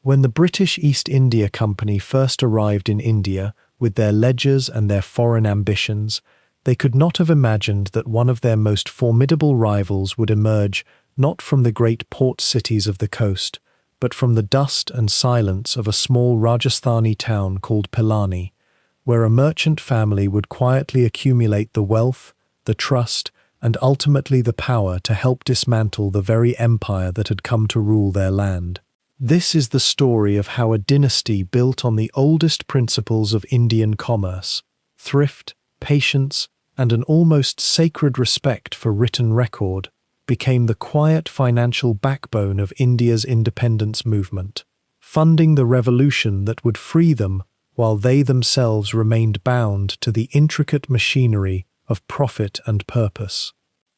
When the British East India Company first arrived in India, with their ledgers and their foreign ambitions, they could not have imagined that one of their most formidable rivals would emerge not from the great port cities of the coast, but from the dust and silence of a small Rajasthani town called Pilani, where a merchant family would quietly accumulate the wealth, the trust, and ultimately the power to help dismantle the very empire that had come to rule their land. This is the story of how a dynasty built on the oldest principles of Indian commerce, thrift, patience, and an almost sacred respect for written record, became the quiet financial backbone of India's independence movement, funding the revolution that would free them while they themselves remained bound to the intricate machinery of profit and purpose.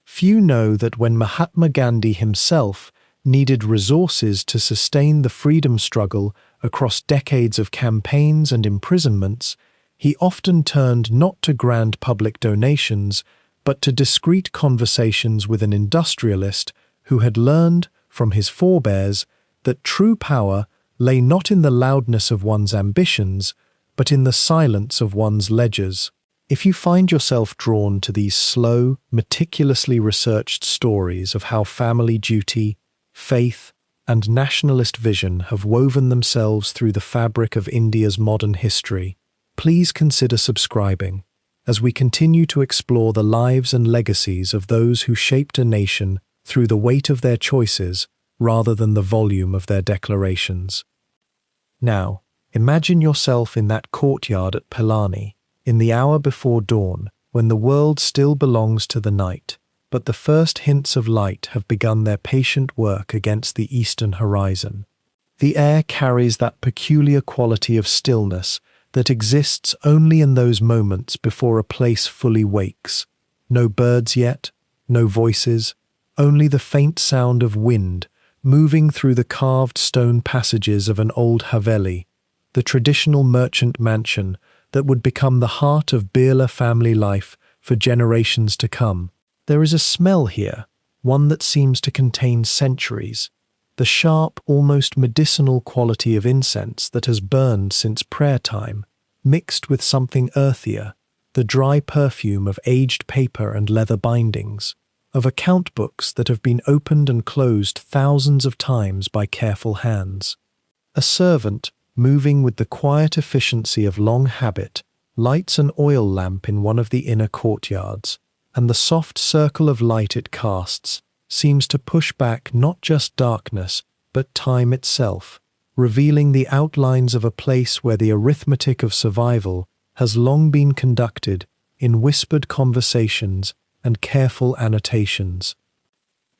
Few know that when Mahatma Gandhi himself needed resources to sustain the freedom struggle across decades of campaigns and imprisonments, he often turned not to grand public donations, but to discreet conversations with an industrialist who had learned, from his forebears, that true power lay not in the loudness of one's ambitions, but in the silence of one's ledgers. If you find yourself drawn to these slow, meticulously researched stories of how family duty, faith, and nationalist vision have woven themselves through the fabric of India's modern history, please consider subscribing as we continue to explore the lives and legacies of those who shaped a nation through the weight of their choices rather than the volume of their declarations. Now, imagine yourself in that courtyard at Pilani, in the hour before dawn, when the world still belongs to the night, but the first hints of light have begun their patient work against the eastern horizon. The air carries that peculiar quality of stillness that exists only in those moments before a place fully wakes. No birds yet, no voices, only the faint sound of wind moving through the carved stone passages of an old Haveli, the traditional merchant mansion that would become the heart of Birla family life for generations to come. There is a smell here, one that seems to contain centuries, the sharp, almost medicinal quality of incense that has burned since prayer time, mixed with something earthier, the dry perfume of aged paper and leather bindings, of account books that have been opened and closed thousands of times by careful hands. A servant, moving with the quiet efficiency of long habit, lights an oil lamp in one of the inner courtyards, and the soft circle of light it casts seems to push back not just darkness, but time itself, revealing the outlines of a place where the arithmetic of survival has long been conducted in whispered conversations and careful annotations.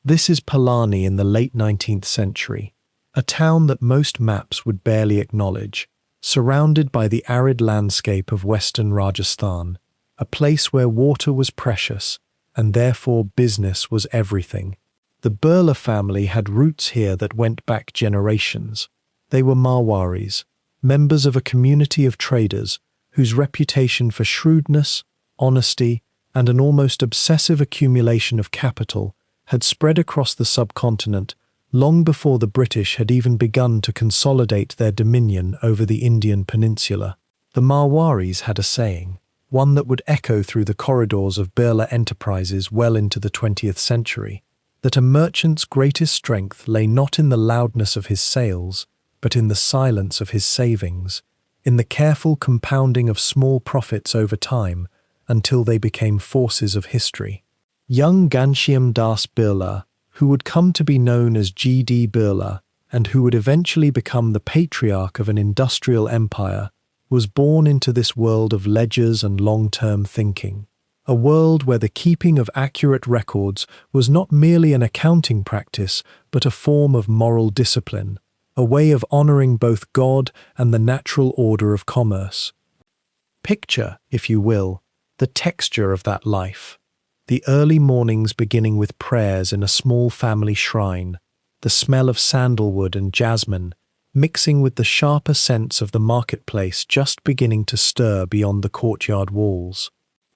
This is Pilani in the late 19th century, a town that most maps would barely acknowledge, surrounded by the arid landscape of western Rajasthan, a place where water was precious, and therefore business was everything. The Birla family had roots here that went back generations. They were Marwaris, members of a community of traders whose reputation for shrewdness, honesty, and an almost obsessive accumulation of capital had spread across the subcontinent long before the British had even begun to consolidate their dominion over the Indian peninsula. The Marwaris had a saying, one that would echo through the corridors of Birla enterprises well into the 20th century, that a merchant's greatest strength lay not in the loudness of his sales, but in the silence of his savings, in the careful compounding of small profits over time until they became forces of history. Young Ghanshyam Das Birla, who would come to be known as G.D. Birla and who would eventually become the patriarch of an industrial empire, was born into this world of ledgers and long-term thinking, a world where the keeping of accurate records was not merely an accounting practice, but a form of moral discipline, a way of honoring both God and the natural order of commerce. Picture, if you will, the texture of that life. The early mornings beginning with prayers in a small family shrine, the smell of sandalwood and jasmine, mixing with the sharper scents of the marketplace just beginning to stir beyond the courtyard walls.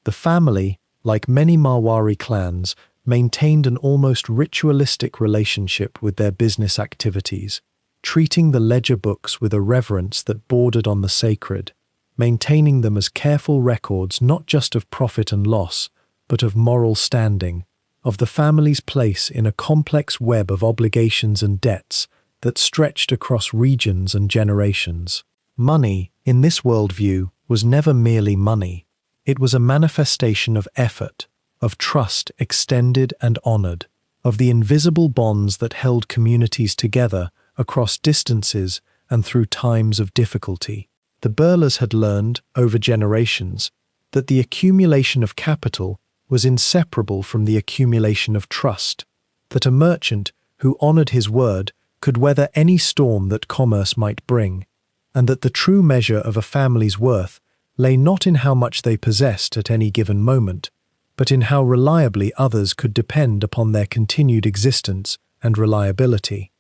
The family, like many Marwari clans, maintained an almost ritualistic relationship with their business activities, treating the ledger books with a reverence that bordered on the sacred, maintaining them as careful records not just of profit and loss, but of moral standing, of the family's place in a complex web of obligations and debts that stretched across regions and generations. Money, in this worldview, was never merely money. It was a manifestation of effort, of trust extended and honored, of the invisible bonds that held communities together across distances and through times of difficulty. The Birlas had learned, over generations, that the accumulation of capital was inseparable from the accumulation of trust, that a merchant who honored his word could weather any storm that commerce might bring, and that the true measure of a family's worth lay not in how much they possessed at any given moment, but in how reliably others could depend upon their continued existence and reliability.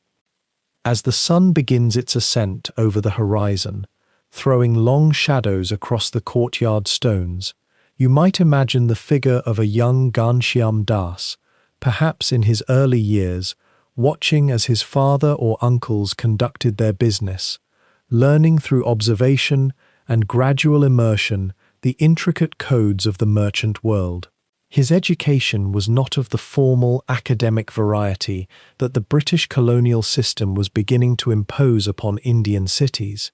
As the sun begins its ascent over the horizon, throwing long shadows across the courtyard stones, you might imagine the figure of a young Ghanshyam Das, perhaps in his early years, watching as his father or uncles conducted their business, learning through observation and gradual immersion the intricate codes of the merchant world. His education was not of the formal academic variety that the British colonial system was beginning to impose upon Indian cities.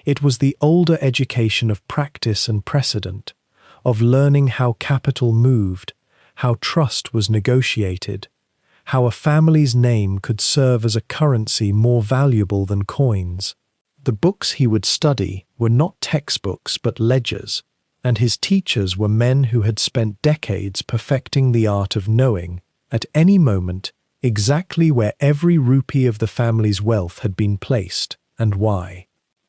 It was the older education of practice and precedent, of learning how capital moved, how trust was negotiated, how a family's name could serve as a currency more valuable than coins. The books he would study were not textbooks but ledgers, and his teachers were men who had spent decades perfecting the art of knowing, at any moment, exactly where every rupee of the family's wealth had been placed, and why.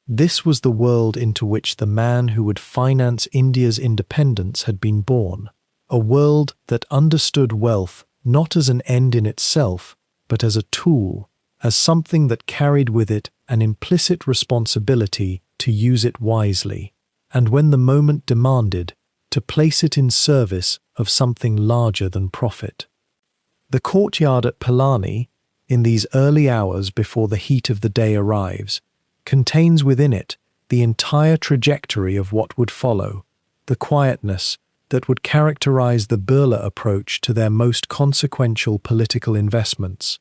This was the world into which the man who would finance India's independence had been born, a world that understood wealth not as an end in itself, but as a tool, as something that carried with it an implicit responsibility to use it wisely, and when the moment demanded, to place it in service of something larger than profit. The courtyard at Pilani, in these early hours before the heat of the day arrives, contains within it the entire trajectory of what would follow, the quietness that would characterize the Birla approach to their most consequential political investments,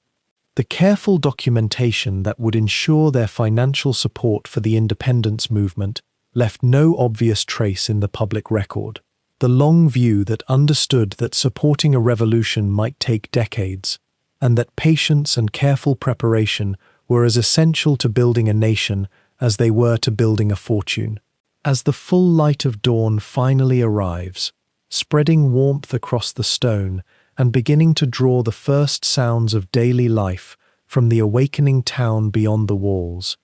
the careful documentation that would ensure their financial support for the independence movement left no obvious trace in the public record, the long view that understood that supporting a revolution might take decades, and that patience and careful preparation were as essential to building a nation as they were to building a fortune. As the full light of dawn finally arrives, spreading warmth across the stone and beginning to draw the first sounds of daily life from the awakening town beyond the walls,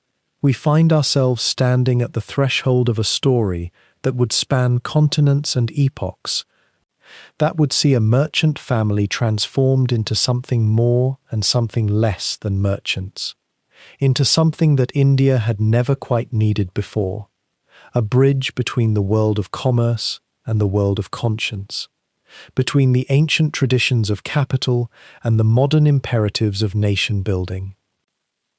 we find ourselves standing at the threshold of a story that would span continents and epochs, that would see a merchant family transformed into something more and something less than merchants, into something that India had never quite needed before, a bridge between the world of commerce and the world of conscience, between the ancient traditions of capital and the modern imperatives of nation building.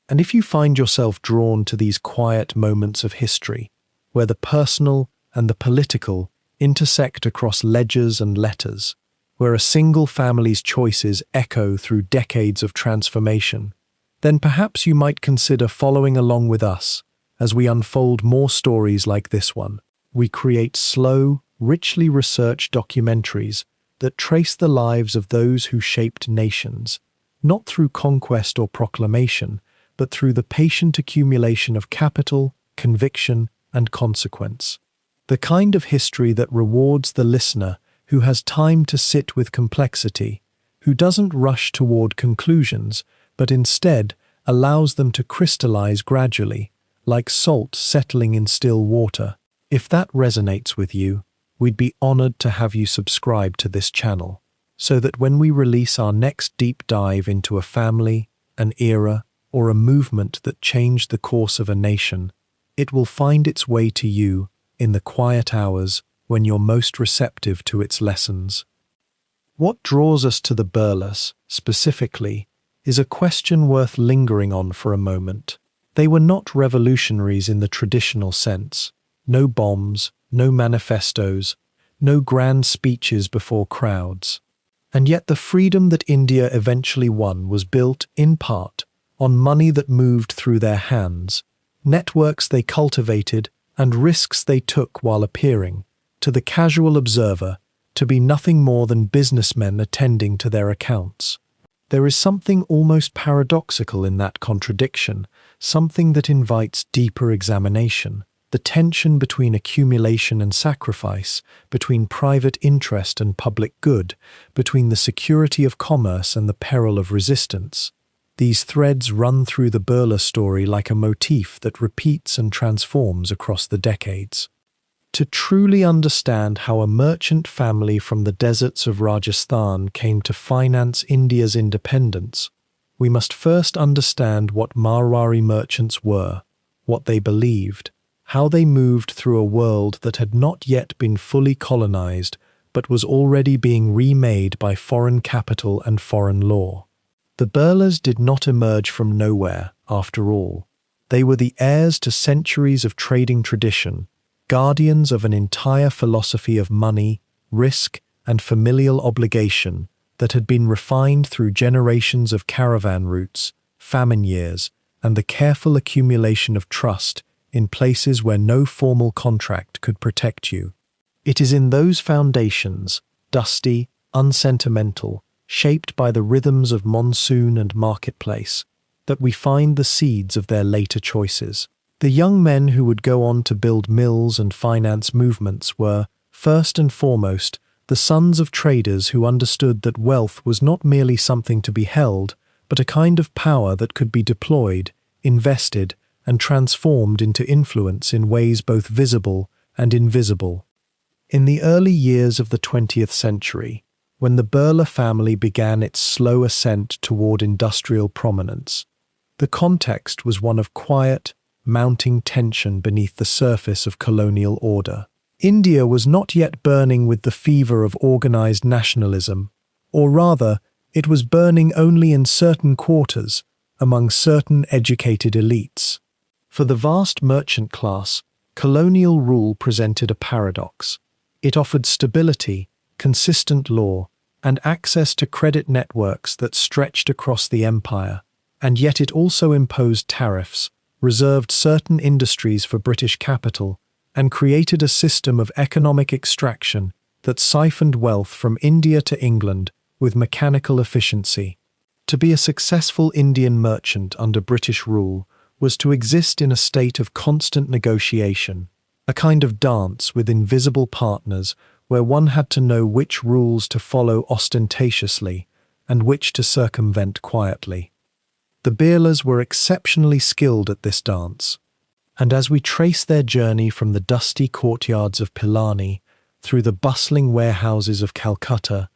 And if you find yourself drawn to these quiet moments of history, where the personal and the political intersect across ledgers and letters, where a single family's choices echo through decades of transformation, then perhaps you might consider following along with us as we unfold more stories like this one. We create slow, richly researched documentaries that trace the lives of those who shaped nations, not through conquest or proclamation, but through the patient accumulation of capital, conviction, and consequence. The kind of history that rewards the listener who has time to sit with complexity, who doesn't rush toward conclusions, but instead allows them to crystallize gradually, like salt settling in still water. If that resonates with you, we'd be honored to have you subscribe to this channel, so that when we release our next deep dive into a family, an era, or a movement that changed the course of a nation, it will find its way to you in the quiet hours when you're most receptive to its lessons. What draws us to the Birlas, specifically, is a question worth lingering on for a moment. They were not revolutionaries in the traditional sense. No bombs, no manifestos, no grand speeches before crowds. And yet the freedom that India eventually won was built, in part, on money that moved through their hands, networks they cultivated, and risks they took while appearing, to the casual observer, to be nothing more than businessmen attending to their accounts. There is something almost paradoxical in that contradiction, something that invites deeper examination. The tension between accumulation and sacrifice, between private interest and public good, between the security of commerce and the peril of resistance. These threads run through the Birla story like a motif that repeats and transforms across the decades. To truly understand how a merchant family from the deserts of Rajasthan came to finance India's independence, we must first understand what Marwari merchants were, what they believed, how they moved through a world that had not yet been fully colonized but was already being remade by foreign capital and foreign law. The Birlas did not emerge from nowhere, after all. They were the heirs to centuries of trading tradition, guardians of an entire philosophy of money, risk, and familial obligation that had been refined through generations of caravan routes, famine years, and the careful accumulation of trust in places where no formal contract could protect you. It is in those foundations, dusty, unsentimental, shaped by the rhythms of monsoon and marketplace, that we find the seeds of their later choices. The young men who would go on to build mills and finance movements were, first and foremost, the sons of traders who understood that wealth was not merely something to be held, but a kind of power that could be deployed, invested, and transformed into influence in ways both visible and invisible. In the early years of the 20th century, when the Birla family began its slow ascent toward industrial prominence, the context was one of quiet, mounting tension beneath the surface of colonial order. India was not yet burning with the fever of organized nationalism, or rather, it was burning only in certain quarters, among certain educated elites. For the vast merchant class, colonial rule presented a paradox. It offered stability, consistent law, and access to credit networks that stretched across the empire, and yet it also imposed tariffs, reserved certain industries for British capital, and created a system of economic extraction that siphoned wealth from India to England with mechanical efficiency. To be a successful Indian merchant under British rule was to exist in a state of constant negotiation, a kind of dance with invisible partners where one had to know which rules to follow ostentatiously and which to circumvent quietly. The Birlas were exceptionally skilled at this dance, and as we trace their journey from the dusty courtyards of Pilani through the bustling warehouses of Calcutta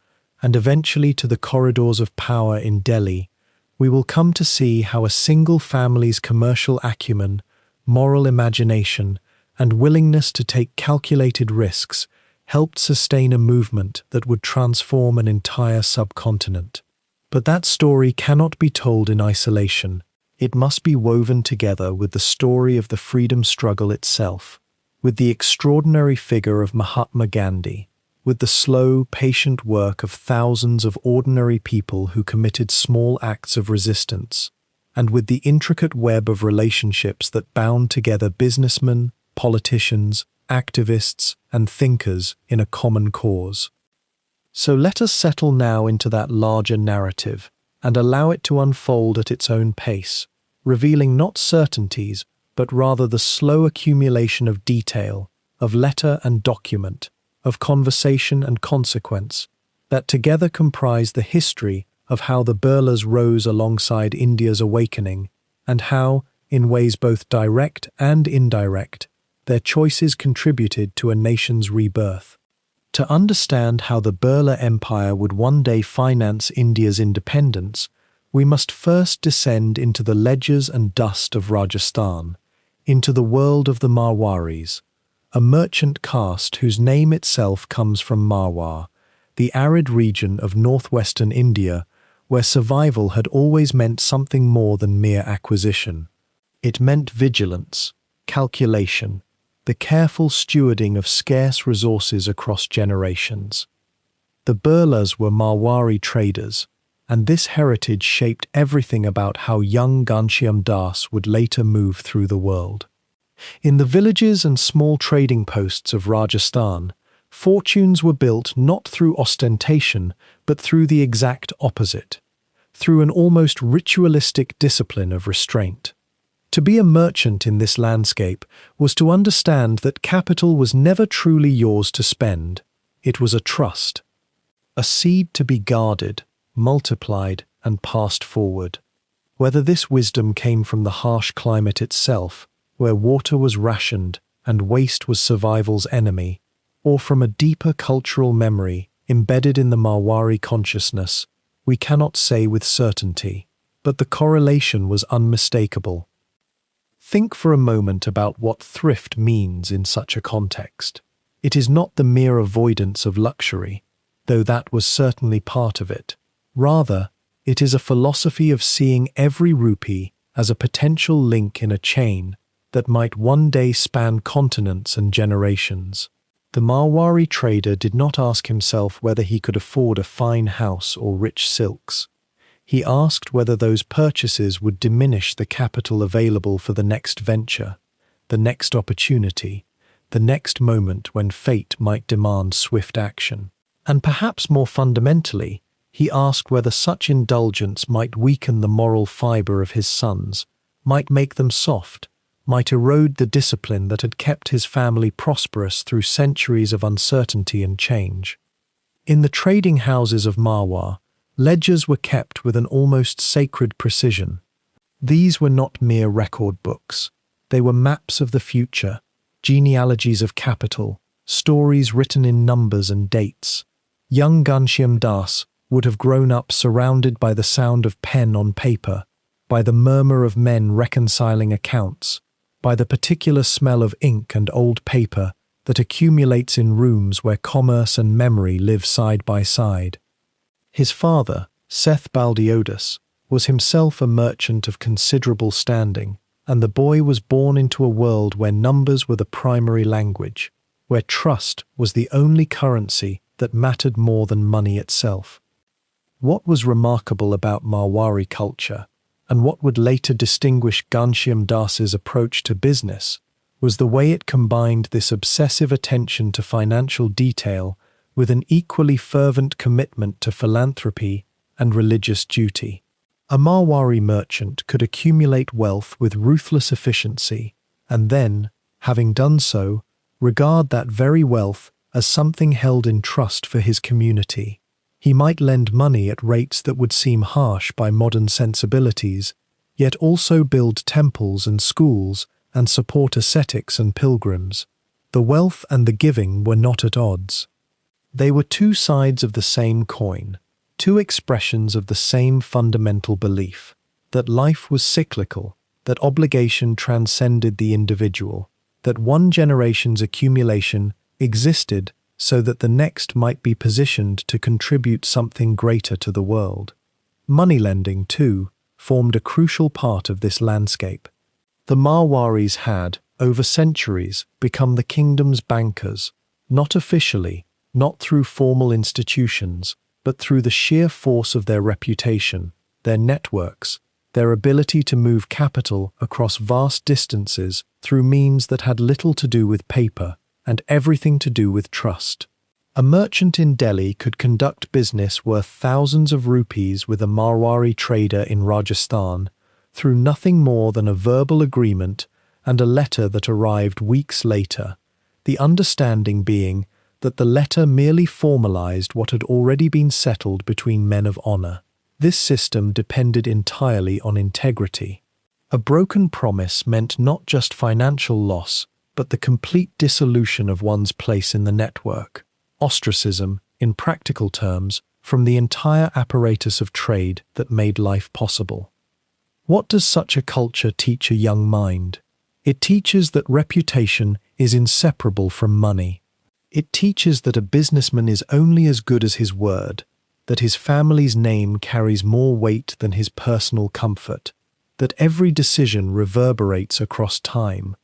and eventually to the corridors of power in Delhi, we will come to see how a single family's commercial acumen, moral imagination, and willingness to take calculated risks helped sustain a movement that would transform an entire subcontinent. But that story cannot be told in isolation. It must be woven together with the story of the freedom struggle itself, with the extraordinary figure of Mahatma Gandhi, with the slow, patient work of thousands of ordinary people who committed small acts of resistance, and with the intricate web of relationships that bound together businessmen, politicians, activists, and thinkers in a common cause. So let us settle now into that larger narrative and allow it to unfold at its own pace, revealing not certainties, but rather the slow accumulation of detail, of letter and document, of conversation and consequence, that together comprise the history of how the Birlas rose alongside India's awakening, and how, in ways both direct and indirect, their choices contributed to a nation's rebirth. To understand how the Birla Empire would one day finance India's independence, we must first descend into the ledgers and dust of Rajasthan, into the world of the Marwaris, a merchant caste whose name itself comes from Marwar, the arid region of northwestern India, where survival had always meant something more than mere acquisition. It meant vigilance, calculation, the careful stewarding of scarce resources across generations. The Birlas were Marwari traders, and this heritage shaped everything about how young Ghanshyam Das would later move through the world. In the villages and small trading posts of Rajasthan, fortunes were built not through ostentation, but through the exact opposite, through an almost ritualistic discipline of restraint. To be a merchant in this landscape was to understand that capital was never truly yours to spend. It was a trust, a seed to be guarded, multiplied, and passed forward. Whether this wisdom came from the harsh climate itself, where water was rationed and waste was survival's enemy, or from a deeper cultural memory embedded in the Marwari consciousness, we cannot say with certainty, but the correlation was unmistakable. Think for a moment about what thrift means in such a context. It is not the mere avoidance of luxury, though that was certainly part of it. Rather, it is a philosophy of seeing every rupee as a potential link in a chain that might one day span continents and generations. The Marwari trader did not ask himself whether he could afford a fine house or rich silks. He asked whether those purchases would diminish the capital available for the next venture, the next opportunity, the next moment when fate might demand swift action. And perhaps more fundamentally, he asked whether such indulgence might weaken the moral fiber of his sons, might make them soft, might erode the discipline that had kept his family prosperous through centuries of uncertainty and change. In the trading houses of Marwar, ledgers were kept with an almost sacred precision. These were not mere record books. They were maps of the future, genealogies of capital, stories written in numbers and dates. Young Ghanshyam Das would have grown up surrounded by the sound of pen on paper, by the murmur of men reconciling accounts, by the particular smell of ink and old paper that accumulates in rooms where commerce and memory live side by side. His father, Seth Baldeodis, was himself a merchant of considerable standing, and the boy was born into a world where numbers were the primary language, where trust was the only currency that mattered more than money itself. What was remarkable about Marwari culture, and what would later distinguish Ghanshyam Das's approach to business, was the way it combined this obsessive attention to financial detail with an equally fervent commitment to philanthropy and religious duty. A Marwari merchant could accumulate wealth with ruthless efficiency, and then, having done so, regard that very wealth as something held in trust for his community. He might lend money at rates that would seem harsh by modern sensibilities, yet also build temples and schools and support ascetics and pilgrims. The wealth and the giving were not at odds. They were two sides of the same coin, two expressions of the same fundamental belief, that life was cyclical, that obligation transcended the individual, that one generation's accumulation existed so that the next might be positioned to contribute something greater to the world. Moneylending, too, formed a crucial part of this landscape. The Marwaris had, over centuries, become the kingdom's bankers, not officially, not through formal institutions, but through the sheer force of their reputation, their networks, their ability to move capital across vast distances through means that had little to do with paper and everything to do with trust. A merchant in Delhi could conduct business worth thousands of rupees with a Marwari trader in Rajasthan through nothing more than a verbal agreement and a letter that arrived weeks later, the understanding being that the letter merely formalized what had already been settled between men of honor. This system depended entirely on integrity. A broken promise meant not just financial loss, but the complete dissolution of one's place in the network, ostracism, in practical terms, from the entire apparatus of trade that made life possible. What does such a culture teach a young mind? It teaches that reputation is inseparable from money. It teaches that a businessman is only as good as his word, that his family's name carries more weight than his personal comfort, that every decision reverberates across time,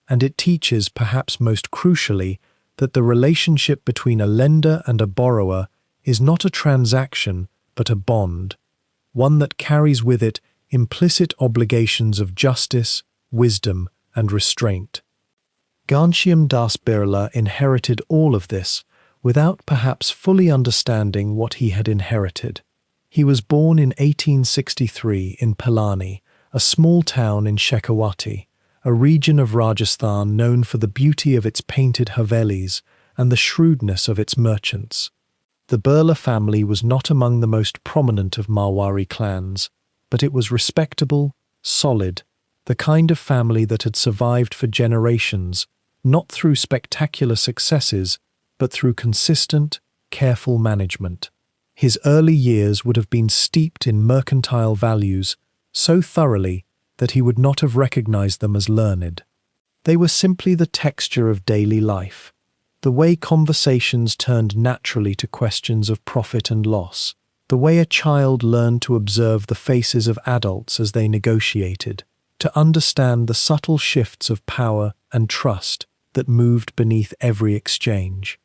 and it teaches, perhaps most crucially, that the relationship between a lender and a borrower is not a transaction but a bond, one that carries with it implicit obligations of justice, wisdom, and restraint. Ghanshyam Das Birla inherited all of this without perhaps fully understanding what he had inherited. He was born in 1863 in Pilani, a small town in Shekhawati, a region of Rajasthan known for the beauty of its painted havelis and the shrewdness of its merchants. The Birla family was not among the most prominent of Marwari clans, but it was respectable, solid, the kind of family that had survived for generations, not through spectacular successes, but through consistent, careful management. His early years would have been steeped in mercantile values so thoroughly that he would not have recognized them as learned. They were simply the texture of daily life, the way conversations turned naturally to questions of profit and loss, the way a child learned to observe the faces of adults as they negotiated, to understand the subtle shifts of power and trust that moved beneath every exchange.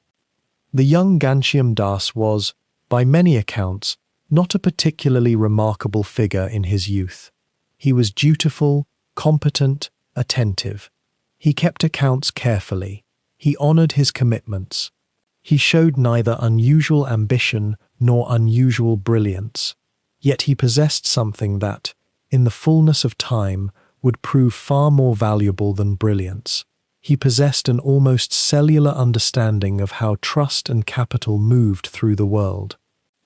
The young Ghanshyam Das was, by many accounts, not a particularly remarkable figure in his youth. He was dutiful, competent, attentive. He kept accounts carefully. He honored his commitments. He showed neither unusual ambition nor unusual brilliance. Yet he possessed something that, in the fullness of time, would prove far more valuable than brilliance. He possessed an almost cellular understanding of how trust and capital moved through the world.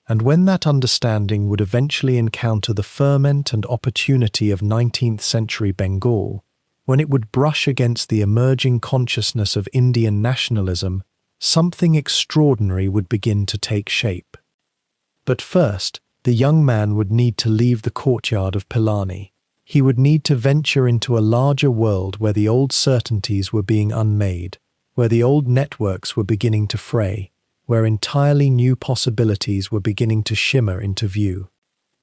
And when that understanding would eventually encounter the ferment and opportunity of 19th century Bengal, when it would brush against the emerging consciousness of Indian nationalism, something extraordinary would begin to take shape. But first, the young man would need to leave the courtyard of Pilani. He would need to venture into a larger world where the old certainties were being unmade, where the old networks were beginning to fray, where entirely new possibilities were beginning to shimmer into view.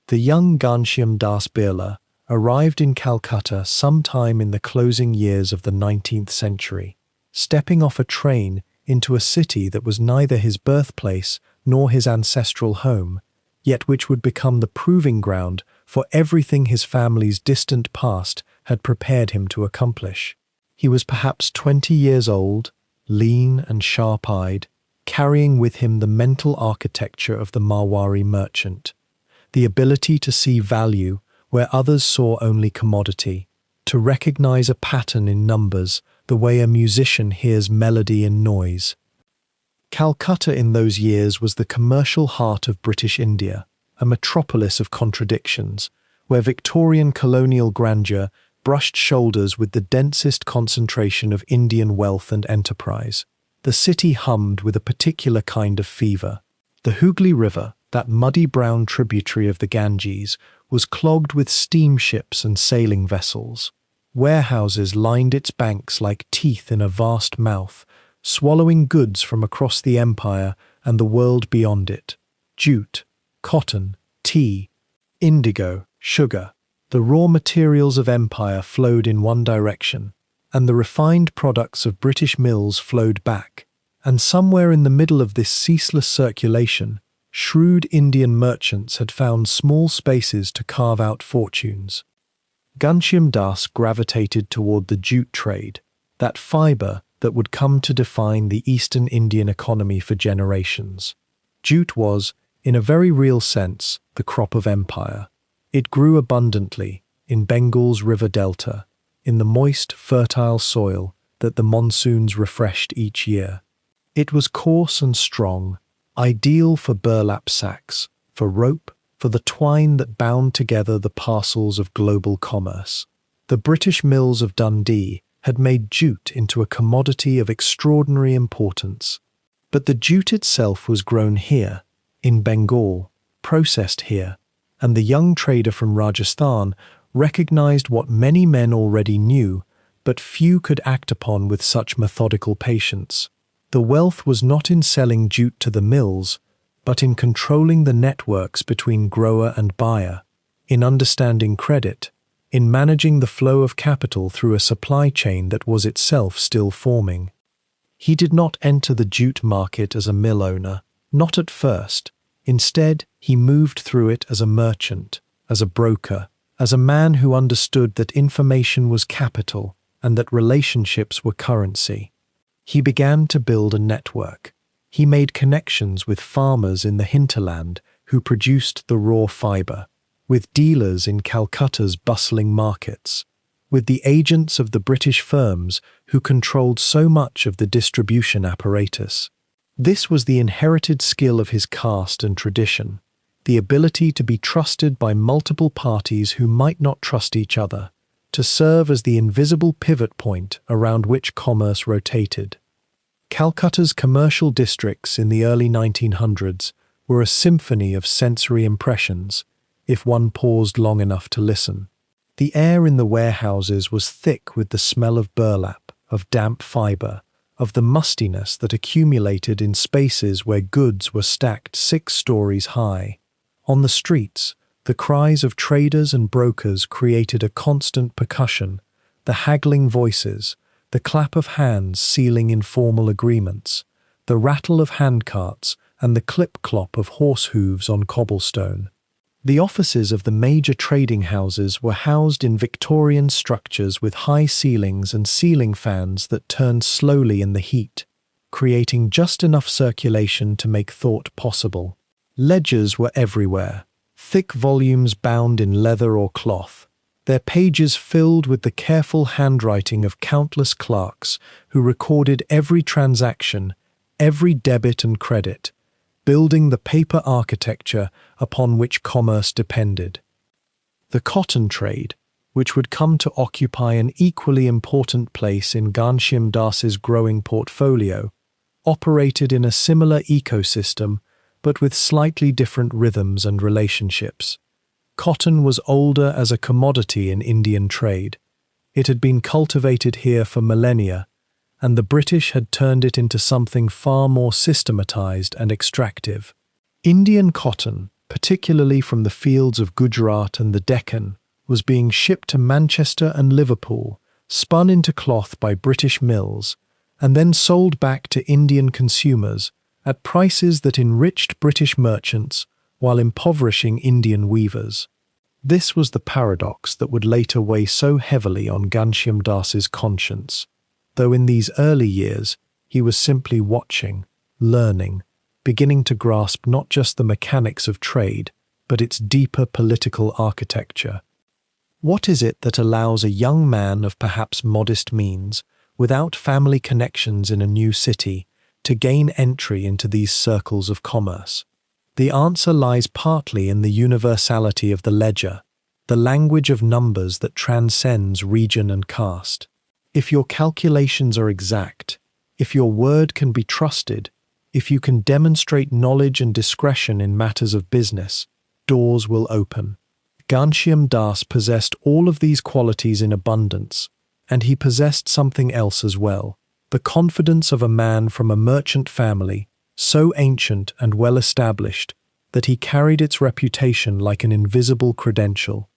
The young Ghanshyam Das Birla arrived in Calcutta sometime in the closing years of the 19th century, stepping off a train into a city that was neither his birthplace nor his ancestral home, yet which would become the proving ground for everything his family's distant past had prepared him to accomplish. He was perhaps 20 years old, lean and sharp-eyed, carrying with him the mental architecture of the Marwari merchant, the ability to see value where others saw only commodity, to recognize a pattern in numbers the way a musician hears melody in noise. Calcutta in those years was the commercial heart of British India, a metropolis of contradictions, where Victorian colonial grandeur brushed shoulders with the densest concentration of Indian wealth and enterprise. The city hummed with a particular kind of fever. The Hooghly River, that muddy brown tributary of the Ganges, was clogged with steamships and sailing vessels. Warehouses lined its banks like teeth in a vast mouth, swallowing goods from across the empire and the world beyond it. Jute, cotton, tea, indigo, sugar, the raw materials of empire flowed in one direction, and the refined products of British mills flowed back, and somewhere in the middle of this ceaseless circulation, shrewd Indian merchants had found small spaces to carve out fortunes. Ghanshyam Das gravitated toward the jute trade, that fibre that would come to define the Eastern Indian economy for generations. Jute was, in a very real sense, the crop of empire. It grew abundantly in Bengal's river delta, in the moist, fertile soil that the monsoons refreshed each year. It was coarse and strong, ideal for burlap sacks, for rope, for the twine that bound together the parcels of global commerce. The British mills of Dundee had made jute into a commodity of extraordinary importance. But the jute itself was grown here, in Bengal, processed here, and the young trader from Rajasthan recognized what many men already knew, but few could act upon with such methodical patience. The wealth was not in selling jute to the mills, but in controlling the networks between grower and buyer, in understanding credit, in managing the flow of capital through a supply chain that was itself still forming. He did not enter the jute market as a mill owner, not at first. Instead, he moved through it as a merchant, as a broker, as a man who understood that information was capital and that relationships were currency. He began to build a network. He made connections with farmers in the hinterland who produced the raw fiber, with dealers in Calcutta's bustling markets, with the agents of the British firms who controlled so much of the distribution apparatus. This was the inherited skill of his caste and tradition, the ability to be trusted by multiple parties who might not trust each other, to serve as the invisible pivot point around which commerce rotated. Calcutta's commercial districts in the early 1900s were a symphony of sensory impressions, if one paused long enough to listen. The air in the warehouses was thick with the smell of burlap, of damp fiber, of the mustiness that accumulated in spaces where goods were stacked 6 stories high. On the streets, the cries of traders and brokers created a constant percussion, the haggling voices, the clap of hands sealing informal agreements, the rattle of handcarts, and the clip-clop of horse hooves on cobblestone. The offices of the major trading houses were housed in Victorian structures with high ceilings and ceiling fans that turned slowly in the heat, creating just enough circulation to make thought possible. Ledgers were everywhere, thick volumes bound in leather or cloth, their pages filled with the careful handwriting of countless clerks who recorded every transaction, every debit and credit, building the paper architecture upon which commerce depended. The cotton trade, which would come to occupy an equally important place in Ghanshyam Das's growing portfolio, operated in a similar ecosystem but with slightly different rhythms and relationships. Cotton was older as a commodity in Indian trade. It had been cultivated here for millennia, and the British had turned it into something far more systematized and extractive. Indian cotton, particularly from the fields of Gujarat and the Deccan, was being shipped to Manchester and Liverpool, spun into cloth by British mills, and then sold back to Indian consumers at prices that enriched British merchants while impoverishing Indian weavers. This was the paradox that would later weigh so heavily on Ghanshyam Das's conscience, though in these early years he was simply watching, learning, beginning to grasp not just the mechanics of trade, but its deeper political architecture. What is it that allows a young man of perhaps modest means, without family connections in a new city, to gain entry into these circles of commerce? The answer lies partly in the universality of the ledger, the language of numbers that transcends region and caste. If your calculations are exact, if your word can be trusted, if you can demonstrate knowledge and discretion in matters of business, doors will open. Ghanshyam Das possessed all of these qualities in abundance, and he possessed something else as well, the confidence of a man from a merchant family, so ancient and well-established that he carried its reputation like an invisible credential.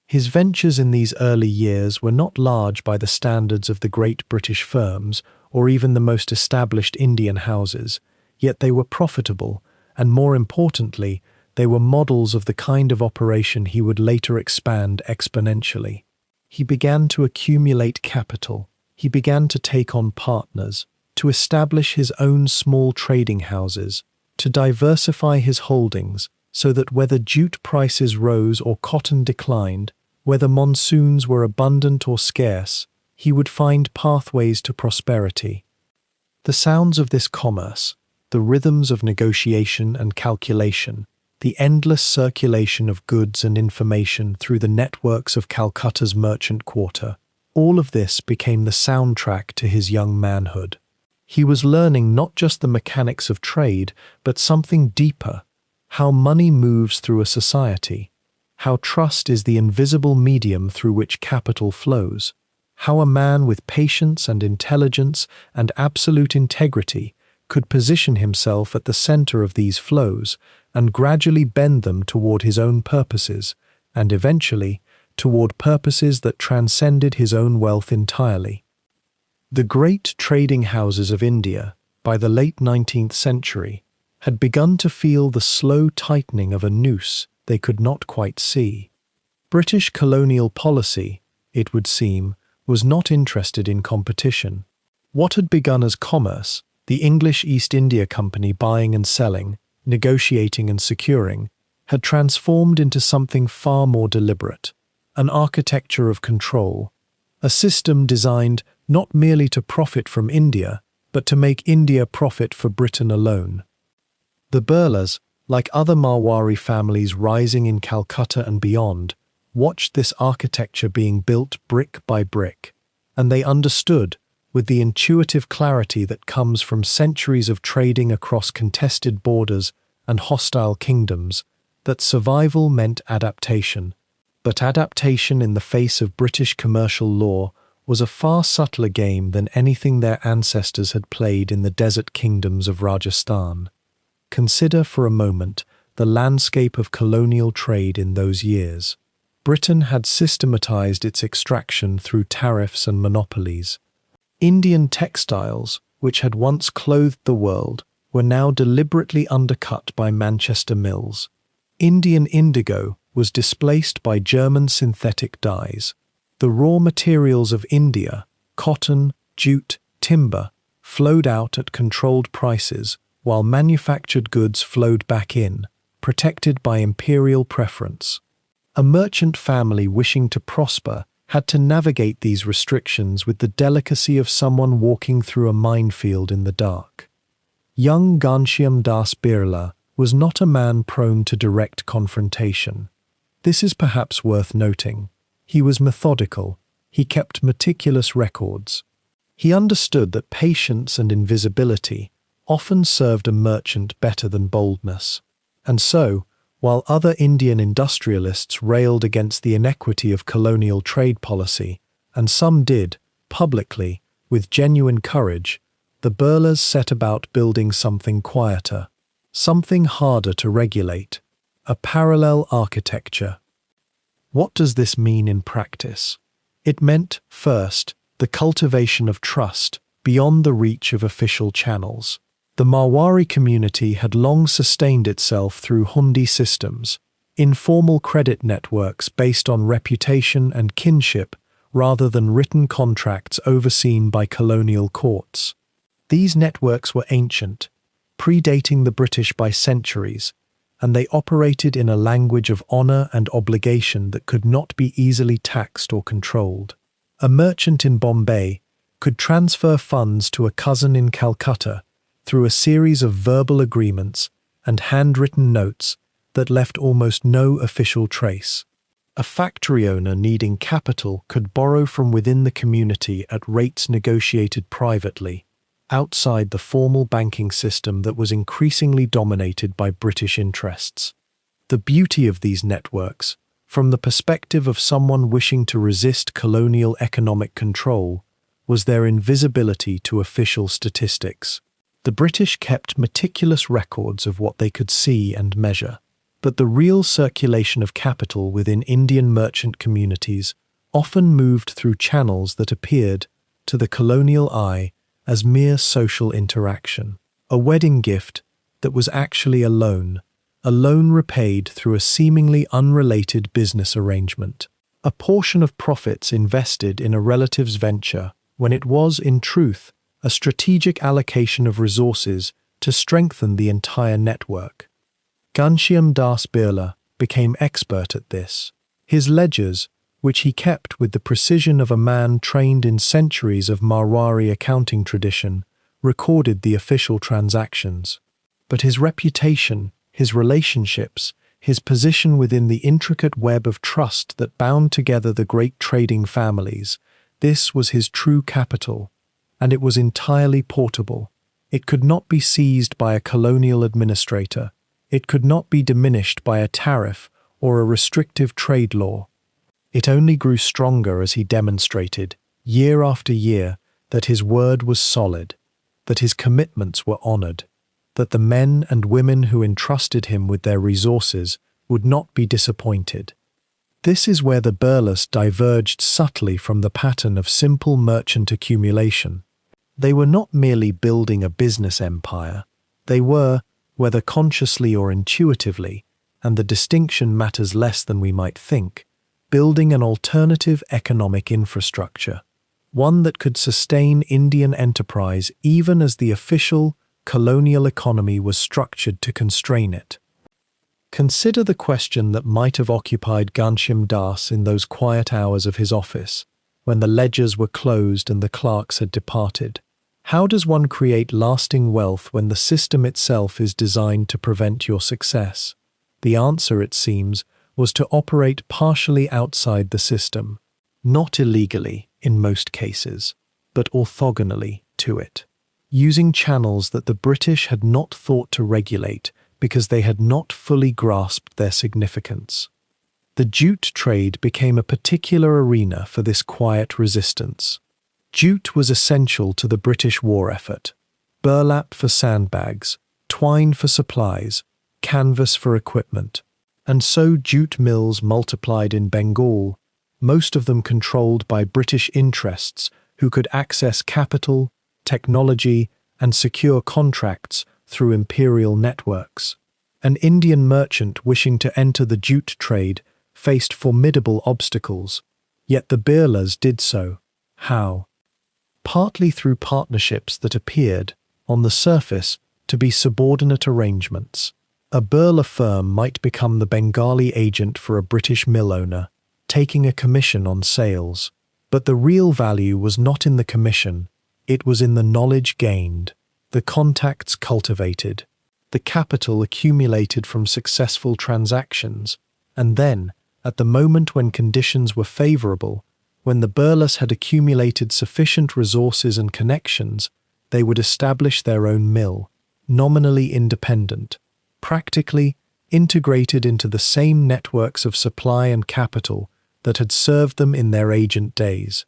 His ventures in these early years were not large by the standards of the great British firms or even the most established Indian houses, yet they were profitable, and more importantly, they were models of the kind of operation he would later expand exponentially. He began to accumulate capital. He began to take on partners, to establish his own small trading houses, to diversify his holdings so that whether jute prices rose or cotton declined, whether monsoons were abundant or scarce, he would find pathways to prosperity. The sounds of this commerce, the rhythms of negotiation and calculation, the endless circulation of goods and information through the networks of Calcutta's merchant quarter, all of this became the soundtrack to his young manhood. He was learning not just the mechanics of trade, but something deeper, how money moves through a society, how trust is the invisible medium through which capital flows, how a man with patience and intelligence and absolute integrity could position himself at the center of these flows and gradually bend them toward his own purposes, and eventually toward purposes that transcended his own wealth entirely. The great trading houses of India, by the late 19th century, had begun to feel the slow tightening of a noose they could not quite see. British colonial policy, it would seem, was not interested in competition. What had begun as commerce, the English East India Company buying and selling, negotiating and securing, had transformed into something far more deliberate, an architecture of control, a system designed not merely to profit from India, but to make India profit for Britain alone. The Birlas, like other Marwari families rising in Calcutta and beyond, watched this architecture being built brick by brick, and they understood, with the intuitive clarity that comes from centuries of trading across contested borders and hostile kingdoms, that survival meant adaptation. But adaptation in the face of British commercial law was a far subtler game than anything their ancestors had played in the desert kingdoms of Rajasthan. Consider for a moment the landscape of colonial trade in those years. Britain had systematized its extraction through tariffs and monopolies. Indian textiles, which had once clothed the world, were now deliberately undercut by Manchester mills. Indian indigo was displaced by German synthetic dyes. The raw materials of India, cotton, jute, timber, flowed out at controlled prices, while manufactured goods flowed back in, protected by imperial preference. A merchant family wishing to prosper had to navigate these restrictions with the delicacy of someone walking through a minefield in the dark. Young Ghanshyam Das Birla was not a man prone to direct confrontation. This is perhaps worth noting. He was methodical. He kept meticulous records. He understood that patience and invisibility often served a merchant better than boldness. And so, while other Indian industrialists railed against the inequity of colonial trade policy, and some did, publicly, with genuine courage, the Birlas set about building something quieter, something harder to regulate, a parallel architecture. What does this mean in practice? It meant, first, the cultivation of trust beyond the reach of official channels. The Marwari community had long sustained itself through hundi systems, informal credit networks based on reputation and kinship rather than written contracts overseen by colonial courts. These networks were ancient, predating the British by centuries, and they operated in a language of honor and obligation that could not be easily taxed or controlled. A merchant in Bombay could transfer funds to a cousin in Calcutta through a series of verbal agreements and handwritten notes that left almost no official trace. A factory owner needing capital could borrow from within the community at rates negotiated privately, outside the formal banking system that was increasingly dominated by British interests. The beauty of these networks, from the perspective of someone wishing to resist colonial economic control, was their invisibility to official statistics. The British kept meticulous records of what they could see and measure, but the real circulation of capital within Indian merchant communities often moved through channels that appeared, to the colonial eye, as mere social interaction. A wedding gift that was actually a loan repaid through a seemingly unrelated business arrangement. A portion of profits invested in a relative's venture when it was, in truth, a strategic allocation of resources to strengthen the entire network. Ghanshyam Das Birla became expert at this. His ledgers, which he kept with the precision of a man trained in centuries of Marwari accounting tradition, recorded the official transactions. But his reputation, his relationships, his position within the intricate web of trust that bound together the great trading families, this was his true capital, and it was entirely portable. It could not be seized by a colonial administrator. It could not be diminished by a tariff or a restrictive trade law. It only grew stronger as he demonstrated, year after year, that his word was solid, that his commitments were honored, that the men and women who entrusted him with their resources would not be disappointed. This is where the Birlas diverged subtly from the pattern of simple merchant accumulation. They were not merely building a business empire. They were, whether consciously or intuitively, and the distinction matters less than we might think, building an alternative economic infrastructure, one that could sustain Indian enterprise even as the official, colonial economy was structured to constrain it. Consider the question that might have occupied Ghanshyam Das in those quiet hours of his office, when the ledgers were closed and the clerks had departed. How does one create lasting wealth when the system itself is designed to prevent your success? The answer, it seems, was to operate partially outside the system, not illegally in most cases, but orthogonally to it, using channels that the British had not thought to regulate because they had not fully grasped their significance. The jute trade became a particular arena for this quiet resistance. Jute was essential to the British war effort. Burlap for sandbags, twine for supplies, canvas for equipment. And so jute mills multiplied in Bengal, most of them controlled by British interests who could access capital, technology, and secure contracts through imperial networks. An Indian merchant wishing to enter the jute trade faced formidable obstacles, yet the Birlas did so. How? Partly through partnerships that appeared, on the surface, to be subordinate arrangements. A Birla firm might become the Bengali agent for a British mill owner, taking a commission on sales. But the real value was not in the commission, it was in the knowledge gained, the contacts cultivated, the capital accumulated from successful transactions, and then, at the moment when conditions were favorable, when the Birlas had accumulated sufficient resources and connections, they would establish their own mill, nominally independent, practically integrated into the same networks of supply and capital that had served them in their agent days.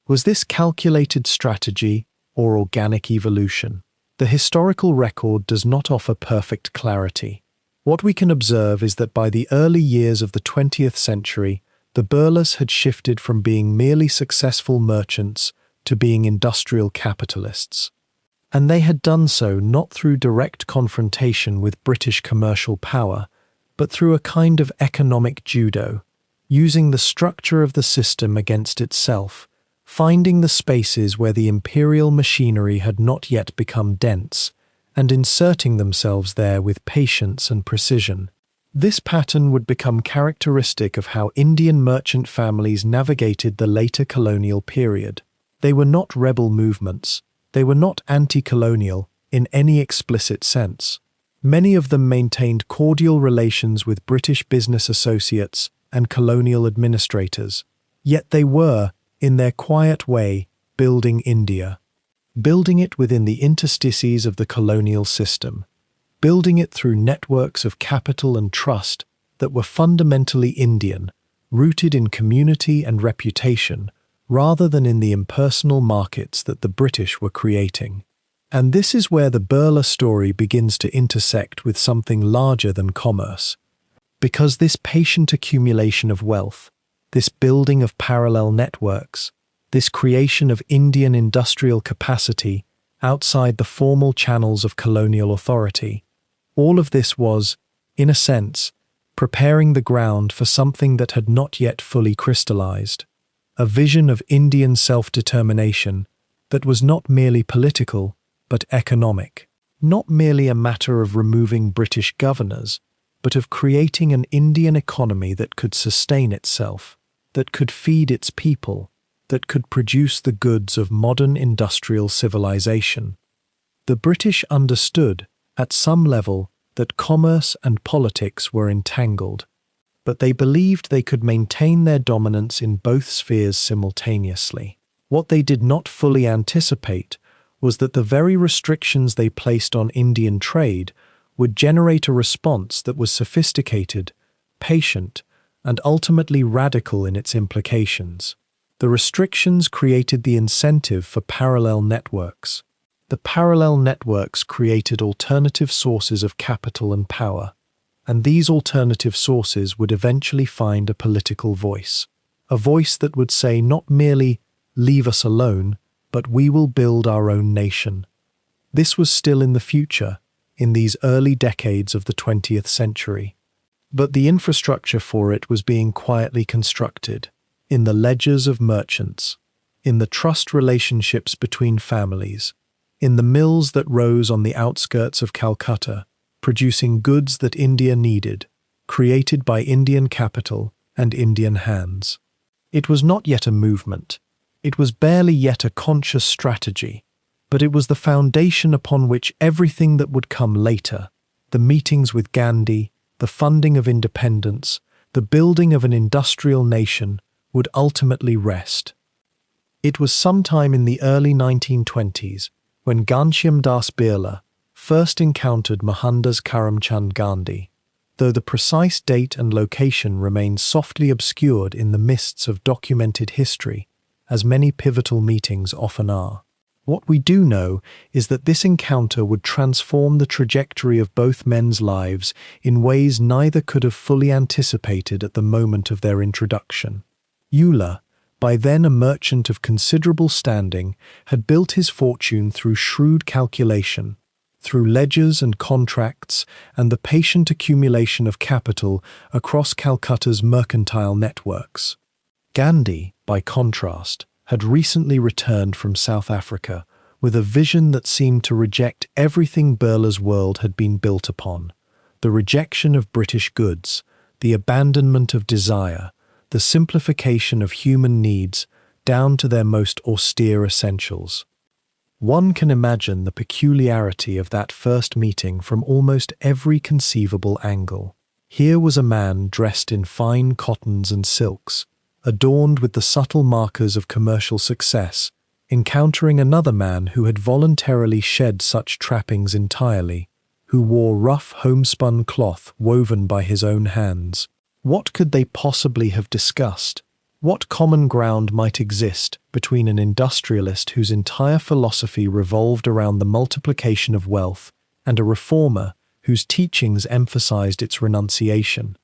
Was this calculated strategy or organic evolution? The historical record does not offer perfect clarity. What we can observe is that by the early years of the 20th century, the Birlas had shifted from being merely successful merchants to being industrial capitalists. And they had done so not through direct confrontation with British commercial power, but through a kind of economic judo, using the structure of the system against itself, finding the spaces where the imperial machinery had not yet become dense, and inserting themselves there with patience and precision. This pattern would become characteristic of how Indian merchant families navigated the later colonial period. They were not rebel movements. They were not anti-colonial in any explicit sense. Many of them maintained cordial relations with British business associates and colonial administrators. Yet they were, in their quiet way, building India. Building it within the interstices of the colonial system. Building it through networks of capital and trust that were fundamentally Indian, rooted in community and reputation, rather than in the impersonal markets that the British were creating. And this is where the Birla story begins to intersect with something larger than commerce. Because this patient accumulation of wealth, this building of parallel networks, this creation of Indian industrial capacity outside the formal channels of colonial authority, all of this was, in a sense, preparing the ground for something that had not yet fully crystallized. A vision of Indian self-determination that was not merely political, but economic. Not merely a matter of removing British governors, but of creating an Indian economy that could sustain itself, that could feed its people, that could produce the goods of modern industrial civilization. The British understood, at some level, that commerce and politics were entangled, but they believed they could maintain their dominance in both spheres simultaneously. What they did not fully anticipate was that the very restrictions they placed on Indian trade would generate a response that was sophisticated, patient, and ultimately radical in its implications. The restrictions created the incentive for parallel networks. The parallel networks created alternative sources of capital and power. and these alternative sources would eventually find a political voice. A voice that would say not merely, "Leave us alone," but "We will build our own nation." This was still in the future, in these early decades of the 20th century. But the infrastructure for it was being quietly constructed, in the ledgers of merchants, in the trust relationships between families, in the mills that rose on the outskirts of Calcutta, producing goods that India needed, created by Indian capital and Indian hands. It was not yet a movement. It was barely yet a conscious strategy, but it was the foundation upon which everything that would come later, the meetings with Gandhi, the funding of independence, the building of an industrial nation, would ultimately rest. It was sometime in the early 1920s when Ghanshyam Das Birla first encountered Mohandas Karamchand Gandhi, though the precise date and location remains softly obscured in the mists of documented history, as many pivotal meetings often are. What we do know is that this encounter would transform the trajectory of both men's lives in ways neither could have fully anticipated at the moment of their introduction. Euler, by then a merchant of considerable standing, had built his fortune through shrewd calculation, through ledgers and contracts and the patient accumulation of capital across Calcutta's mercantile networks. Gandhi, by contrast, had recently returned from South Africa with a vision that seemed to reject everything Birla's world had been built upon: the rejection of British goods, the abandonment of desire, the simplification of human needs down to their most austere essentials. One can imagine the peculiarity of that first meeting from almost every conceivable angle. Here was a man dressed in fine cottons and silks, adorned with the subtle markers of commercial success, encountering another man who had voluntarily shed such trappings entirely, who wore rough homespun cloth woven by his own hands. What could they possibly have discussed? What common ground might exist between an industrialist whose entire philosophy revolved around the multiplication of wealth and a reformer whose teachings emphasized its renunciation?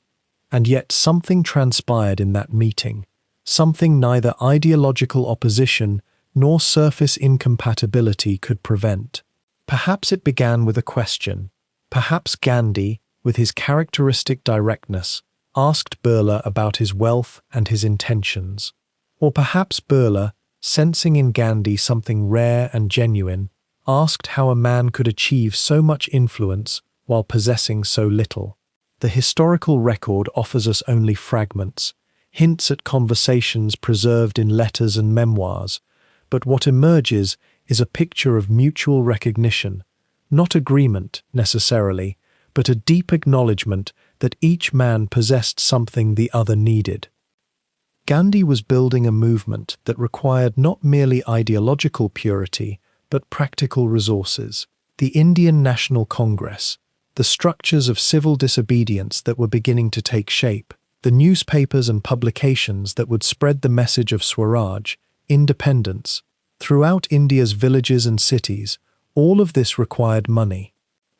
And yet something transpired in that meeting, something neither ideological opposition nor surface incompatibility could prevent. Perhaps it began with a question. Perhaps Gandhi, with his characteristic directness, asked Birla about his wealth and his intentions. Or perhaps Birla, sensing in Gandhi something rare and genuine, asked how a man could achieve so much influence while possessing so little. The historical record offers us only fragments, hints at conversations preserved in letters and memoirs, but what emerges is a picture of mutual recognition, not agreement necessarily, but a deep acknowledgement that each man possessed something the other needed. Gandhi was building a movement that required not merely ideological purity, but practical resources. The Indian National Congress, the structures of civil disobedience that were beginning to take shape, the newspapers and publications that would spread the message of Swaraj, independence, throughout India's villages and cities, all of this required money.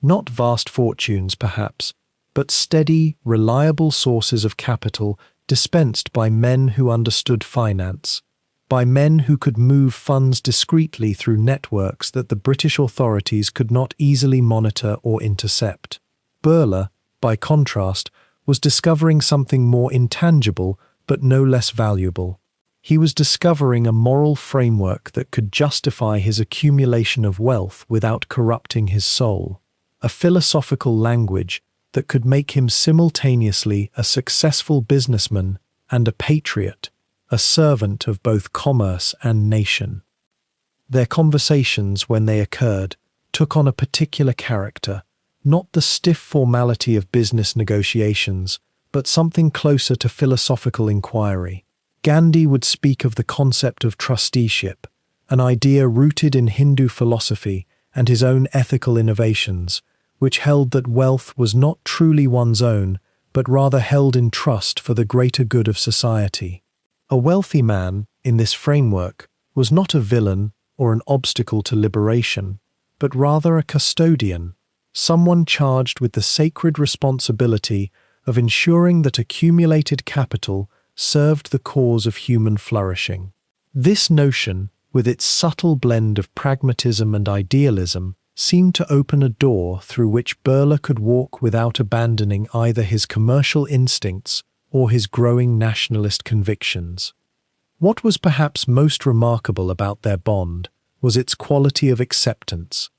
Not vast fortunes, perhaps, but steady, reliable sources of capital dispensed by men who understood finance, by men who could move funds discreetly through networks that the British authorities could not easily monitor or intercept. Birla, by contrast, was discovering something more intangible but no less valuable. He was discovering a moral framework that could justify his accumulation of wealth without corrupting his soul, a philosophical language that could make him simultaneously a successful businessman and a patriot, a servant of both commerce and nation. Their conversations, when they occurred, took on a particular character, not the stiff formality of business negotiations, but something closer to philosophical inquiry. Gandhi would speak of the concept of trusteeship, an idea rooted in Hindu philosophy and his own ethical innovations, which held that wealth was not truly one's own, but rather held in trust for the greater good of society. A wealthy man, in this framework, was not a villain or an obstacle to liberation, but rather a custodian, someone charged with the sacred responsibility of ensuring that accumulated capital served the cause of human flourishing. This notion, with its subtle blend of pragmatism and idealism, seemed to open a door through which Birla could walk without abandoning either his commercial instincts or his growing nationalist convictions. What was perhaps most remarkable about their bond was its quality of acceptance.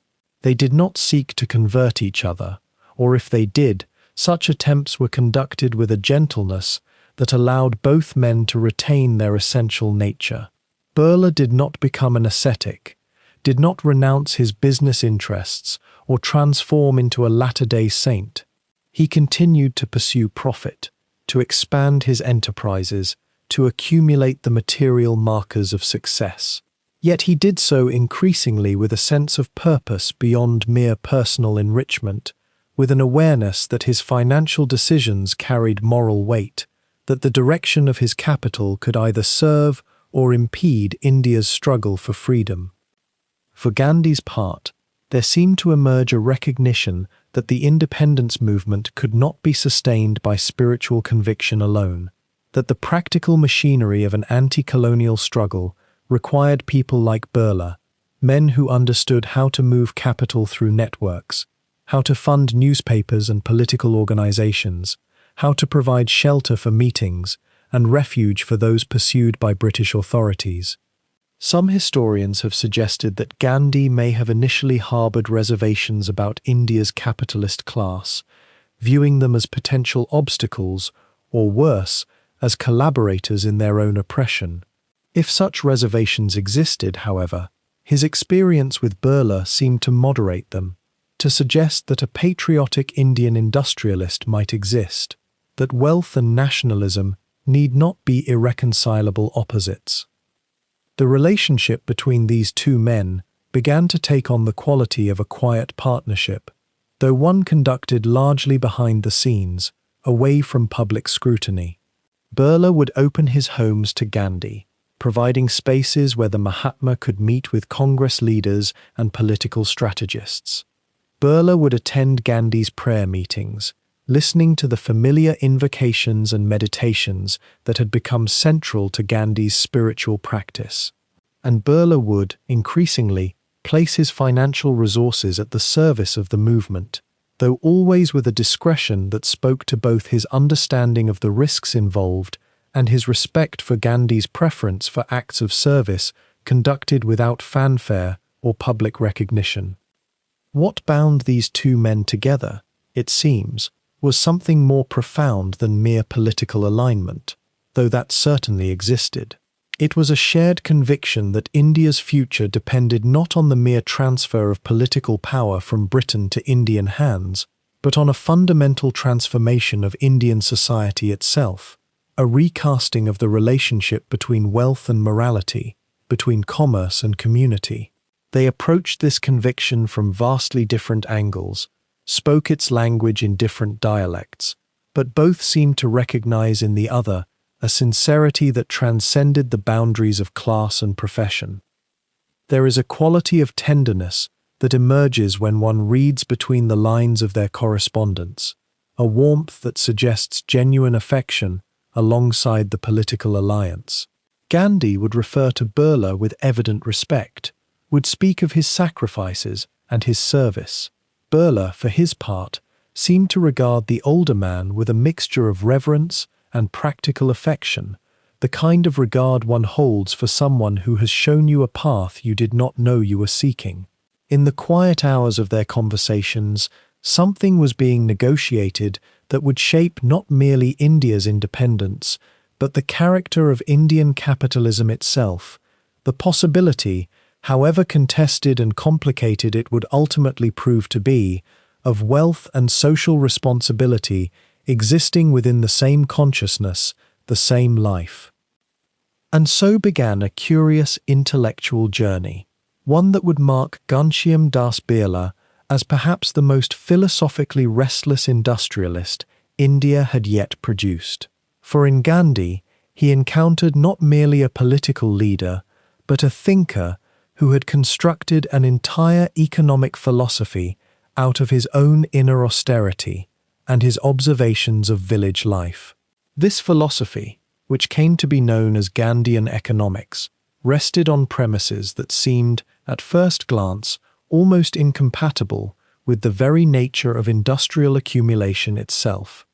They did not seek to convert each other, or if they did, such attempts were conducted with a gentleness that allowed both men to retain their essential nature. Birla did not become an ascetic, did not renounce his business interests or transform into a latter-day saint. He continued to pursue profit, to expand his enterprises, to accumulate the material markers of success. Yet he did so increasingly with a sense of purpose beyond mere personal enrichment, with an awareness that his financial decisions carried moral weight, that the direction of his capital could either serve or impede India's struggle for freedom. For Gandhi's part, there seemed to emerge a recognition that the independence movement could not be sustained by spiritual conviction alone, that the practical machinery of an anti-colonial struggle required people like Birla, men who understood how to move capital through networks, how to fund newspapers and political organizations, how to provide shelter for meetings, and refuge for those pursued by British authorities. Some historians have suggested that Gandhi may have initially harbored reservations about India's capitalist class, viewing them as potential obstacles, or worse, as collaborators in their own oppression. If such reservations existed, however, his experience with Birla seemed to moderate them, to suggest that a patriotic Indian industrialist might exist, that wealth and nationalism need not be irreconcilable opposites. The relationship between these two men began to take on the quality of a quiet partnership, though one conducted largely behind the scenes, away from public scrutiny. Birla would open his homes to Gandhi, providing spaces where the Mahatma could meet with Congress leaders and political strategists. Birla would attend Gandhi's prayer meetings, listening to the familiar invocations and meditations that had become central to Gandhi's spiritual practice. And Birla would, increasingly, place his financial resources at the service of the movement, though always with a discretion that spoke to both his understanding of the risks involved and his respect for Gandhi's preference for acts of service conducted without fanfare or public recognition. What bound these two men together, it seems, was something more profound than mere political alignment, though that certainly existed. It was a shared conviction that India's future depended not on the mere transfer of political power from Britain to Indian hands, but on a fundamental transformation of Indian society itself, a recasting of the relationship between wealth and morality, between commerce and community. They approached this conviction from vastly different angles, spoke its language in different dialects, but both seemed to recognize in the other a sincerity that transcended the boundaries of class and profession. There is a quality of tenderness that emerges when one reads between the lines of their correspondence, a warmth that suggests genuine affection alongside the political alliance. Gandhi would refer to Birla with evident respect, would speak of his sacrifices and his service. Birla, for his part, seemed to regard the older man with a mixture of reverence and practical affection, the kind of regard one holds for someone who has shown you a path you did not know you were seeking. In the quiet hours of their conversations, something was being negotiated that would shape not merely India's independence, but the character of Indian capitalism itself, the possibility, however contested and complicated it would ultimately prove to be, of wealth and social responsibility existing within the same consciousness, the same life. And so began a curious intellectual journey, one that would mark Ghanshyam Das Birla as perhaps the most philosophically restless industrialist India had yet produced. For in Gandhi, he encountered not merely a political leader, but a thinker who had constructed an entire economic philosophy out of his own inner austerity and his observations of village life. This philosophy, which came to be known as Gandhian economics, rested on premises that seemed, at first glance, almost incompatible with the very nature of industrial accumulation itself.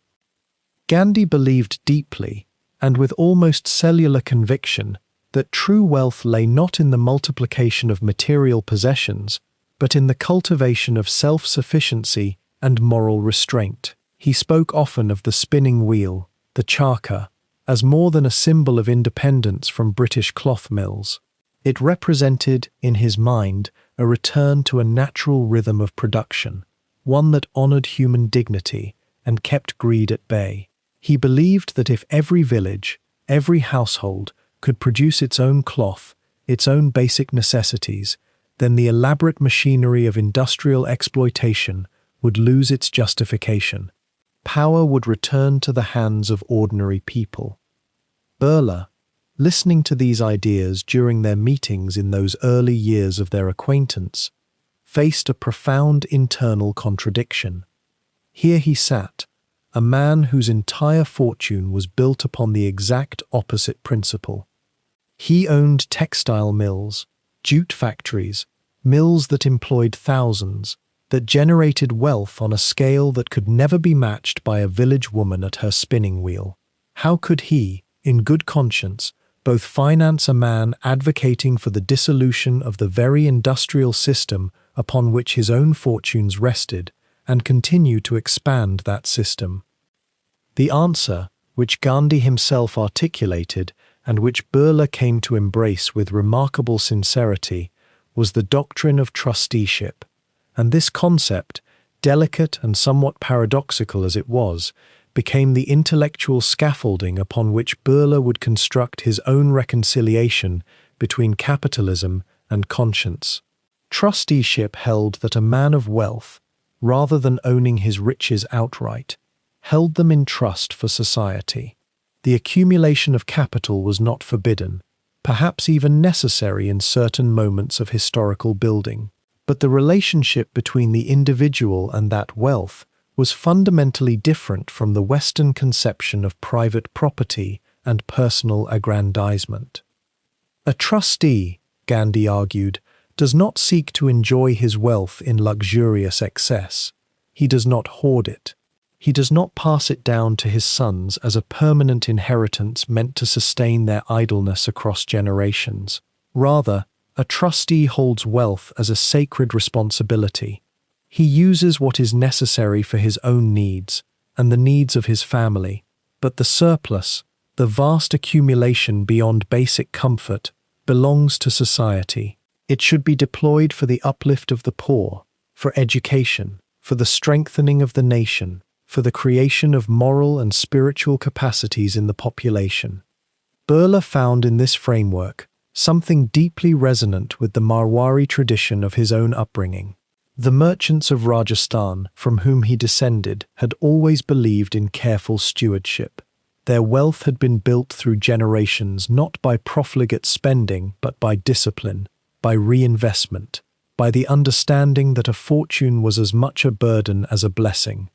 Gandhi believed deeply, and with almost cellular conviction, that true wealth lay not in the multiplication of material possessions, but in the cultivation of self-sufficiency and moral restraint. He spoke often of the spinning wheel, the charkha, as more than a symbol of independence from British cloth mills. It represented, in his mind, a return to a natural rhythm of production, one that honored human dignity and kept greed at bay. He believed that if every village, every household, could produce its own cloth, its own basic necessities, then the elaborate machinery of industrial exploitation would lose its justification. Power would return to the hands of ordinary people. Birla, listening to these ideas during their meetings in those early years of their acquaintance, faced a profound internal contradiction. Here he sat, a man whose entire fortune was built upon the exact opposite principle. He owned textile mills, jute factories, mills that employed thousands, that generated wealth on a scale that could never be matched by a village woman at her spinning wheel. How could he, in good conscience, both finance a man advocating for the dissolution of the very industrial system upon which his own fortunes rested, and continue to expand that system? The answer, which Gandhi himself articulated, and which Birla came to embrace with remarkable sincerity, was the doctrine of trusteeship, and this concept, delicate and somewhat paradoxical as it was, became the intellectual scaffolding upon which Birla would construct his own reconciliation between capitalism and conscience. Trusteeship held that a man of wealth, rather than owning his riches outright, held them in trust for society. The accumulation of capital was not forbidden, perhaps even necessary in certain moments of historical building, but the relationship between the individual and that wealth was fundamentally different from the Western conception of private property and personal aggrandizement. A trustee, Gandhi argued, does not seek to enjoy his wealth in luxurious excess. He does not hoard it. He does not pass it down to his sons as a permanent inheritance meant to sustain their idleness across generations. Rather, a trustee holds wealth as a sacred responsibility. He uses what is necessary for his own needs and the needs of his family, but the surplus, the vast accumulation beyond basic comfort, belongs to society. It should be deployed for the uplift of the poor, for education, for the strengthening of the nation, for the creation of moral and spiritual capacities in the population. Birla found in this framework something deeply resonant with the Marwari tradition of his own upbringing. The merchants of Rajasthan, from whom he descended, had always believed in careful stewardship. Their wealth had been built through generations not by profligate spending but by discipline, by reinvestment, by the understanding that a fortune was as much a burden as a blessing.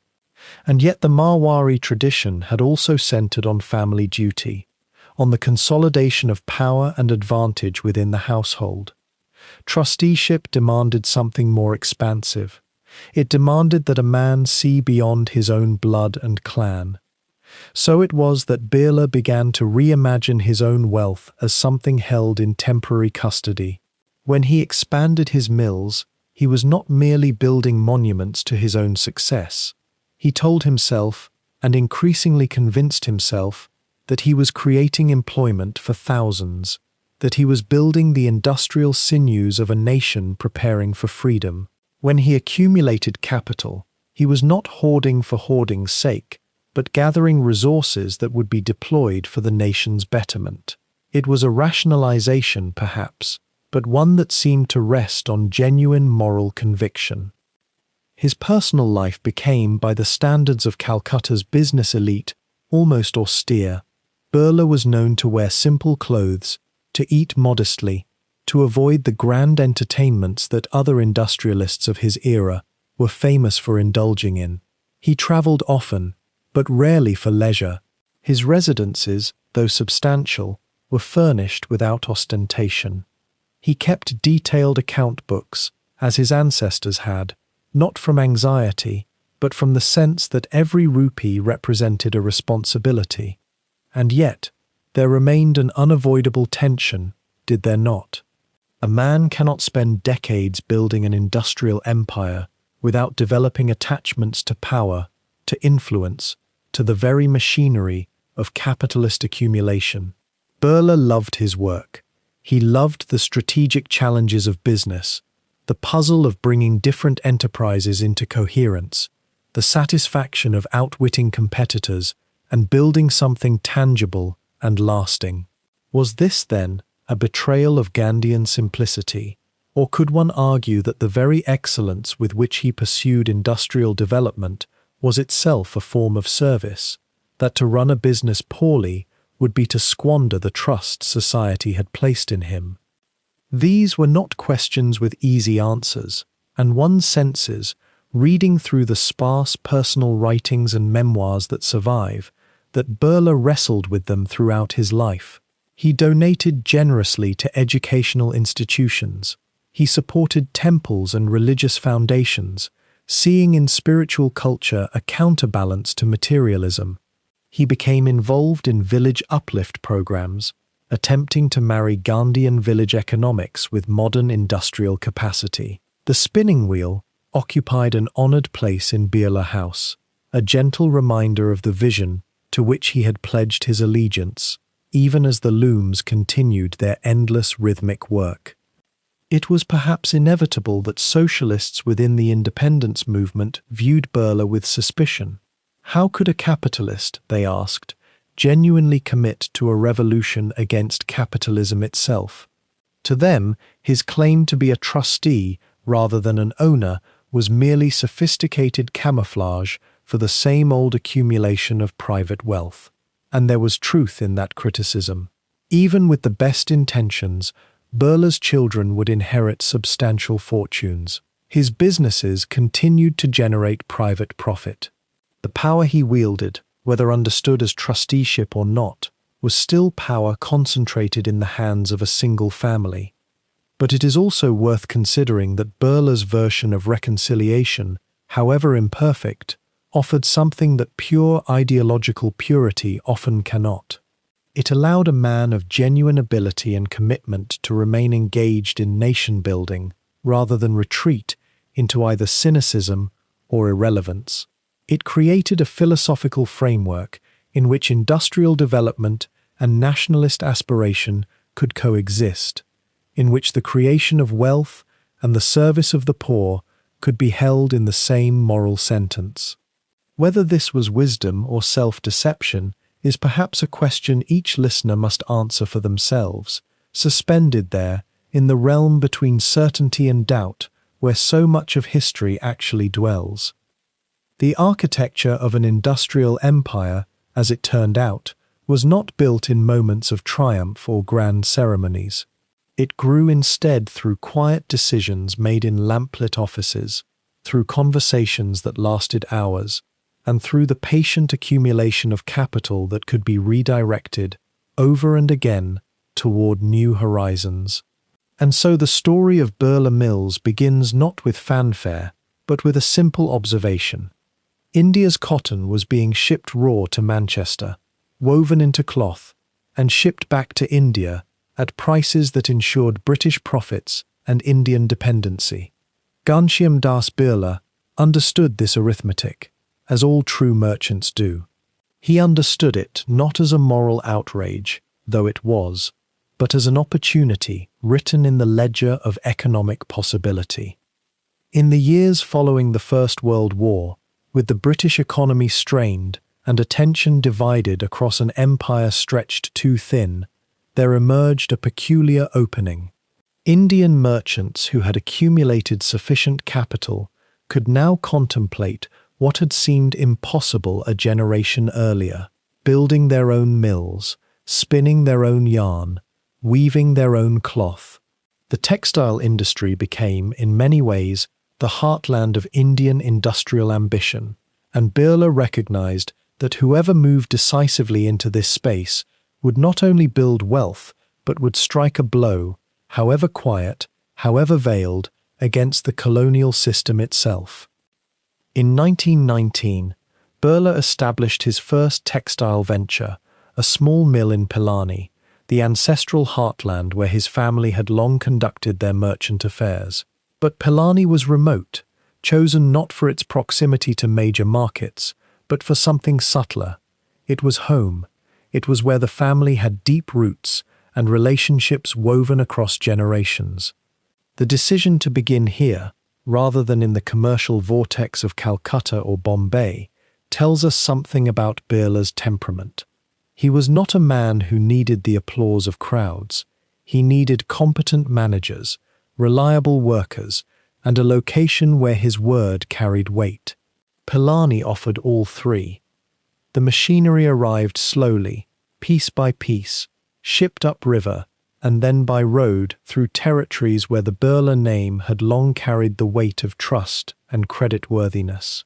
And yet the Marwari tradition had also centered on family duty, on the consolidation of power and advantage within the household. Trusteeship demanded something more expansive. It demanded that a man see beyond his own blood and clan. So it was that Birla began to reimagine his own wealth as something held in temporary custody. When he expanded his mills, he was not merely building monuments to his own success. He told himself, and increasingly convinced himself, that he was creating employment for thousands, that he was building the industrial sinews of a nation preparing for freedom. When he accumulated capital, he was not hoarding for hoarding's sake, but gathering resources that would be deployed for the nation's betterment. It was a rationalization, perhaps, but one that seemed to rest on genuine moral conviction. His personal life became, by the standards of Calcutta's business elite, almost austere. Birla was known to wear simple clothes, to eat modestly, to avoid the grand entertainments that other industrialists of his era, were famous for indulging in. He travelled often, but rarely for leisure. His residences, though substantial, were furnished without ostentation. He kept detailed account books, as his ancestors had, not from anxiety, but from the sense that every rupee represented a responsibility. And yet, there remained an unavoidable tension, did there not? A man cannot spend decades building an industrial empire without developing attachments to power, to influence, to the very machinery of capitalist accumulation. Birla loved his work. He loved the strategic challenges of business, the puzzle of bringing different enterprises into coherence, the satisfaction of outwitting competitors and building something tangible and lasting. Was this, then, a betrayal of Gandhian simplicity, or could one argue that the very excellence with which he pursued industrial development was itself a form of service, that to run a business poorly would be to squander the trust society had placed in him? These were not questions with easy answers, and one senses, reading through the sparse personal writings and memoirs that survive, that Birla wrestled with them throughout his life. He donated generously to educational institutions. He supported temples and religious foundations, seeing in spiritual culture a counterbalance to materialism. He became involved in village uplift programs, attempting to marry Gandhian village economics with modern industrial capacity. The spinning wheel occupied an honored place in Birla House, a gentle reminder of the vision to which he had pledged his allegiance, even as the looms continued their endless rhythmic work. It was perhaps inevitable that socialists within the independence movement viewed Birla with suspicion. How could a capitalist, they asked, genuinely commit to a revolution against capitalism itself? To them, his claim to be a trustee rather than an owner was merely sophisticated camouflage for the same old accumulation of private wealth. And there was truth in that criticism. Even with the best intentions, Birla's children would inherit substantial fortunes. His businesses continued to generate private profit. The power he wielded, whether understood as trusteeship or not, was still power concentrated in the hands of a single family. But it is also worth considering that Birla's version of reconciliation, however imperfect, offered something that pure ideological purity often cannot. It allowed a man of genuine ability and commitment to remain engaged in nation-building rather than retreat into either cynicism or irrelevance. It created a philosophical framework in which industrial development and nationalist aspiration could coexist, in which the creation of wealth and the service of the poor could be held in the same moral sentence. Whether this was wisdom or self-deception is perhaps a question each listener must answer for themselves, suspended there in the realm between certainty and doubt, where so much of history actually dwells. The architecture of an industrial empire, as it turned out, was not built in moments of triumph or grand ceremonies. It grew instead through quiet decisions made in lamplit offices, through conversations that lasted hours, and through the patient accumulation of capital that could be redirected over and again toward new horizons. And so the story of Birla Mills begins not with fanfare, but with a simple observation. India's cotton was being shipped raw to Manchester, woven into cloth, and shipped back to India at prices that ensured British profits and Indian dependency. Ghanshyam Das Birla understood this arithmetic, as all true merchants do. He understood it not as a moral outrage, though it was, but as an opportunity written in the ledger of economic possibility. In the years following the First World War, with the British economy strained and attention divided across an empire stretched too thin, there emerged a peculiar opening. Indian merchants who had accumulated sufficient capital could now contemplate what had seemed impossible a generation earlier, building their own mills, spinning their own yarn, weaving their own cloth. The textile industry became, in many ways, the heartland of Indian industrial ambition, and Birla recognized that whoever moved decisively into this space would not only build wealth, but would strike a blow, however quiet, however veiled, against the colonial system itself. In 1919, Birla established his first textile venture, a small mill in Pilani, the ancestral heartland where his family had long conducted their merchant affairs. But Pilani was remote, chosen not for its proximity to major markets, but for something subtler. It was home. It was where the family had deep roots and relationships woven across generations. The decision to begin here, rather than in the commercial vortex of Calcutta or Bombay, tells us something about Birla's temperament. He was not a man who needed the applause of crowds. He needed competent managers, reliable workers, and a location where his word carried weight. Pilani offered all three. The machinery arrived slowly, piece by piece, shipped upriver, and then by road through territories where the Birla name had long carried the weight of trust and creditworthiness.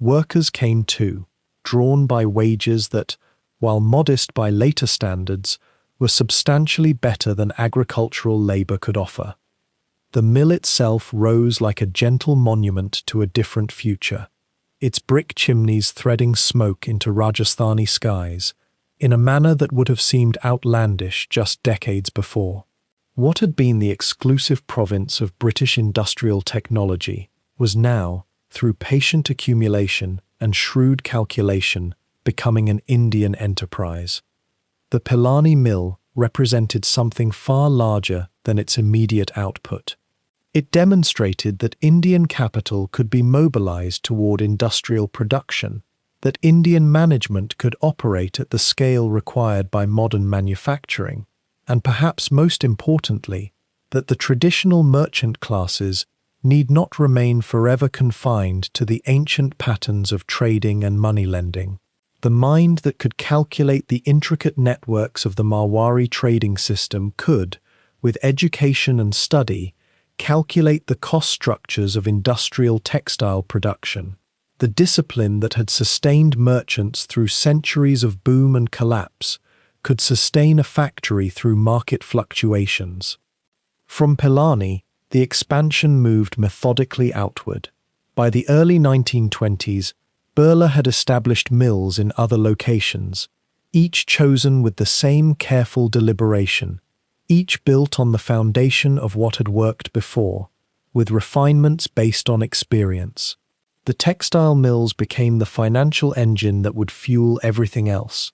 Workers came too, drawn by wages that, while modest by later standards, were substantially better than agricultural labor could offer. The mill itself rose like a gentle monument to a different future, its brick chimneys threading smoke into Rajasthani skies, in a manner that would have seemed outlandish just decades before. What had been the exclusive province of British industrial technology was now, through patient accumulation and shrewd calculation, becoming an Indian enterprise. The Pilani mill represented something far larger than its immediate output. It demonstrated that Indian capital could be mobilized toward industrial production, that Indian management could operate at the scale required by modern manufacturing, and perhaps most importantly, that the traditional merchant classes need not remain forever confined to the ancient patterns of trading and money-lending. The mind that could calculate the intricate networks of the Marwari trading system could, with education and study, calculate the cost structures of industrial textile production. The discipline that had sustained merchants through centuries of boom and collapse could sustain a factory through market fluctuations. From Pilani, the expansion moved methodically outward. By the early 1920s, Birla had established mills in other locations, each chosen with the same careful deliberation, each built on the foundation of what had worked before, with refinements based on experience. The textile mills became the financial engine that would fuel everything else.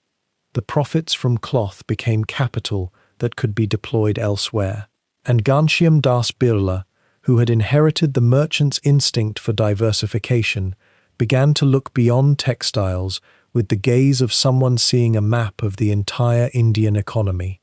The profits from cloth became capital that could be deployed elsewhere. And Ghanshyam Das Birla, who had inherited the merchant's instinct for diversification, began to look beyond textiles with the gaze of someone seeing a map of the entire Indian economy.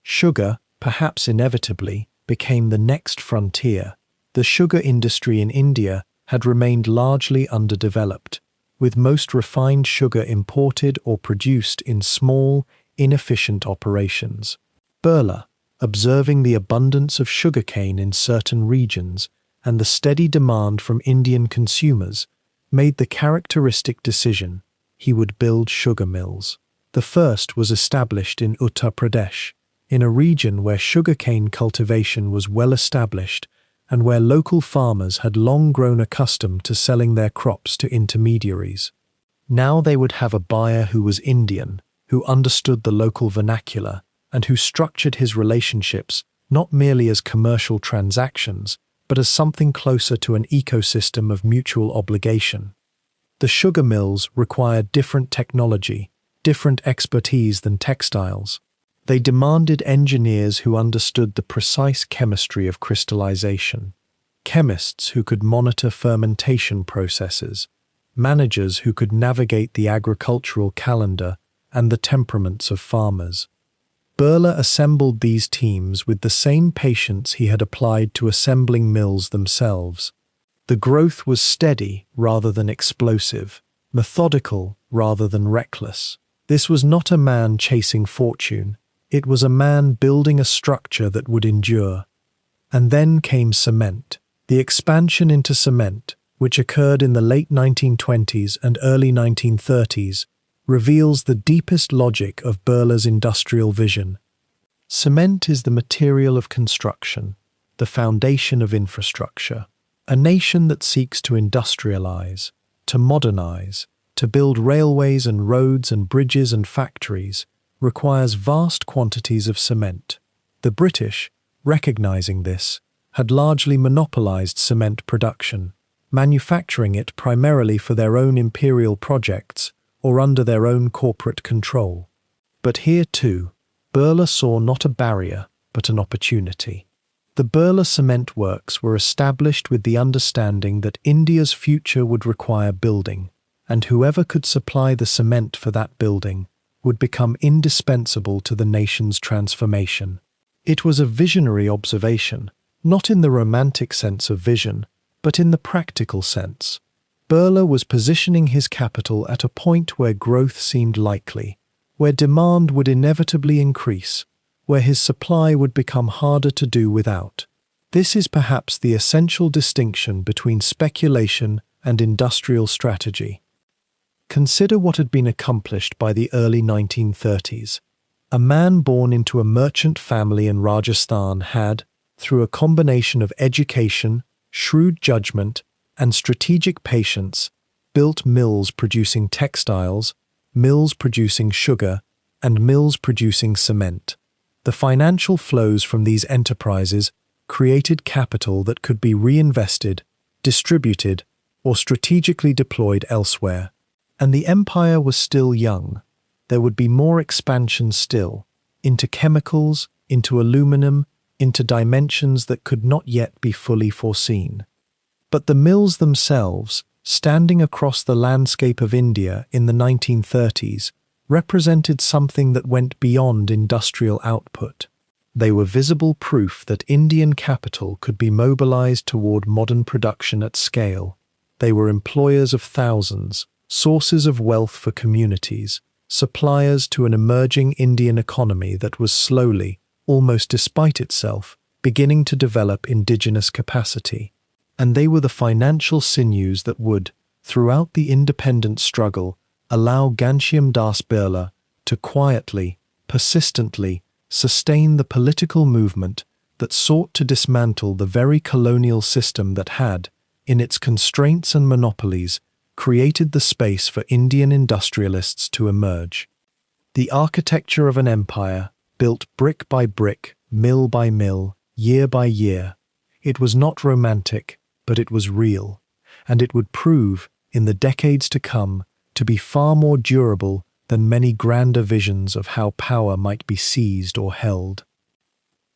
Sugar, perhaps inevitably, became the next frontier. The sugar industry in India had remained largely underdeveloped, with most refined sugar imported or produced in small, inefficient operations. Birla, observing the abundance of sugarcane in certain regions and the steady demand from Indian consumers, made the characteristic decision: he would build sugar mills. The first was established in Uttar Pradesh, in a region where sugarcane cultivation was well established and where local farmers had long grown accustomed to selling their crops to intermediaries. Now they would have a buyer who was Indian, who understood the local vernacular, and who structured his relationships not merely as commercial transactions, but as something closer to an ecosystem of mutual obligation. The sugar mills required different technology, different expertise than textiles. They demanded engineers who understood the precise chemistry of crystallization, chemists who could monitor fermentation processes, managers who could navigate the agricultural calendar and the temperaments of farmers. Birla assembled these teams with the same patience he had applied to assembling mills themselves. The growth was steady rather than explosive, methodical rather than reckless. This was not a man chasing fortune. It was a man building a structure that would endure. And then came cement, The expansion into cement, which occurred in the late 1920s and early 1930s, reveals the deepest logic of Birla's industrial vision. Cement is the material of construction, the foundation of infrastructure. A nation that seeks to industrialize, to modernize, to build railways and roads and bridges and factories requires vast quantities of cement. The British, recognizing this, had largely monopolized cement production, manufacturing it primarily for their own imperial projects or under their own corporate control. But here too, Birla saw not a barrier, but an opportunity. The Birla cement works were established with the understanding that India's future would require building, and whoever could supply the cement for that building would become indispensable to the nation's transformation. It was a visionary observation, not in the romantic sense of vision, but in the practical sense. Birla was positioning his capital at a point where growth seemed likely, where demand would inevitably increase, where his supply would become harder to do without. This is perhaps the essential distinction between speculation and industrial strategy. Consider what had been accomplished by the early 1930s. A man born into a merchant family in Rajasthan had, through a combination of education, shrewd judgment, and strategic patience, built mills producing textiles, mills producing sugar, and mills producing cement. The financial flows from these enterprises created capital that could be reinvested, distributed, or strategically deployed elsewhere. And the empire was still young. There would be more expansion still, into chemicals, into aluminum, into dimensions that could not yet be fully foreseen. But the mills themselves, standing across the landscape of India in the 1930s, represented something that went beyond industrial output. They were visible proof that Indian capital could be mobilized toward modern production at scale. They were employers of thousands, sources of wealth for communities, suppliers to an emerging Indian economy that was slowly, almost despite itself, beginning to develop indigenous capacity. And they were the financial sinews that would, throughout the independence struggle, allow Ghanshyam Das Birla to quietly, persistently, sustain the political movement that sought to dismantle the very colonial system that had, in its constraints and monopolies, created the space for Indian industrialists to emerge. The architecture of an empire, built brick by brick, mill by mill, year by year. It was not romantic, but it was real, and it would prove, in the decades to come, to be far more durable than many grander visions of how power might be seized or held.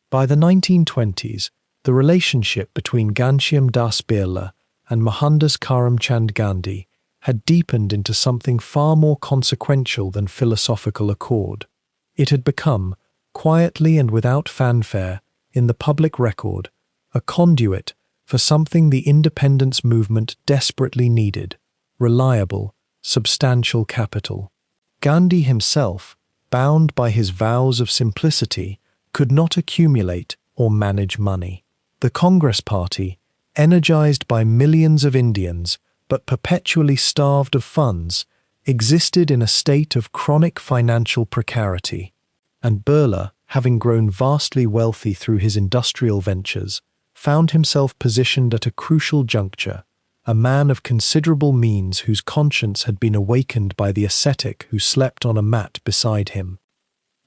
By the 1920s, the relationship between Ghanshyam Das Birla and Mohandas Karamchand Gandhi had deepened into something far more consequential than philosophical accord. It had become, quietly and without fanfare, in the public record, a conduit for something the independence movement desperately needed: reliable, substantial capital. Gandhi himself, bound by his vows of simplicity, could not accumulate or manage money. The Congress Party, energized by millions of Indians but perpetually starved of funds, existed in a state of chronic financial precarity. And Birla, having grown vastly wealthy through his industrial ventures, found himself positioned at a crucial juncture, a man of considerable means whose conscience had been awakened by the ascetic who slept on a mat beside him.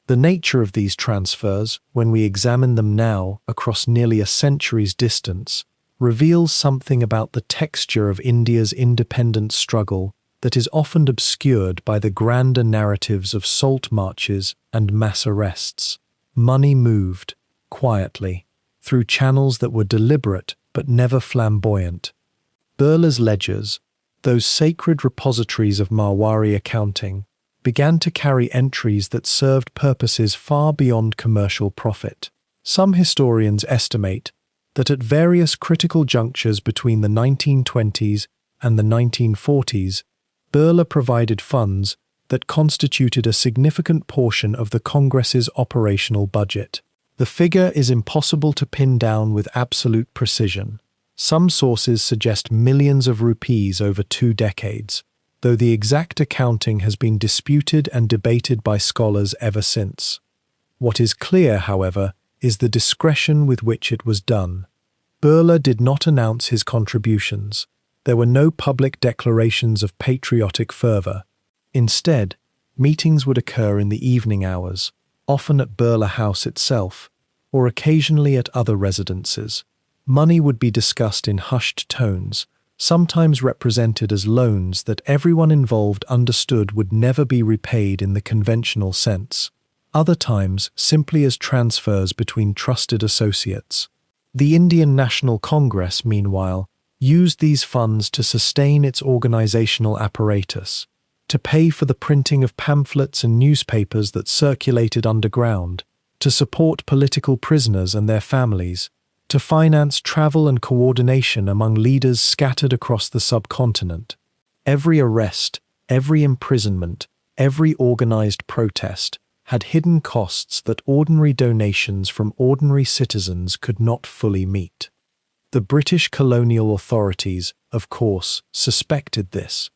The nature of these transfers, when we examine them now across nearly a century's distance, reveals something about the texture of India's independence struggle that is often obscured by the grander narratives of salt marches and mass arrests. Money moved, quietly, through channels that were deliberate but never flamboyant. Birla's ledgers, those sacred repositories of Marwari accounting, began to carry entries that served purposes far beyond commercial profit. Some historians estimate that at various critical junctures between the 1920s and the 1940s, Birla provided funds that constituted a significant portion of the Congress's operational budget. The figure is impossible to pin down with absolute precision, Some sources suggest millions of rupees over 2 decades, though the exact accounting has been disputed and debated by scholars ever since. What is clear, however, is the discretion with which it was done. Birla did not announce his contributions. There were no public declarations of patriotic fervor. Instead, meetings would occur in the evening hours, often at Birla House itself, or occasionally at other residences. Money would be discussed in hushed tones, sometimes represented as loans that everyone involved understood would never be repaid in the conventional sense. Other times simply as transfers between trusted associates. The Indian National Congress, meanwhile, used these funds to sustain its organizational apparatus, to pay for the printing of pamphlets and newspapers that circulated underground, to support political prisoners and their families, to finance travel and coordination among leaders scattered across the subcontinent. Every arrest, every imprisonment, every organized protest had hidden costs that ordinary donations from ordinary citizens could not fully meet. The British colonial authorities, of course, suspected this.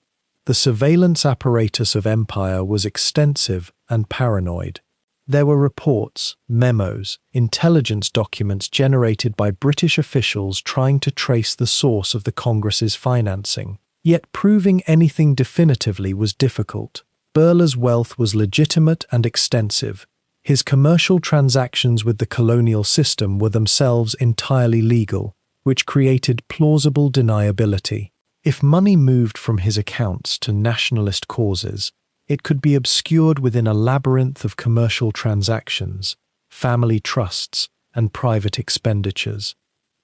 The surveillance apparatus of empire was extensive and paranoid. There were reports, memos, intelligence documents generated by British officials trying to trace the source of the Congress's financing. Yet proving anything definitively was difficult. Birla's wealth was legitimate and extensive. His commercial transactions with the colonial system were themselves entirely legal, which created plausible deniability. If money moved from his accounts to nationalist causes, it could be obscured within a labyrinth of commercial transactions, family trusts, and private expenditures.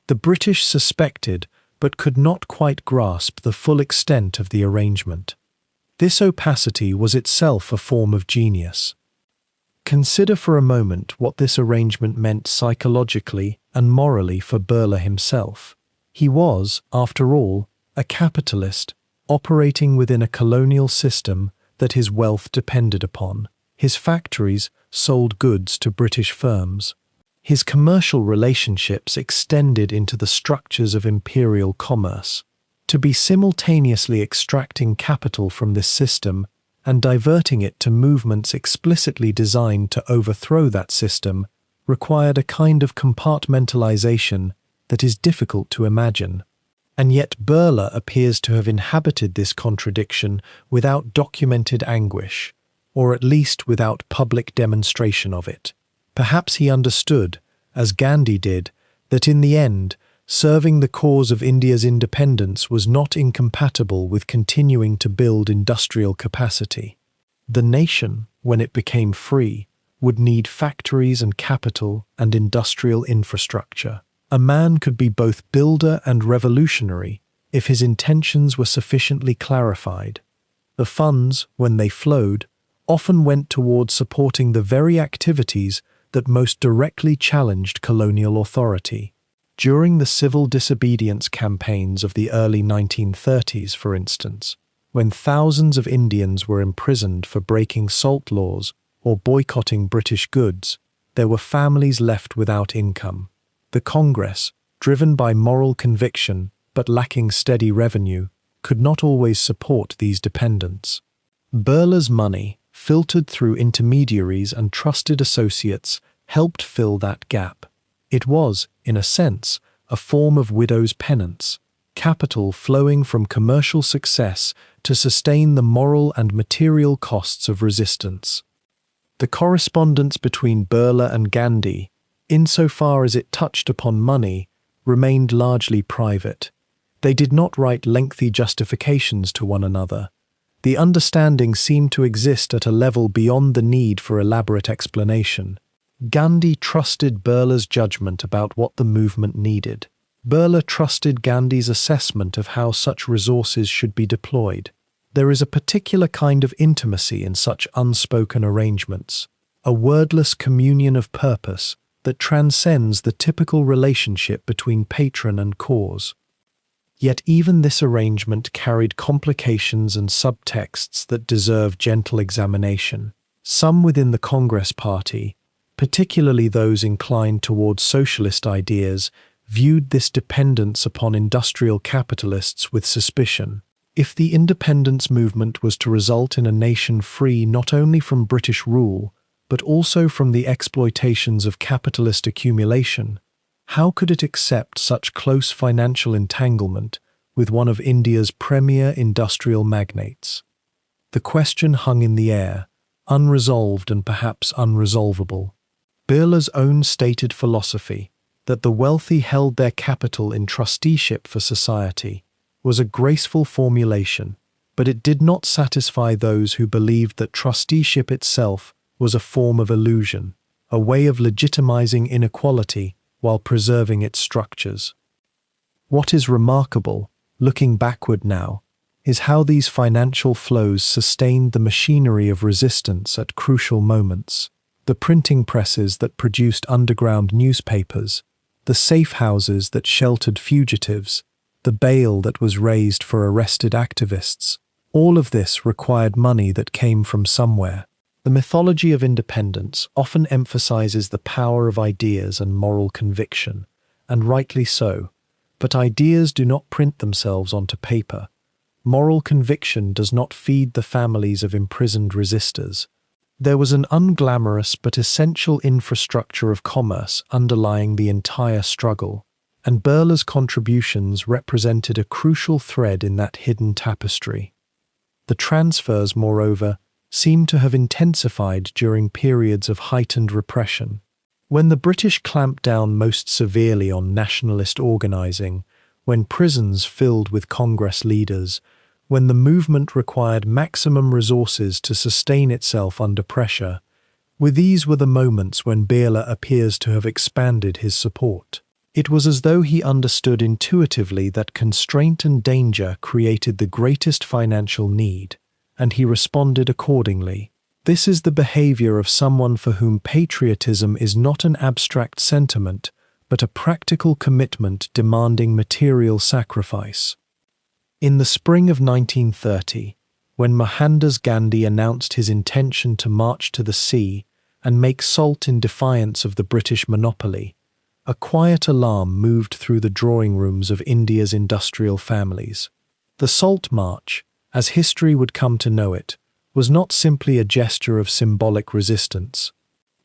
The British suspected, but could not quite grasp the full extent of the arrangement. This opacity was itself a form of genius. Consider for a moment what this arrangement meant psychologically and morally for Birla himself. He was, after all, a capitalist, operating within a colonial system that his wealth depended upon. His factories sold goods to British firms. His commercial relationships extended into the structures of imperial commerce. To be simultaneously extracting capital from this system and diverting it to movements explicitly designed to overthrow that system required a kind of compartmentalization that is difficult to imagine. And yet Birla appears to have inhabited this contradiction without documented anguish, or at least without public demonstration of it. Perhaps he understood, as Gandhi did, that in the end, serving the cause of India's independence was not incompatible with continuing to build industrial capacity. The nation, when it became free, would need factories and capital and industrial infrastructure. A man could be both builder and revolutionary if his intentions were sufficiently clarified. The funds, when they flowed, often went towards supporting the very activities that most directly challenged colonial authority. During the civil disobedience campaigns of the early 1930s, for instance, when thousands of Indians were imprisoned for breaking salt laws or boycotting British goods, there were families left without income. The Congress, driven by moral conviction but lacking steady revenue, could not always support these dependents. Birla's money, filtered through intermediaries and trusted associates, helped fill that gap. It was, in a sense, a form of widow's penance, capital flowing from commercial success to sustain the moral and material costs of resistance. The correspondence between Birla and Gandhi, insofar as it touched upon money, remained largely private. They did not write lengthy justifications to one another. The understanding seemed to exist at a level beyond the need for elaborate explanation. Gandhi trusted Birla's judgment about what the movement needed. Birla trusted Gandhi's assessment of how such resources should be deployed. There is a particular kind of intimacy in such unspoken arrangements, a wordless communion of purpose that transcends the typical relationship between patron and cause. Yet even this arrangement carried complications and subtexts that deserve gentle examination. Some within the Congress Party, particularly those inclined towards socialist ideas, viewed this dependence upon industrial capitalists with suspicion. If the independence movement was to result in a nation free not only from British rule, but also from the exploitations of capitalist accumulation, how could it accept such close financial entanglement with one of India's premier industrial magnates? The question hung in the air, unresolved and perhaps unresolvable. Birla's own stated philosophy, that the wealthy held their capital in trusteeship for society, was a graceful formulation, but it did not satisfy those who believed that trusteeship itself was a form of illusion, a way of legitimizing inequality while preserving its structures. What is remarkable, looking backward now, is how these financial flows sustained the machinery of resistance at crucial moments. The printing presses that produced underground newspapers, the safe houses that sheltered fugitives, the bail that was raised for arrested activists, all of this required money that came from somewhere. The mythology of independence often emphasizes the power of ideas and moral conviction, and rightly so, but ideas do not print themselves onto paper. Moral conviction does not feed the families of imprisoned resistors. There was an unglamorous but essential infrastructure of commerce underlying the entire struggle, and Birla's contributions represented a crucial thread in that hidden tapestry. The transfers, moreover, seem to have intensified during periods of heightened repression. When the British clamped down most severely on nationalist organizing, when prisons filled with Congress leaders, when the movement required maximum resources to sustain itself under pressure, these were the moments when Birla appears to have expanded his support. It was as though he understood intuitively that constraint and danger created the greatest financial need, and he responded accordingly. This is the behavior of someone for whom patriotism is not an abstract sentiment, but a practical commitment demanding material sacrifice. In the spring of 1930, when Mohandas Gandhi announced his intention to march to the sea and make salt in defiance of the British monopoly, a quiet alarm moved through the drawing rooms of India's industrial families. The Salt March, as history would come to know it, was not simply a gesture of symbolic resistance.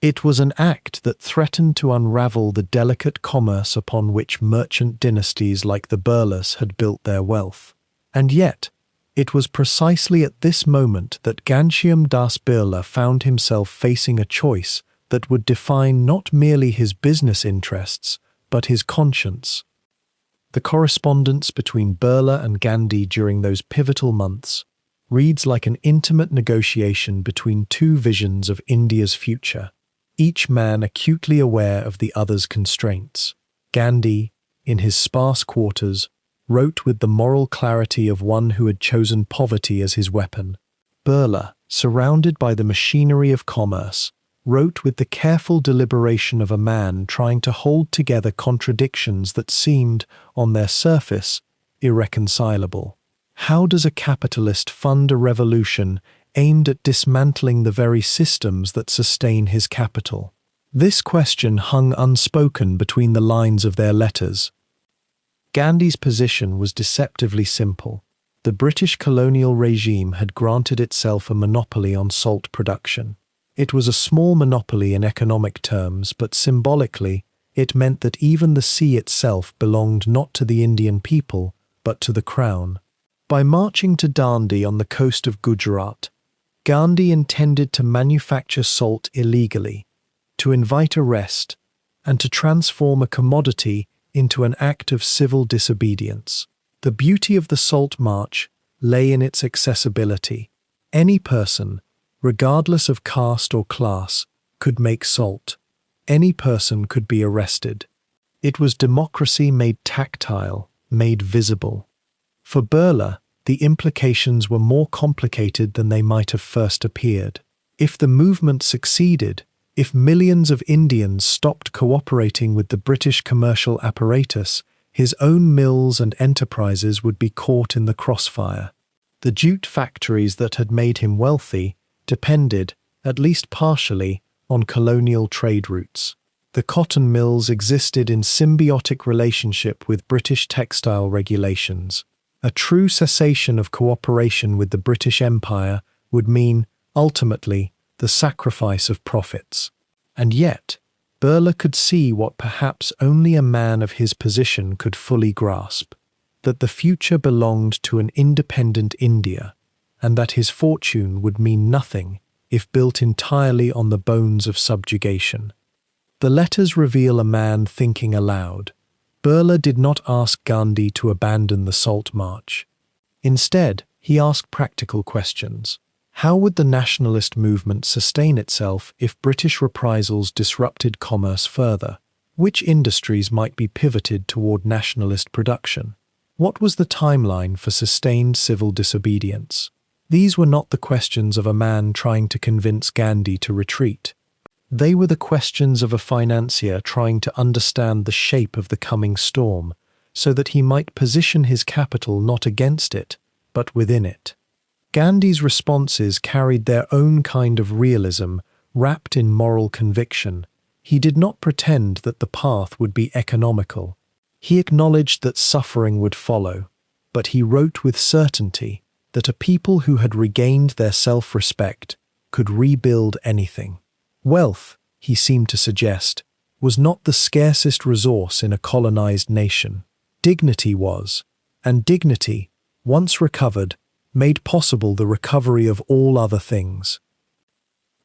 It was an act that threatened to unravel the delicate commerce upon which merchant dynasties like the Birlas had built their wealth. And yet, it was precisely at this moment that Ghanshyam Das Birla found himself facing a choice that would define not merely his business interests, but his conscience. The correspondence between Birla and Gandhi during those pivotal months reads like an intimate negotiation between two visions of India's future, each man acutely aware of the other's constraints. Gandhi, in his sparse quarters, wrote with the moral clarity of one who had chosen poverty as his weapon. Birla, surrounded by the machinery of commerce, wrote with the careful deliberation of a man trying to hold together contradictions that seemed, on their surface, irreconcilable. How does a capitalist fund a revolution aimed at dismantling the very systems that sustain his capital? This question hung unspoken between the lines of their letters. Gandhi's position was deceptively simple. The British colonial regime had granted itself a monopoly on salt production. It was a small monopoly in economic terms, but symbolically, it meant that even the sea itself belonged not to the Indian people, but to the crown. By marching to Dandi on the coast of Gujarat, Gandhi intended to manufacture salt illegally, to invite arrest, and to transform a commodity into an act of civil disobedience. The beauty of the Salt March lay in its accessibility. Any person, regardless of caste or class, could make salt. Any person could be arrested. It was democracy made tactile, made visible. For Birla, the implications were more complicated than they might have first appeared. If the movement succeeded, if millions of Indians stopped cooperating with the British commercial apparatus, his own mills and enterprises would be caught in the crossfire. The jute factories that had made him wealthy depended, at least partially, on colonial trade routes. The cotton mills existed in symbiotic relationship with British textile regulations. A true cessation of cooperation with the British Empire would mean, ultimately, the sacrifice of profits. And yet, Birla could see what perhaps only a man of his position could fully grasp, that the future belonged to an independent India, and that his fortune would mean nothing if built entirely on the bones of subjugation. The letters reveal a man thinking aloud. Birla did not ask Gandhi to abandon the Salt March. Instead, he asked practical questions. How would the nationalist movement sustain itself if British reprisals disrupted commerce further? Which industries might be pivoted toward nationalist production? What was the timeline for sustained civil disobedience? These were not the questions of a man trying to convince Gandhi to retreat. They were the questions of a financier trying to understand the shape of the coming storm, so that he might position his capital not against it, but within it. Gandhi's responses carried their own kind of realism, wrapped in moral conviction. He did not pretend that the path would be economical. He acknowledged that suffering would follow, but he wrote with certainty that a people who had regained their self-respect could rebuild anything. Wealth, he seemed to suggest, was not the scarcest resource in a colonized nation. Dignity was, and dignity, once recovered, made possible the recovery of all other things.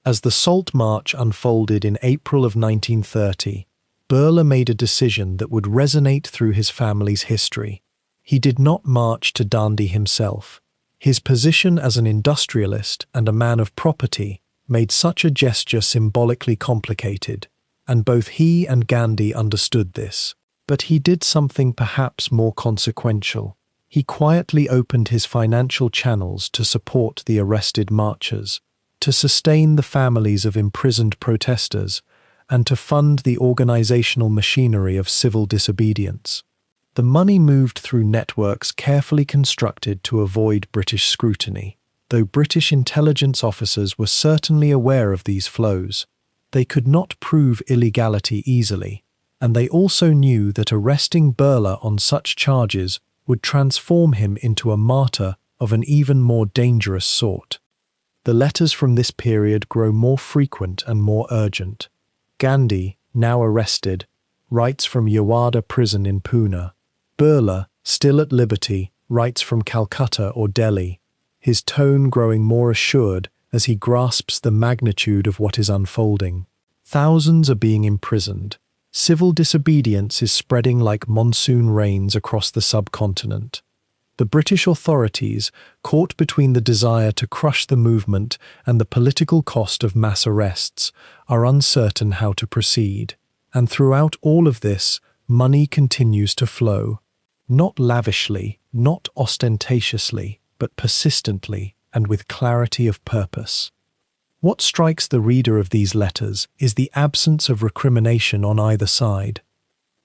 As the Salt March unfolded in April of 1930, Birla made a decision that would resonate through his family's history. He did not march to Dandi himself. His position as an industrialist and a man of property made such a gesture symbolically complicated, and both he and Gandhi understood this. But he did something perhaps more consequential. He quietly opened his financial channels to support the arrested marchers, to sustain the families of imprisoned protesters, and to fund the organizational machinery of civil disobedience. The money moved through networks carefully constructed to avoid British scrutiny. Though British intelligence officers were certainly aware of these flows, they could not prove illegality easily, and they also knew that arresting Birla on such charges would transform him into a martyr of an even more dangerous sort. The letters from this period grow more frequent and more urgent. Gandhi, now arrested, writes from Yawada prison in Pune. Birla, still at liberty, writes from Calcutta or Delhi, his tone growing more assured as he grasps the magnitude of what is unfolding. Thousands are being imprisoned. Civil disobedience is spreading like monsoon rains across the subcontinent. The British authorities, caught between the desire to crush the movement and the political cost of mass arrests, are uncertain how to proceed. And throughout all of this, money continues to flow. Not lavishly, not ostentatiously, but persistently and with clarity of purpose. What strikes the reader of these letters is the absence of recrimination on either side.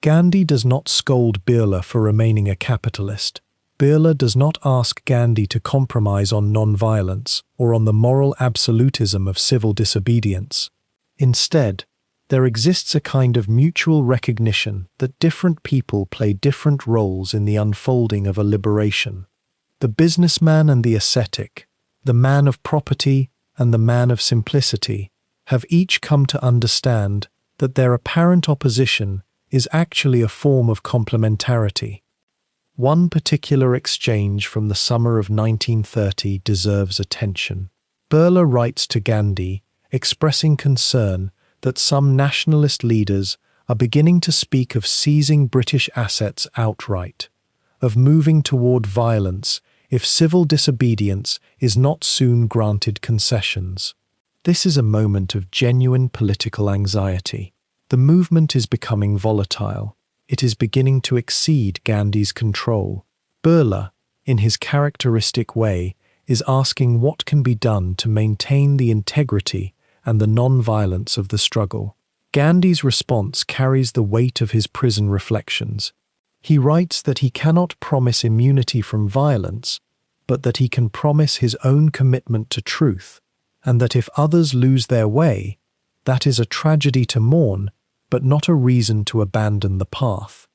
Gandhi does not scold Birla for remaining a capitalist. Birla does not ask Gandhi to compromise on non-violence or on the moral absolutism of civil disobedience. Instead, there exists a kind of mutual recognition that different people play different roles in the unfolding of a liberation. The businessman and the ascetic, the man of property and the man of simplicity, have each come to understand that their apparent opposition is actually a form of complementarity. One particular exchange from the summer of 1930 deserves attention. Birla writes to Gandhi, expressing concern that some nationalist leaders are beginning to speak of seizing British assets outright, of moving toward violence if civil disobedience is not soon granted concessions. This is a moment of genuine political anxiety. The movement is becoming volatile. It is beginning to exceed Gandhi's control. Birla, in his characteristic way, is asking what can be done to maintain the integrity and the non-violence of the struggle. Gandhi's response carries the weight of his prison reflections. He writes that he cannot promise immunity from violence, but that he can promise his own commitment to truth, and that if others lose their way, that is a tragedy to mourn, but not a reason to abandon the path.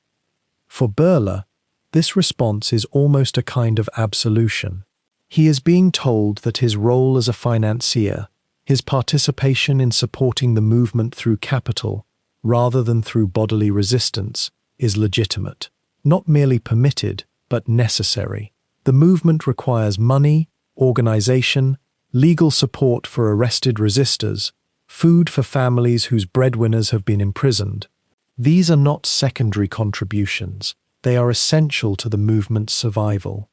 For Birla, this response is almost a kind of absolution. He is being told that his role as a financier, his participation in supporting the movement through capital, rather than through bodily resistance, is legitimate. Not merely permitted, but necessary. The movement requires money, organization, legal support for arrested resistors, food for families whose breadwinners have been imprisoned. These are not secondary contributions. They are essential to the movement's survival.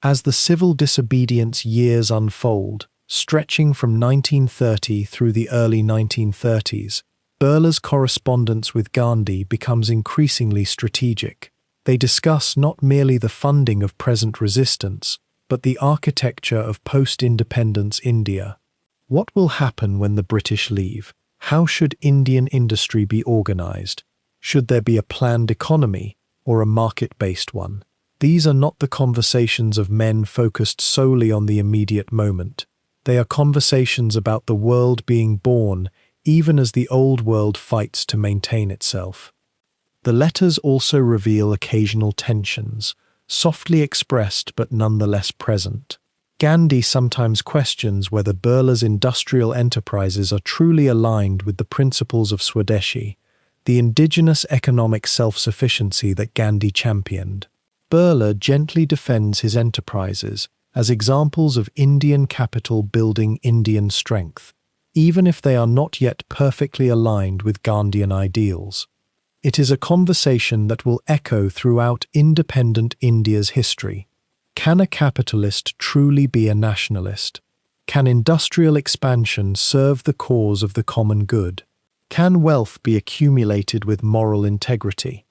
As the civil disobedience years unfold, stretching from 1930 through the early 1930s, Birla's correspondence with Gandhi becomes increasingly strategic. They discuss not merely the funding of present resistance, but the architecture of post-independence India. What will happen when the British leave? How should Indian industry be organized? Should there be a planned economy or a market-based one? These are not the conversations of men focused solely on the immediate moment. They are conversations about the world being born even as the old world fights to maintain itself. The letters also reveal occasional tensions, softly expressed but nonetheless present. Gandhi sometimes questions whether Birla's industrial enterprises are truly aligned with the principles of Swadeshi, the indigenous economic self-sufficiency that Gandhi championed. Birla gently defends his enterprises as examples of Indian capital building Indian strength, even if they are not yet perfectly aligned with Gandhian ideals. It is a conversation that will echo throughout independent India's history. Can a capitalist truly be a nationalist? Can industrial expansion serve the cause of the common good? Can wealth be accumulated with moral integrity?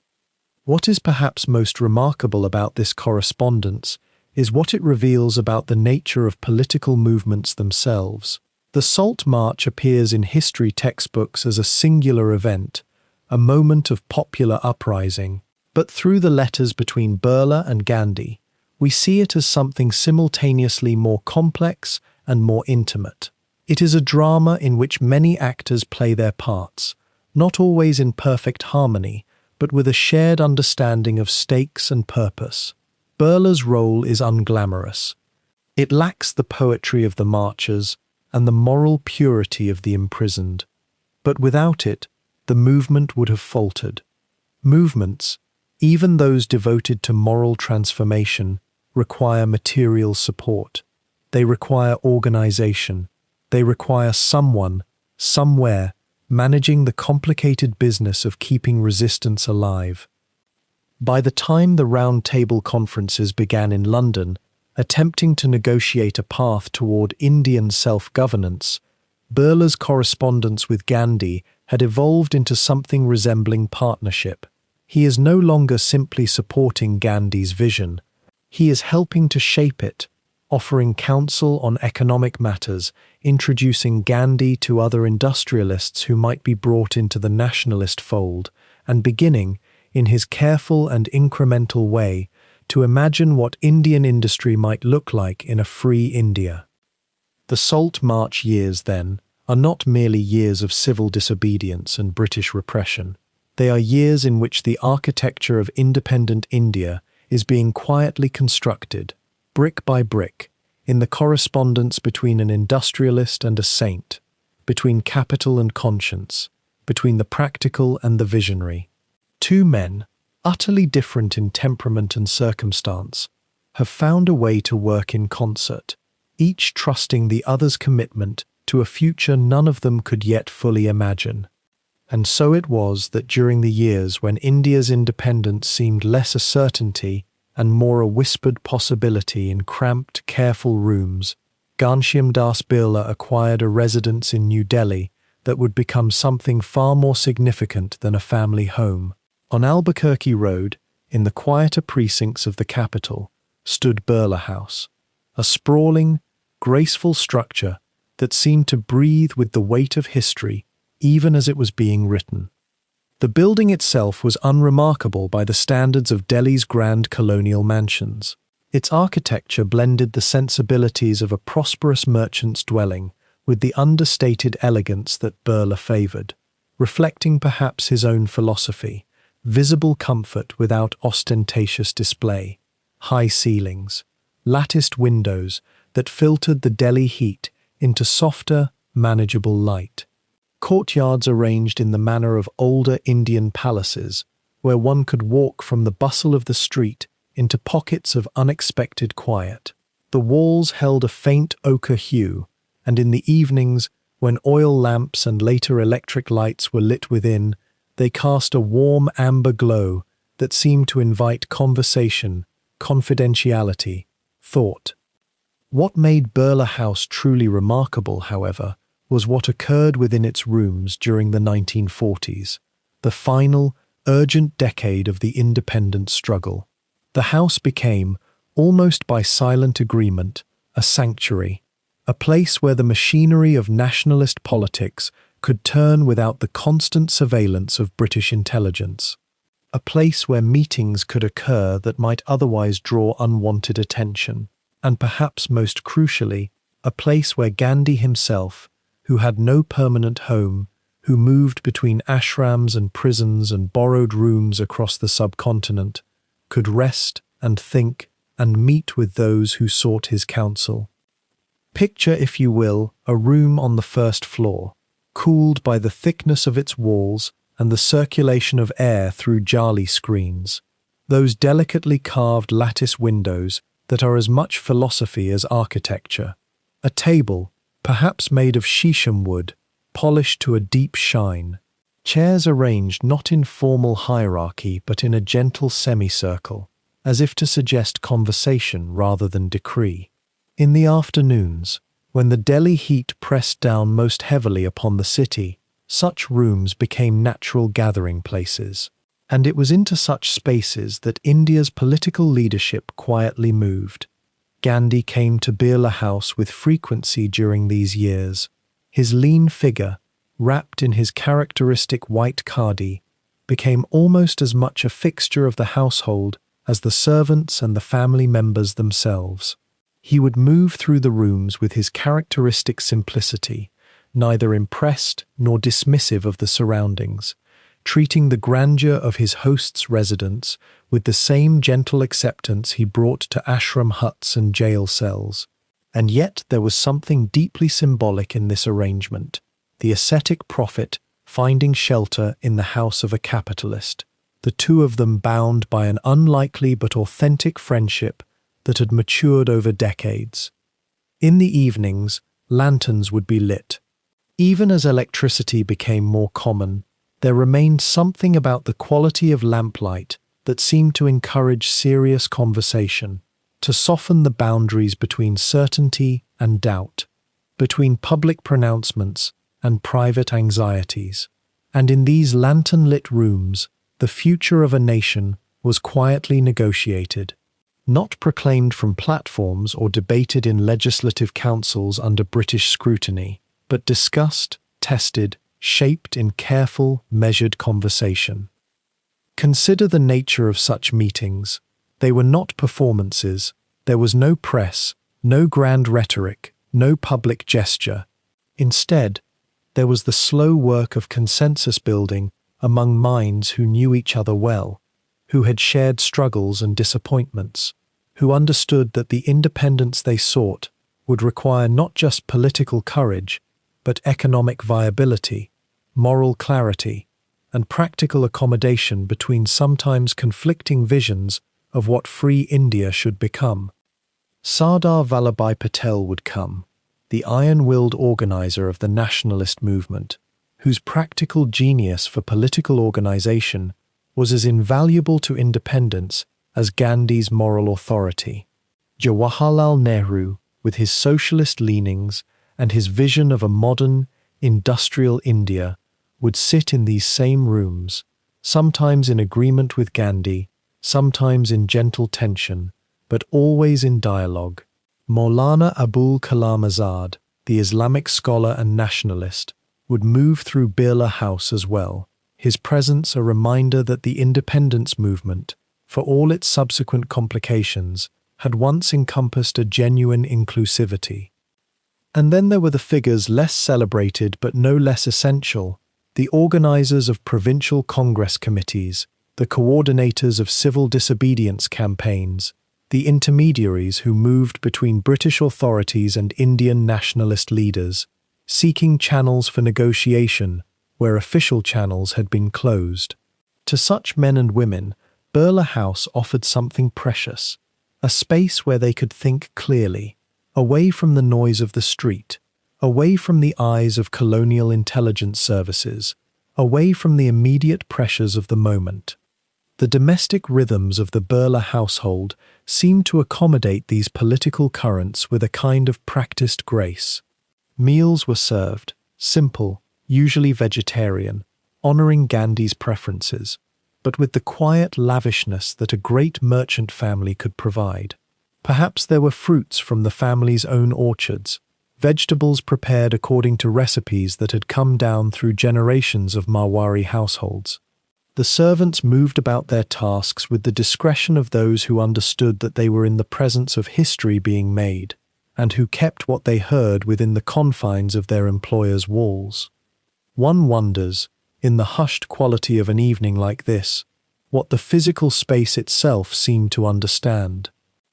What is perhaps most remarkable about this correspondence is what it reveals about the nature of political movements themselves. The Salt March appears in history textbooks as a singular event, a moment of popular uprising, but through the letters between Birla and Gandhi, we see it as something simultaneously more complex and more intimate. It is a drama in which many actors play their parts, not always in perfect harmony, but with a shared understanding of stakes and purpose. Birla's role is unglamorous. It lacks the poetry of the marchers and the moral purity of the imprisoned. But without it, the movement would have faltered. Movements, even those devoted to moral transformation, require material support. They require organization. They require someone, somewhere, managing the complicated business of keeping resistance alive. By the time the Round Table conferences began in London, attempting to negotiate a path toward Indian self-governance, Birla's correspondence with Gandhi had evolved into something resembling partnership. He is no longer simply supporting Gandhi's vision. He is helping to shape it, offering counsel on economic matters, introducing Gandhi to other industrialists who might be brought into the nationalist fold, and beginning, in his careful and incremental way, to imagine what Indian industry might look like in a free India. The Salt March years, then, are not merely years of civil disobedience and British repression. They are years in which the architecture of independent India is being quietly constructed, brick by brick, in the correspondence between an industrialist and a saint, between capital and conscience, between the practical and the visionary. Two men, utterly different in temperament and circumstance, have found a way to work in concert, each trusting the other's commitment to a future none of them could yet fully imagine. And so it was that during the years when India's independence seemed less a certainty and more a whispered possibility in cramped, careful rooms, Ghanshyam Das Birla acquired a residence in New Delhi that would become something far more significant than a family home. On Albuquerque Road, in the quieter precincts of the capital, stood Birla House, a sprawling, graceful structure that seemed to breathe with the weight of history even as it was being written. The building itself was unremarkable by the standards of Delhi's grand colonial mansions. Its architecture blended the sensibilities of a prosperous merchant's dwelling with the understated elegance that Birla favored. reflecting perhaps his own philosophy: visible comfort without ostentatious display, high ceilings, latticed windows that filtered the Delhi heat into softer, manageable light. Courtyards arranged in the manner of older Indian palaces, where one could walk from the bustle of the street into pockets of unexpected quiet. The walls held a faint ochre hue, and in the evenings, when oil lamps and later electric lights were lit within, they cast a warm amber glow that seemed to invite conversation, confidentiality, thought. What made Birla House truly remarkable, however, was what occurred within its rooms during the 1940s, the final, urgent decade of the independence struggle. The house became, almost by silent agreement, a sanctuary, a place where the machinery of nationalist politics could turn without the constant surveillance of British intelligence, a place where meetings could occur that might otherwise draw unwanted attention, and perhaps most crucially, a place where Gandhi himself, who had no permanent home, who moved between ashrams and prisons and borrowed rooms across the subcontinent, could rest and think and meet with those who sought his counsel. Picture, if you will, a room on the first floor, cooled by the thickness of its walls and the circulation of air through jali screens, those delicately carved lattice windows that are as much philosophy as architecture, a table, perhaps made of shisham wood, polished to a deep shine, chairs arranged not in formal hierarchy but in a gentle semicircle, as if to suggest conversation rather than decree. In the afternoons, when the Delhi heat pressed down most heavily upon the city, such rooms became natural gathering places, and it was into such spaces that India's political leadership quietly moved. Gandhi came to Birla House with frequency during these years. His lean figure, wrapped in his characteristic white khadi, became almost as much a fixture of the household as the servants and the family members themselves. He would move through the rooms with his characteristic simplicity, neither impressed nor dismissive of the surroundings, treating the grandeur of his host's residence with the same gentle acceptance he brought to ashram huts and jail cells. And yet there was something deeply symbolic in this arrangement, the ascetic prophet finding shelter in the house of a capitalist, the two of them bound by an unlikely but authentic friendship that had matured over decades. In the evenings, lanterns would be lit. Even as electricity became more common, there remained something about the quality of lamplight that seemed to encourage serious conversation, to soften the boundaries between certainty and doubt, between public pronouncements and private anxieties. And in these lantern-lit rooms, the future of a nation was quietly negotiated, not proclaimed from platforms or debated in legislative councils under British scrutiny, but discussed, tested, shaped in careful, measured conversation. Consider the nature of such meetings. They were not performances. There was no press, no grand rhetoric, no public gesture. Instead, there was the slow work of consensus building among minds who knew each other well, who had shared struggles and disappointments, who understood that the independence they sought would require not just political courage, but economic viability, moral clarity, and practical accommodation between sometimes conflicting visions of what free India should become. Sardar Vallabhbhai Patel would come, the iron-willed organizer of the nationalist movement, whose practical genius for political organization was as invaluable to independence as Gandhi's moral authority. Jawaharlal Nehru, with his socialist leanings and his vision of a modern, industrial India, would sit in these same rooms, sometimes in agreement with Gandhi, sometimes in gentle tension, but always in dialogue. Maulana Abul Kalam Azad, the Islamic scholar and nationalist, would move through Birla House as well, his presence a reminder that the independence movement, for all its subsequent complications, had once encompassed a genuine inclusivity. And then there were the figures less celebrated but no less essential, the organizers of provincial congress committees, the coordinators of civil disobedience campaigns, the intermediaries who moved between British authorities and Indian nationalist leaders, seeking channels for negotiation where official channels had been closed. To such men and women, Birla House offered something precious, a space where they could think clearly, away from the noise of the street, away from the eyes of colonial intelligence services, away from the immediate pressures of the moment. The domestic rhythms of the Birla household seemed to accommodate these political currents with a kind of practiced grace. Meals were served, simple, usually vegetarian, honoring Gandhi's preferences, but with the quiet lavishness that a great merchant family could provide. Perhaps there were fruits from the family's own orchards, vegetables prepared according to recipes that had come down through generations of Marwari households. The servants moved about their tasks with the discretion of those who understood that they were in the presence of history being made, and who kept what they heard within the confines of their employer's walls. One wonders, in the hushed quality of an evening like this, what the physical space itself seemed to understand.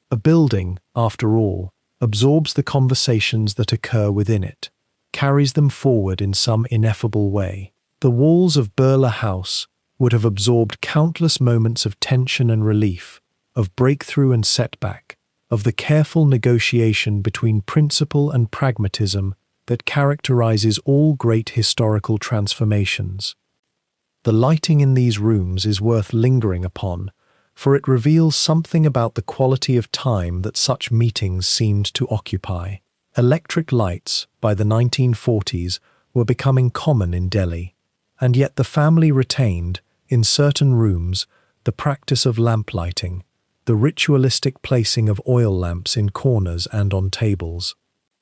A building, after all, absorbs the conversations that occur within it, carries them forward in some ineffable way. The walls of Birla House would have absorbed countless moments of tension and relief, of breakthrough and setback, of the careful negotiation between principle and pragmatism that characterizes all great historical transformations. The lighting in these rooms is worth lingering upon, for it reveals something about the quality of time that such meetings seemed to occupy. Electric lights, by the 1940s, were becoming common in Delhi, and yet the family retained, in certain rooms, the practice of lamplighting, the ritualistic placing of oil lamps in corners and on tables.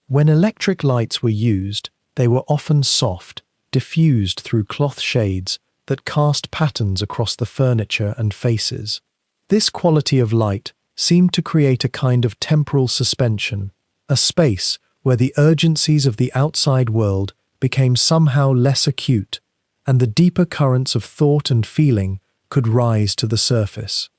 When electric lights were used, they were often soft, diffused through cloth shades that cast patterns across the furniture and faces. This quality of light seemed to create a kind of temporal suspension, a space where the urgencies of the outside world became somehow less acute, and the deeper currents of thought and feeling could rise to the surface.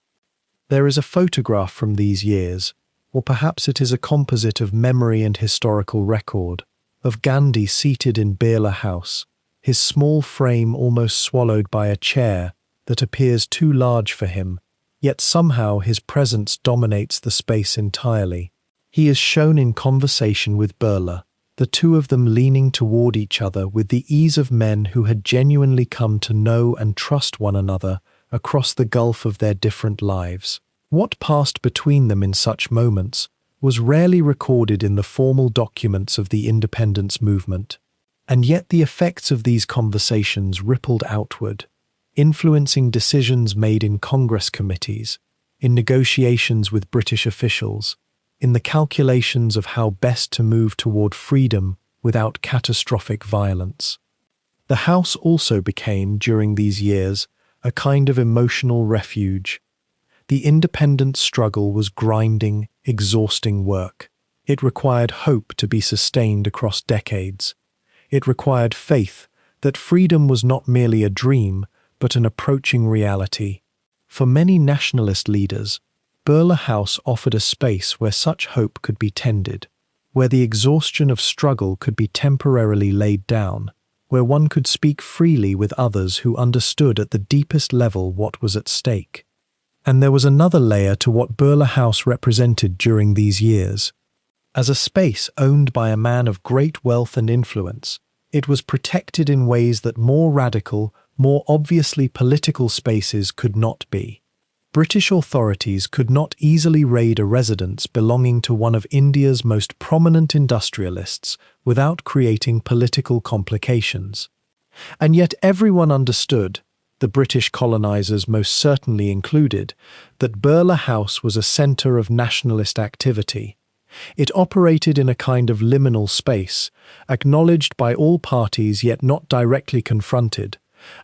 There is a photograph from these years, or perhaps it is a composite of memory and historical record, of Gandhi seated in Birla House, his small frame almost swallowed by a chair that appears too large for him, yet somehow his presence dominates the space entirely. He is shown in conversation with Birla, the two of them leaning toward each other with the ease of men who had genuinely come to know and trust one another across the gulf of their different lives. What passed between them in such moments was rarely recorded in the formal documents of the independence movement, and yet the effects of these conversations rippled outward, influencing decisions made in Congress committees, in negotiations with British officials, in the calculations of how best to move toward freedom without catastrophic violence. The house also became, during these years, a kind of emotional refuge. The independence struggle was grinding, exhausting work. It required hope to be sustained across decades. It required faith that freedom was not merely a dream, but an approaching reality. For many nationalist leaders, Birla House offered a space where such hope could be tended, where the exhaustion of struggle could be temporarily laid down, where one could speak freely with others who understood at the deepest level what was at stake. And there was another layer to what Birla House represented during these years. As a space owned by a man of great wealth and influence, it was protected in ways that more radical, more obviously political spaces could not be. British authorities could not easily raid a residence belonging to one of India's most prominent industrialists without creating political complications. And yet everyone understood, the British colonizers most certainly included, that Birla House was a center of nationalist activity. It operated in a kind of liminal space, acknowledged by all parties yet not directly confronted,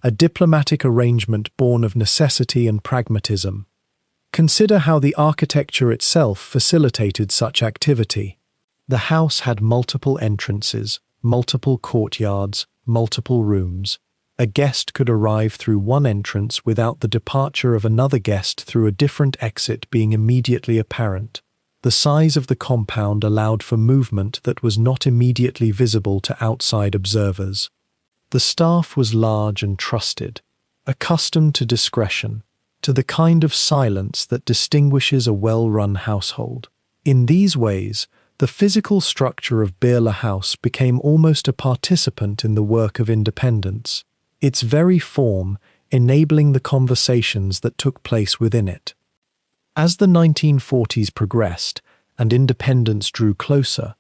a diplomatic arrangement born of necessity and pragmatism. Consider how the architecture itself facilitated such activity. The house had multiple entrances, multiple courtyards, multiple rooms, A guest could arrive through one entrance without the departure of another guest through a different exit being immediately apparent. The size of the compound allowed for movement that was not immediately visible to outside observers. The staff was large and trusted, accustomed to discretion, to the kind of silence that distinguishes a well-run household. In these ways, the physical structure of Birla House became almost a participant in the work of independence, its very form enabling the conversations that took place within it. As the 1940s progressed and independence drew closer,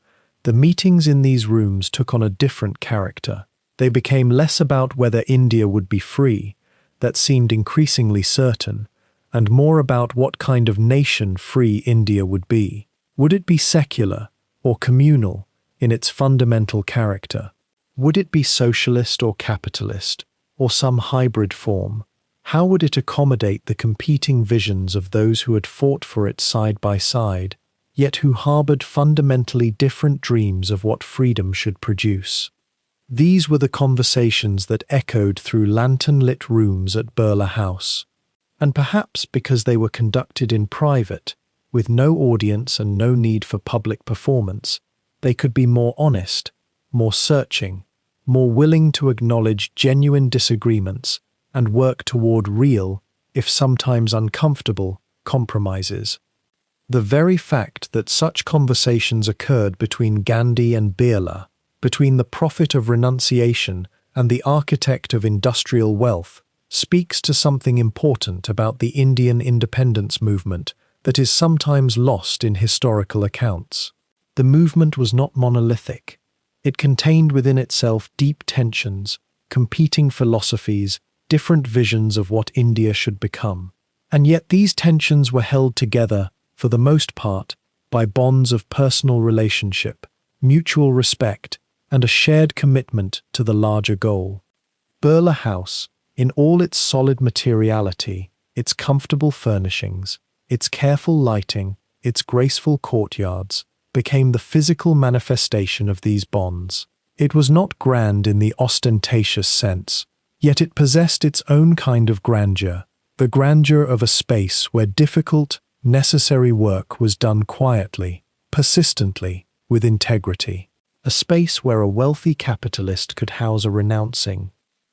the meetings in these rooms took on a different character. They became less about whether India would be free, that seemed increasingly certain, and more about what kind of nation free India would be. Would it be secular or communal in its fundamental character? Would it be socialist or capitalist, or some hybrid form? How would it accommodate the competing visions of those who had fought for it side by side, yet who harbored fundamentally different dreams of what freedom should produce? These were the conversations that echoed through lantern-lit rooms at Birla House. And perhaps because they were conducted in private, with no audience and no need for public performance, they could be more honest, more searching, more willing to acknowledge genuine disagreements and work toward real, if sometimes uncomfortable, compromises. The very fact that such conversations occurred between Gandhi and Birla, between the prophet of renunciation and the architect of industrial wealth, speaks to something important about the Indian independence movement that is sometimes lost in historical accounts. The movement was not monolithic. It contained within itself deep tensions, competing philosophies, different visions of what India should become. And yet these tensions were held together, for the most part, by bonds of personal relationship, mutual respect, and a shared commitment to the larger goal. Birla House, in all its solid materiality, its comfortable furnishings, its careful lighting, its graceful courtyards, became the physical manifestation of these bonds. It was not grand in the ostentatious sense, yet it possessed its own kind of grandeur, the grandeur of a space where difficult, necessary work was done quietly, persistently, with integrity. A space where a wealthy capitalist could house a renouncing.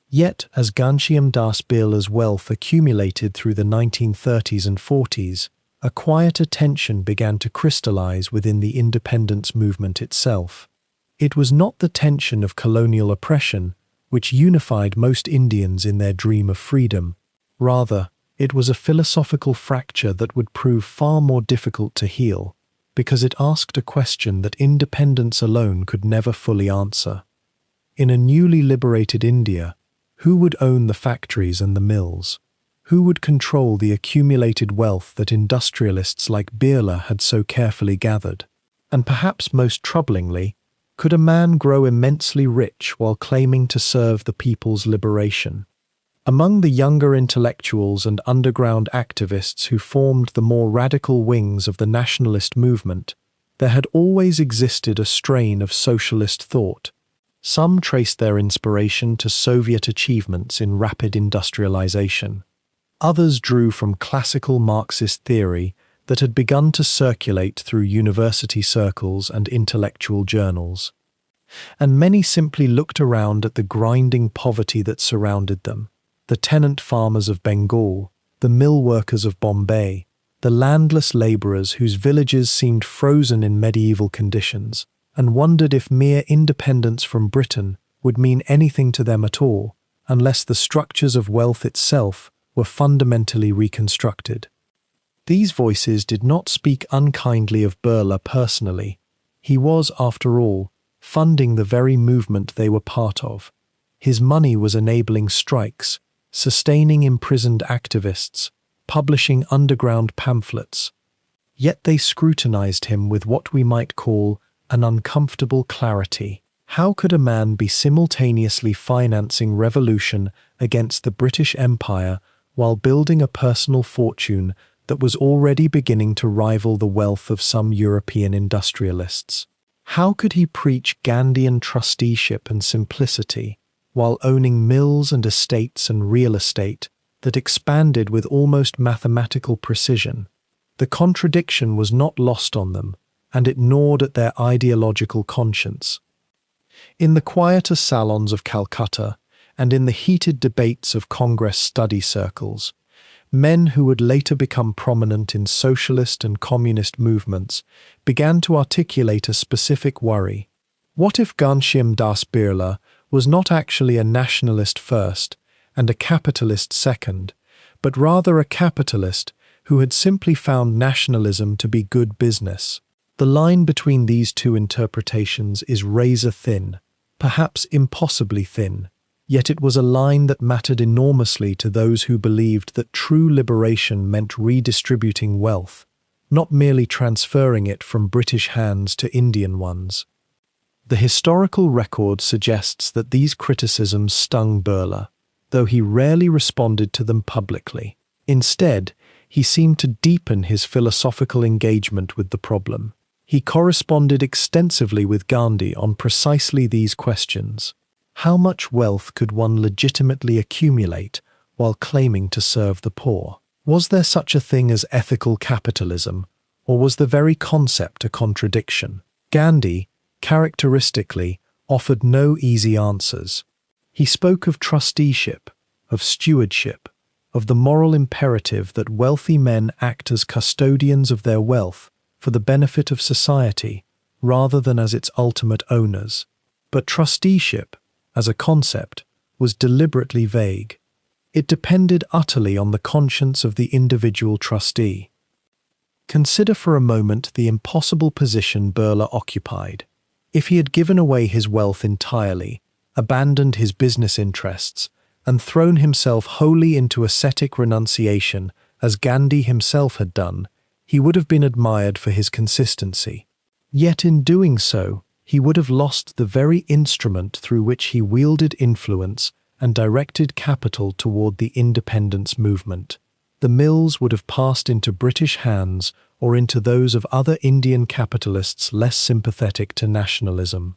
Yet, as Ghanshyam Das Birla's wealth accumulated through the 1930s and 40s, a quieter tension began to crystallize within the independence movement itself. It was not the tension of colonial oppression, which unified most Indians in their dream of freedom. Rather, it was a philosophical fracture that would prove far more difficult to heal, because it asked a question that independence alone could never fully answer. In a newly liberated India, who would own the factories and the mills? Who would control the accumulated wealth that industrialists like Birla had so carefully gathered? And perhaps most troublingly, could a man grow immensely rich while claiming to serve the people's liberation? Among the younger intellectuals and underground activists who formed the more radical wings of the nationalist movement, there had always existed a strain of socialist thought. Some traced their inspiration to Soviet achievements in rapid industrialization. Others drew from classical Marxist theory that had begun to circulate through university circles and intellectual journals. And many simply looked around at the grinding poverty that surrounded them, the tenant farmers of Bengal, the mill workers of Bombay, the landless laborers whose villages seemed frozen in medieval conditions, and wondered if mere independence from Britain would mean anything to them at all, unless the structures of wealth itself were fundamentally reconstructed. These voices did not speak unkindly of Birla personally. He was, after all, funding the very movement they were part of. His money was enabling strikes, sustaining imprisoned activists, publishing underground pamphlets. Yet they scrutinized him with what we might call an uncomfortable clarity. How could a man be simultaneously financing revolution against the British Empire while building a personal fortune that was already beginning to rival the wealth of some European industrialists? How could he preach Gandhian trusteeship and simplicity while owning mills and estates and real estate that expanded with almost mathematical precision. The contradiction was not lost on them, and it gnawed at their ideological conscience. In the quieter salons of Calcutta, and in the heated debates of Congress study circles, men who would later become prominent in socialist and communist movements began to articulate a specific worry. What if Ghanshyam Das Birla was not actually a nationalist first and a capitalist second, but rather a capitalist who had simply found nationalism to be good business? The line between these two interpretations is razor thin, perhaps impossibly thin. Yet it was a line that mattered enormously to those who believed that true liberation meant redistributing wealth, not merely transferring it from British hands to Indian ones. The historical record suggests that these criticisms stung Birla, though he rarely responded to them publicly. Instead, he seemed to deepen his philosophical engagement with the problem. He corresponded extensively with Gandhi on precisely these questions. How much wealth could one legitimately accumulate while claiming to serve the poor? Was there such a thing as ethical capitalism, or was the very concept a contradiction? Gandhi, characteristically, offered no easy answers. He spoke of trusteeship, of stewardship, of the moral imperative that wealthy men act as custodians of their wealth for the benefit of society, rather than as its ultimate owners. But trusteeship, as a concept, was deliberately vague. It depended utterly on the conscience of the individual trustee. Consider for a moment the impossible position Birla occupied. If he had given away his wealth entirely, abandoned his business interests, and thrown himself wholly into ascetic renunciation, as Gandhi himself had done, he would have been admired for his consistency. Yet in doing so, he would have lost the very instrument through which he wielded influence and directed capital toward the independence movement. The mills would have passed into British hands or into those of other Indian capitalists less sympathetic to nationalism.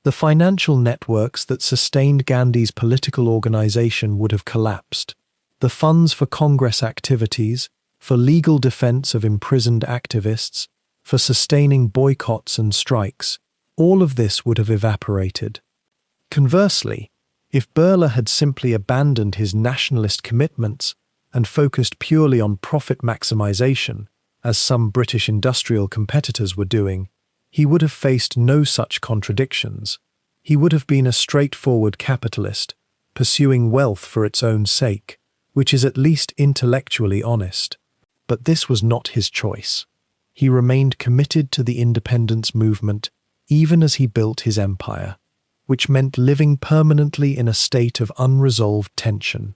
The financial networks that sustained Gandhi's political organization would have collapsed. The funds for Congress activities, for legal defense of imprisoned activists, for sustaining boycotts and strikes, all of this would have evaporated. Conversely, if Birla had simply abandoned his nationalist commitments and focused purely on profit maximization, as some British industrial competitors were doing, he would have faced no such contradictions. He would have been a straightforward capitalist, pursuing wealth for its own sake, which is at least intellectually honest. But this was not his choice. He remained committed to the independence movement even as he built his empire, which meant living permanently in a state of unresolved tension.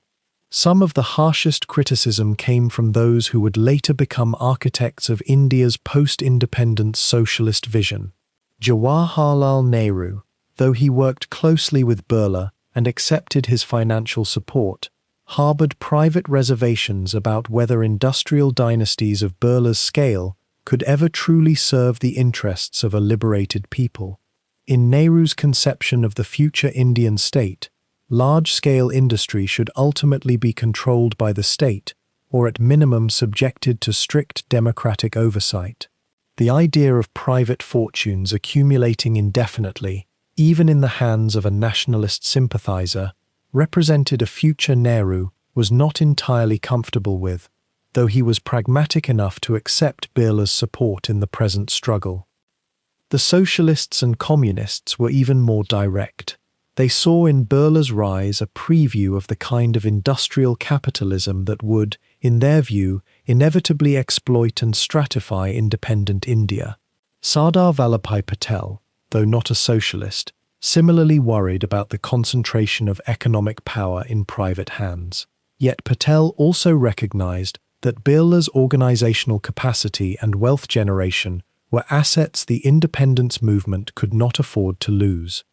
Some of the harshest criticism came from those who would later become architects of India's post-independence socialist vision. Jawaharlal Nehru, though he worked closely with Birla and accepted his financial support, harbored private reservations about whether industrial dynasties of Birla's scale could ever truly serve the interests of a liberated people. In Nehru's conception of the future Indian state, large-scale industry should ultimately be controlled by the state, or at minimum subjected to strict democratic oversight. The idea of private fortunes accumulating indefinitely, even in the hands of a nationalist sympathizer, represented a future Nehru was not entirely comfortable with, though he was pragmatic enough to accept Birla's support in the present struggle. The socialists and communists were even more direct. They saw in Birla's rise a preview of the kind of industrial capitalism that would, in their view, inevitably exploit and stratify independent India. Sardar Vallabhbhai Patel, though not a socialist, similarly worried about the concentration of economic power in private hands. Yet Patel also recognized that Birla's organizational capacity and wealth generation were assets the independence movement could not afford to lose.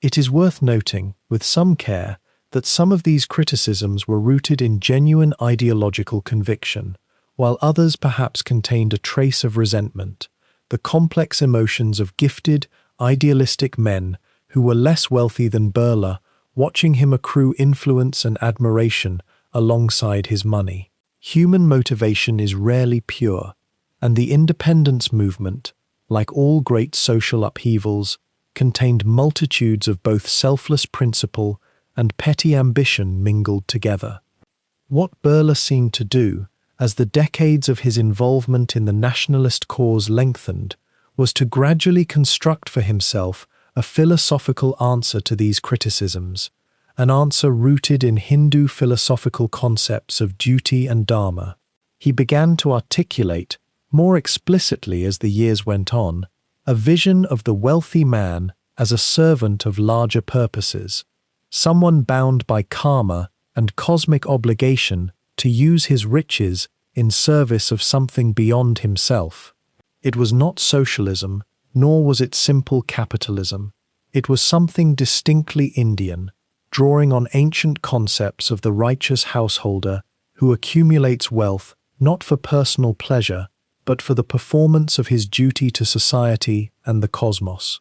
It is worth noting, with some care, that some of these criticisms were rooted in genuine ideological conviction, while others perhaps contained a trace of resentment, the complex emotions of gifted, idealistic men who were less wealthy than Birla watching him accrue influence and admiration alongside his money. Human motivation is rarely pure, and the independence movement, like all great social upheavals, contained multitudes of both selfless principle and petty ambition mingled together. What Birla seemed to do, as the decades of his involvement in the nationalist cause lengthened, was to gradually construct for himself a philosophical answer to these criticisms, an answer rooted in Hindu philosophical concepts of duty and dharma. He began to articulate, more explicitly as the years went on, a vision of the wealthy man as a servant of larger purposes, someone bound by karma and cosmic obligation to use his riches in service of something beyond himself. It was not socialism, nor was it simple capitalism. It was something distinctly Indian, drawing on ancient concepts of the righteous householder who accumulates wealth not for personal pleasure, but for the performance of his duty to society and the cosmos.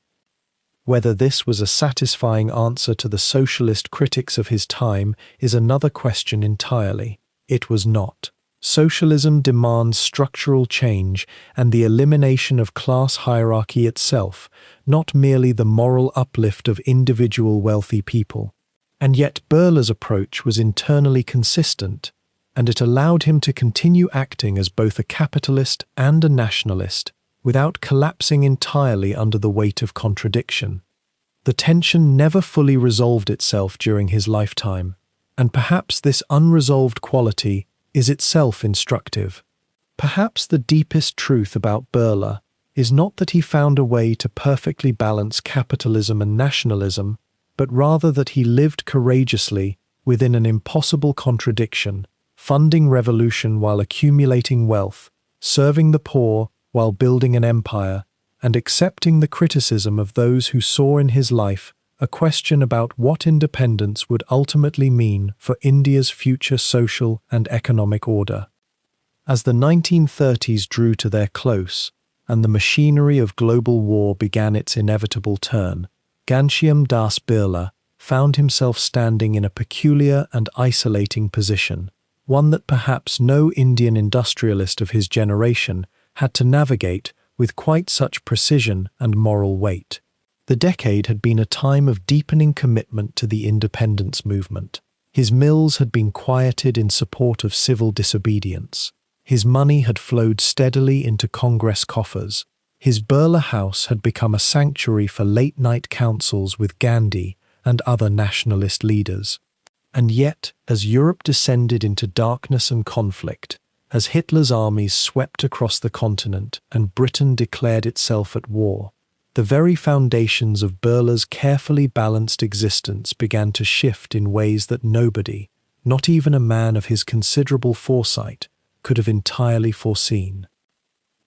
Whether this was a satisfying answer to the socialist critics of his time is another question entirely. It was not. Socialism demands structural change and the elimination of class hierarchy itself, not merely the moral uplift of individual wealthy people. And yet Birla's approach was internally consistent, and it allowed him to continue acting as both a capitalist and a nationalist, without collapsing entirely under the weight of contradiction. The tension never fully resolved itself during his lifetime, and perhaps this unresolved quality is itself instructive. Perhaps the deepest truth about Birla is not that he found a way to perfectly balance capitalism and nationalism, but rather that he lived courageously within an impossible contradiction, funding revolution while accumulating wealth, serving the poor while building an empire, and accepting the criticism of those who saw in his life a question about what independence would ultimately mean for India's future social and economic order. As the 1930s drew to their close, and the machinery of global war began its inevitable turn, Ghanshyam Das Birla found himself standing in a peculiar and isolating position, one that perhaps no Indian industrialist of his generation had to navigate with quite such precision and moral weight. The decade had been a time of deepening commitment to the independence movement. His mills had been quieted in support of civil disobedience. His money had flowed steadily into Congress coffers. His Birla house had become a sanctuary for late-night councils with Gandhi and other nationalist leaders. And yet, as Europe descended into darkness and conflict, as Hitler's armies swept across the continent and Britain declared itself at war, the very foundations of Birla's carefully balanced existence began to shift in ways that nobody, not even a man of his considerable foresight, could have entirely foreseen.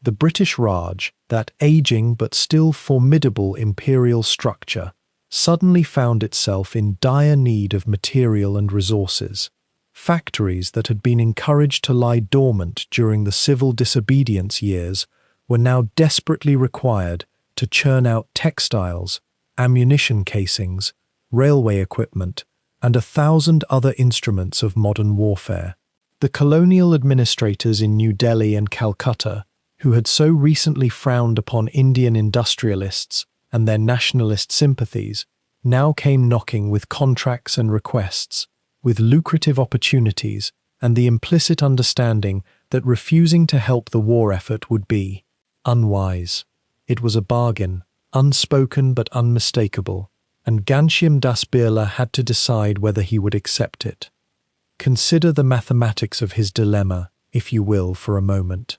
The British Raj, that aging but still formidable imperial structure, suddenly found itself in dire need of material and resources. Factories that had been encouraged to lie dormant during the civil disobedience years were now desperately required to churn out textiles, ammunition casings, railway equipment, and 1,000 other instruments of modern warfare. The colonial administrators in New Delhi and Calcutta, who had so recently frowned upon Indian industrialists and their nationalist sympathies, now came knocking with contracts and requests, with lucrative opportunities and the implicit understanding that refusing to help the war effort would be unwise. It was a bargain, unspoken but unmistakable, and Ghanshyam Das Birla had to decide whether he would accept it. Consider the mathematics of his dilemma, if you will, for a moment.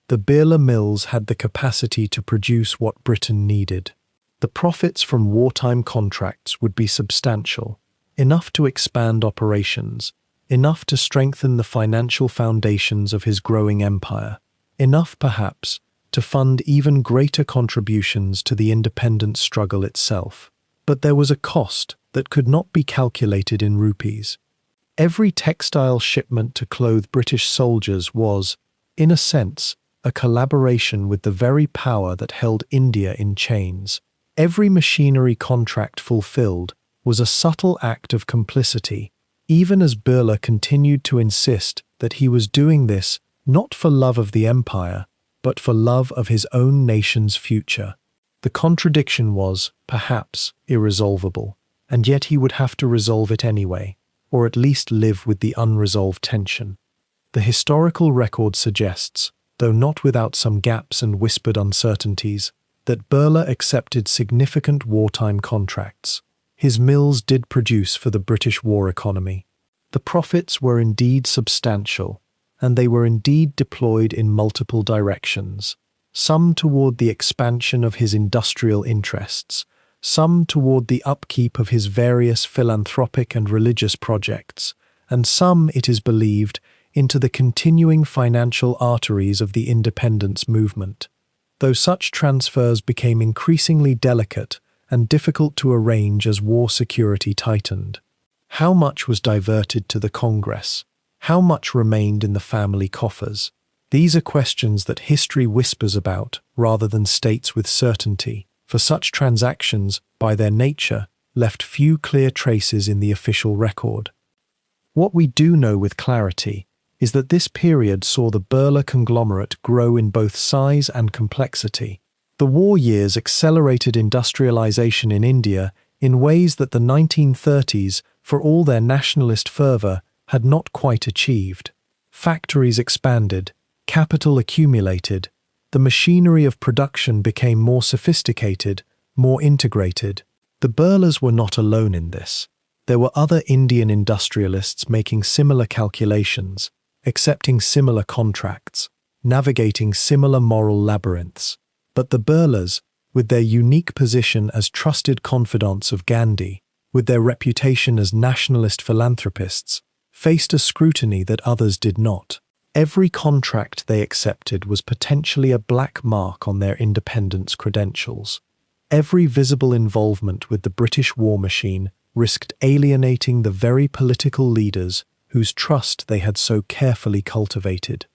The Birla mills had the capacity to produce what Britain needed. The profits from wartime contracts would be substantial, enough to expand operations, enough to strengthen the financial foundations of his growing empire, enough, perhaps, to fund even greater contributions to the independence struggle itself. But there was a cost that could not be calculated in rupees. Every textile shipment to clothe British soldiers was, in a sense, a collaboration with the very power that held India in chains. Every machinery contract fulfilled was a subtle act of complicity, even as Birla continued to insist that he was doing this not for love of the empire, but for love of his own nation's future. The contradiction was, perhaps, irresolvable, and yet he would have to resolve it anyway, or at least live with the unresolved tension. The historical record suggests, though not without some gaps and whispered uncertainties, that Birla accepted significant wartime contracts. His mills did produce for the British war economy. The profits were indeed substantial, and they were indeed deployed in multiple directions, some toward the expansion of his industrial interests, some toward the upkeep of his various philanthropic and religious projects, and some, it is believed, into the continuing financial arteries of the independence movement, though such transfers became increasingly delicate and difficult to arrange as war security tightened. How much was diverted to the Congress? How much remained in the family coffers? These are questions that history whispers about rather than states with certainty, for such transactions, by their nature, left few clear traces in the official record. What we do know with clarity is that this period saw the Birla conglomerate grow in both size and complexity. The war years accelerated industrialization in India in ways that the 1930s, for all their nationalist fervor, had not quite achieved. Factories expanded, capital accumulated, the machinery of production became more sophisticated, more integrated. The Birlas were not alone in this. There were other Indian industrialists making similar calculations, accepting similar contracts, navigating similar moral labyrinths. But the Birlas, with their unique position as trusted confidants of Gandhi, with their reputation as nationalist philanthropists, faced a scrutiny that others did not. Every contract they accepted was potentially a black mark on their independence credentials. Every visible involvement with the British war machine risked alienating the very political leaders whose trust they had so carefully cultivated.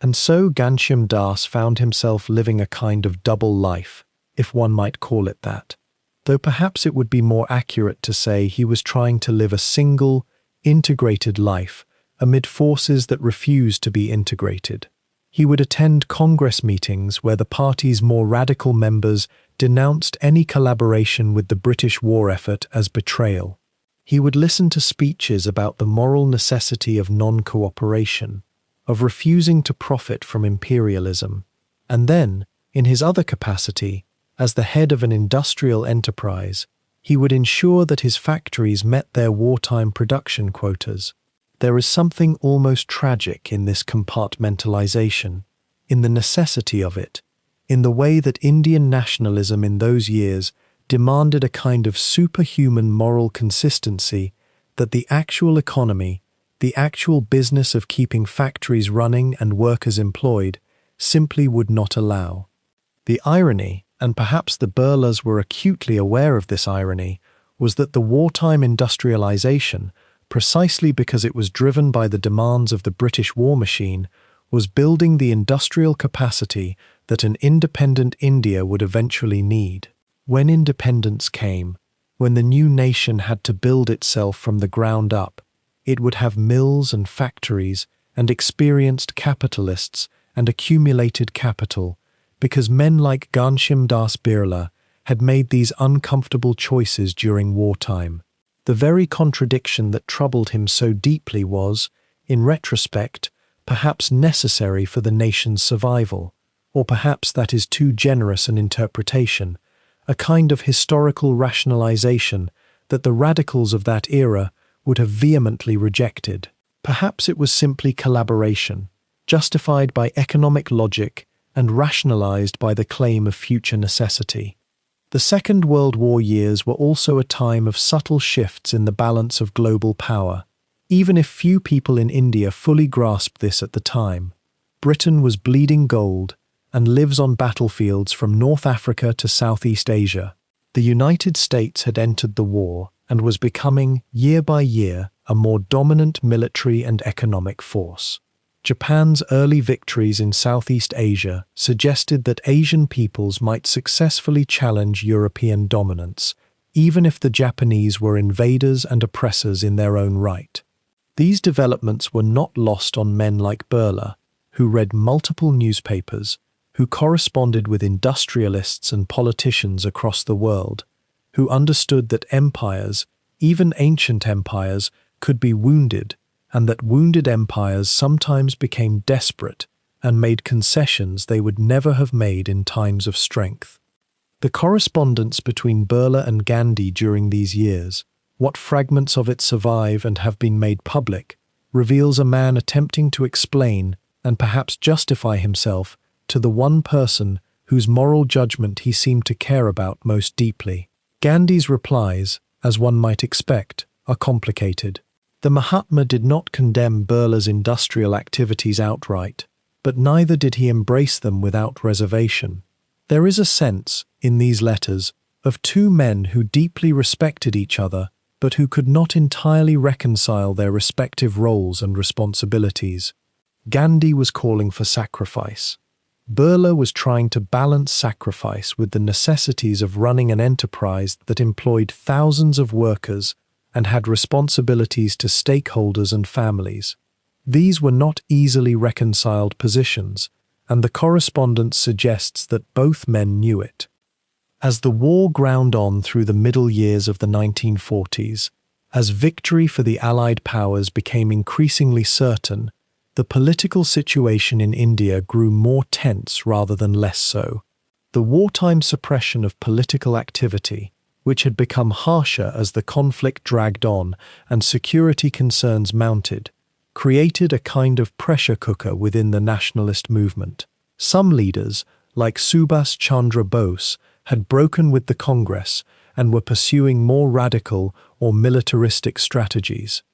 And so Ghanshyam Das found himself living a kind of double life, if one might call it that, though perhaps it would be more accurate to say he was trying to live a single, integrated life amid forces that refused to be integrated. He would attend Congress meetings where the party's more radical members denounced any collaboration with the British war effort as betrayal. He would listen to speeches about the moral necessity of non-cooperation, of refusing to profit from imperialism, and then, in his other capacity, as the head of an industrial enterprise, he would ensure that his factories met their wartime production quotas. There is something almost tragic in this compartmentalization, in the necessity of it, in the way that Indian nationalism in those years demanded a kind of superhuman moral consistency that the actual economy, the actual business of keeping factories running and workers employed, simply would not allow. The irony, and perhaps the Birlas were acutely aware of this irony, was that the wartime industrialization, precisely because it was driven by the demands of the British war machine, was building the industrial capacity that an independent India would eventually need. When independence came, when the new nation had to build itself from the ground up, it would have mills and factories and experienced capitalists and accumulated capital, because men like Ghanshyam Das Birla had made these uncomfortable choices during wartime. The very contradiction that troubled him so deeply was, in retrospect, perhaps necessary for the nation's survival, or perhaps that is too generous an interpretation, a kind of historical rationalization that the radicals of that era would have vehemently rejected. Perhaps it was simply collaboration, justified by economic logic and rationalized by the claim of future necessity. The Second World War years were also a time of subtle shifts in the balance of global power, even if few people in India fully grasped this at the time. Britain was bleeding gold and lives on battlefields from North Africa to Southeast Asia. The United States had entered the war and was becoming, year by year, a more dominant military and economic force. Japan's early victories in Southeast Asia suggested that Asian peoples might successfully challenge European dominance, even if the Japanese were invaders and oppressors in their own right. These developments were not lost on men like Birla, who read multiple newspapers, who corresponded with industrialists and politicians across the world, who understood that empires, even ancient empires, could be wounded, and that wounded empires sometimes became desperate and made concessions they would never have made in times of strength. The correspondence between Birla and Gandhi during these years, what fragments of it survive and have been made public, reveals a man attempting to explain and perhaps justify himself to the one person whose moral judgment he seemed to care about most deeply. Gandhi's replies, as one might expect, are complicated. The Mahatma did not condemn Birla's industrial activities outright, but neither did he embrace them without reservation. There is a sense, in these letters, of two men who deeply respected each other, but who could not entirely reconcile their respective roles and responsibilities. Gandhi was calling for sacrifice. Birla was trying to balance sacrifice with the necessities of running an enterprise that employed thousands of workers and had responsibilities to stakeholders and families. These were not easily reconciled positions, and the correspondence suggests that both men knew it. As the war ground on through the middle years of the 1940s, as victory for the Allied powers became increasingly certain, the political situation in India grew more tense rather than less so. The wartime suppression of political activity, which had become harsher as the conflict dragged on and security concerns mounted, created a kind of pressure cooker within the nationalist movement. Some leaders, like Subhas Chandra Bose, had broken with the Congress and were pursuing more radical or militaristic strategies.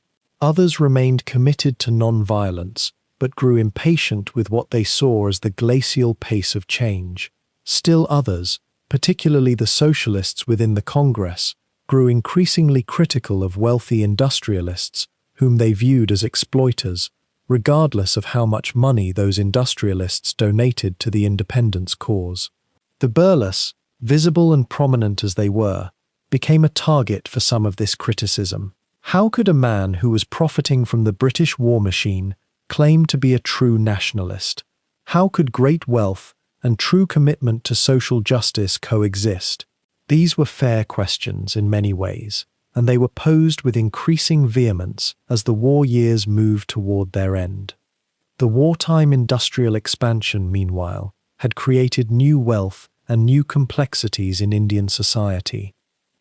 Others remained committed to non-violence, but grew impatient with what they saw as the glacial pace of change. Still others, particularly the socialists within the Congress, grew increasingly critical of wealthy industrialists, whom they viewed as exploiters, regardless of how much money those industrialists donated to the independence cause. The Birlas, visible and prominent as they were, became a target for some of this criticism. How could a man who was profiting from the British war machine claim to be a true nationalist? How could great wealth and true commitment to social justice coexist? These were fair questions in many ways, and they were posed with increasing vehemence as the war years moved toward their end. The wartime industrial expansion, meanwhile, had created new wealth and new complexities in Indian society.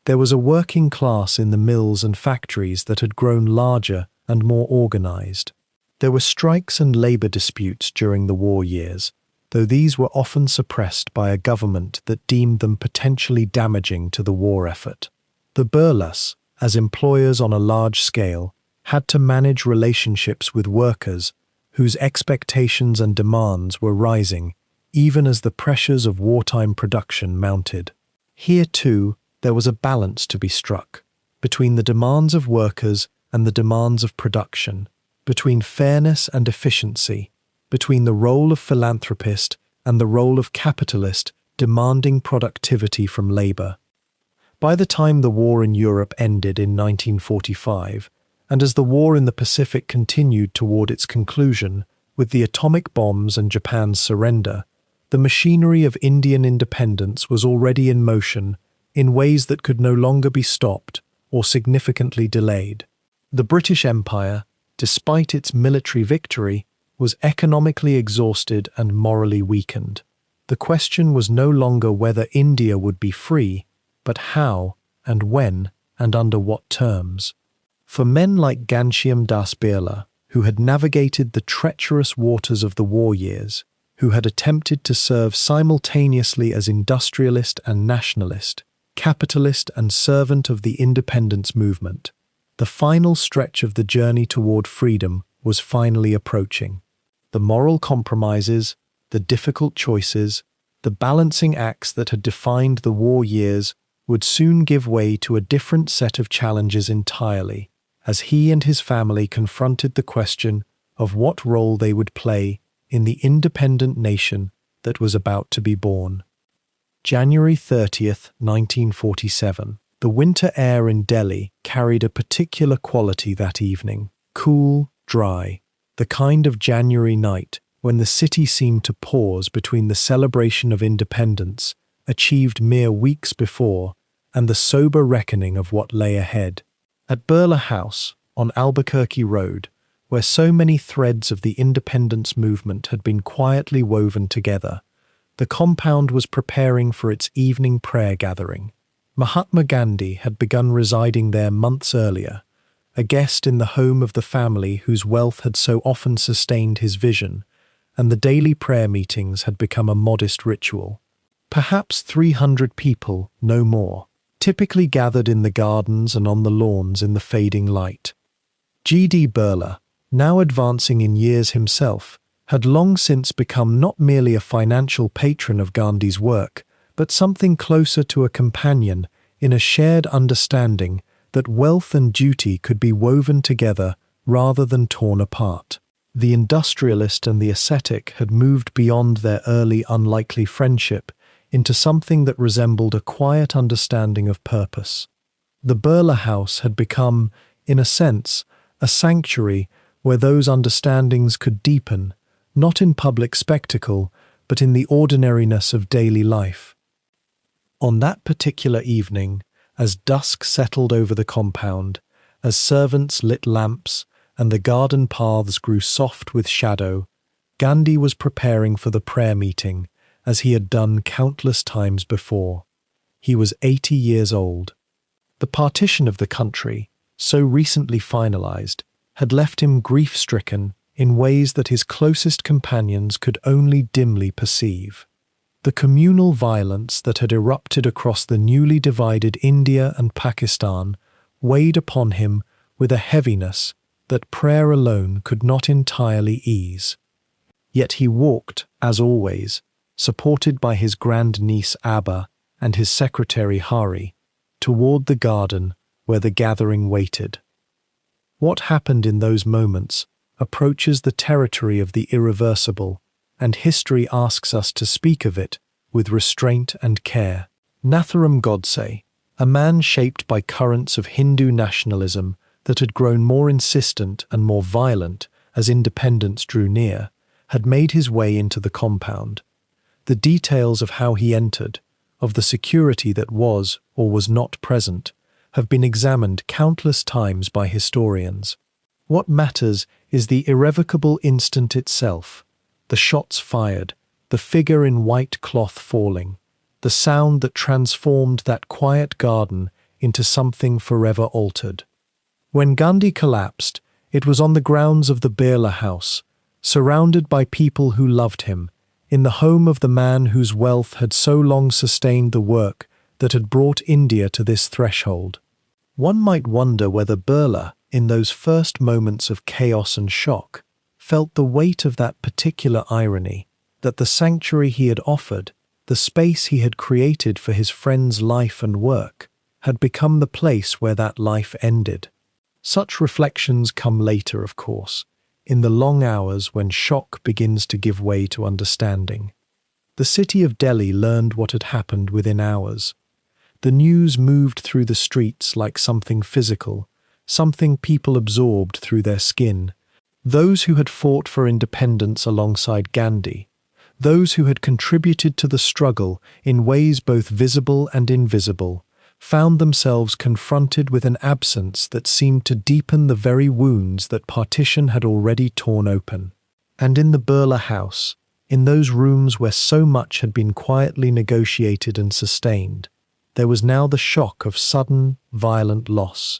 There was a working class in the mills and factories that had grown larger and more organized. There were strikes and labor disputes during the war years, though these were often suppressed by a government that deemed them potentially damaging to the war effort. The Birlas, as employers on a large scale, had to manage relationships with workers whose expectations and demands were rising, even as the pressures of wartime production mounted. Here, too, there was a balance to be struck, between the demands of workers and the demands of production, between fairness and efficiency, between the role of philanthropist and the role of capitalist demanding productivity from labor. By the time the war in Europe ended in 1945, and as the war in the Pacific continued toward its conclusion, with the atomic bombs and Japan's surrender, the machinery of Indian independence was already in motion in ways that could no longer be stopped or significantly delayed. The British Empire, despite its military victory, was economically exhausted and morally weakened. The question was no longer whether India would be free, but how and when and under what terms. For men like Ghanshyam Das Birla, who had navigated the treacherous waters of the war years, who had attempted to serve simultaneously as industrialist and nationalist, capitalist and servant of the independence movement, the final stretch of the journey toward freedom was finally approaching. The moral compromises, the difficult choices, the balancing acts that had defined the war years would soon give way to a different set of challenges entirely, as he and his family confronted the question of what role they would play in the independent nation that was about to be born. January 30th, 1947. The winter air in Delhi carried a particular quality that evening: cool, dry, the kind of January night when the city seemed to pause between the celebration of independence, achieved mere weeks before, and the sober reckoning of what lay ahead. At Birla House, on Albuquerque Road, where so many threads of the independence movement had been quietly woven together, the compound was preparing for its evening prayer gathering. Mahatma Gandhi had begun residing there months earlier, a guest in the home of the family whose wealth had so often sustained his vision, and the daily prayer meetings had become a modest ritual. Perhaps 300 people, no more, typically gathered in the gardens and on the lawns in the fading light. G.D. Birla, now advancing in years himself, had long since become not merely a financial patron of Gandhi's work, but something closer to a companion in a shared understanding that wealth and duty could be woven together rather than torn apart. The industrialist and the ascetic had moved beyond their early unlikely friendship into something that resembled a quiet understanding of purpose. The Birla House had become, in a sense, a sanctuary where those understandings could deepen, not in public spectacle, but in the ordinariness of daily life. On that particular evening, as dusk settled over the compound, as servants lit lamps and the garden paths grew soft with shadow, Gandhi was preparing for the prayer meeting, as he had done countless times before. He was 80 years old. The partition of the country, so recently finalized, had left him grief-stricken in ways that his closest companions could only dimly perceive. The communal violence that had erupted across the newly divided India and Pakistan weighed upon him with a heaviness that prayer alone could not entirely ease. Yet he walked, as always, supported by his grandniece Abba and his secretary Hari, toward the garden where the gathering waited. What happened in those moments approaches the territory of the irreversible, and history asks us to speak of it with restraint and care. Nathuram Godse, a man shaped by currents of Hindu nationalism that had grown more insistent and more violent as independence drew near, had made his way into the compound. The details of how he entered, of the security that was or was not present, have been examined countless times by historians. What matters is the irrevocable instant itself, the shots fired, the figure in white cloth falling, the sound that transformed that quiet garden into something forever altered. When Gandhi collapsed, it was on the grounds of the Birla House, surrounded by people who loved him, in the home of the man whose wealth had so long sustained the work that had brought India to this threshold. One might wonder whether Birla, in those first moments of chaos and shock, felt the weight of that particular irony, that the sanctuary he had offered, the space he had created for his friend's life and work, had become the place where that life ended. Such reflections come later, of course, in the long hours when shock begins to give way to understanding. The city of Delhi learned what had happened within hours. The news moved through the streets like something physical, something people absorbed through their skin. Those who had fought for independence alongside Gandhi, those who had contributed to the struggle in ways both visible and invisible, found themselves confronted with an absence that seemed to deepen the very wounds that partition had already torn open. And in the Birla House, in those rooms where so much had been quietly negotiated and sustained, there was now the shock of sudden, violent loss.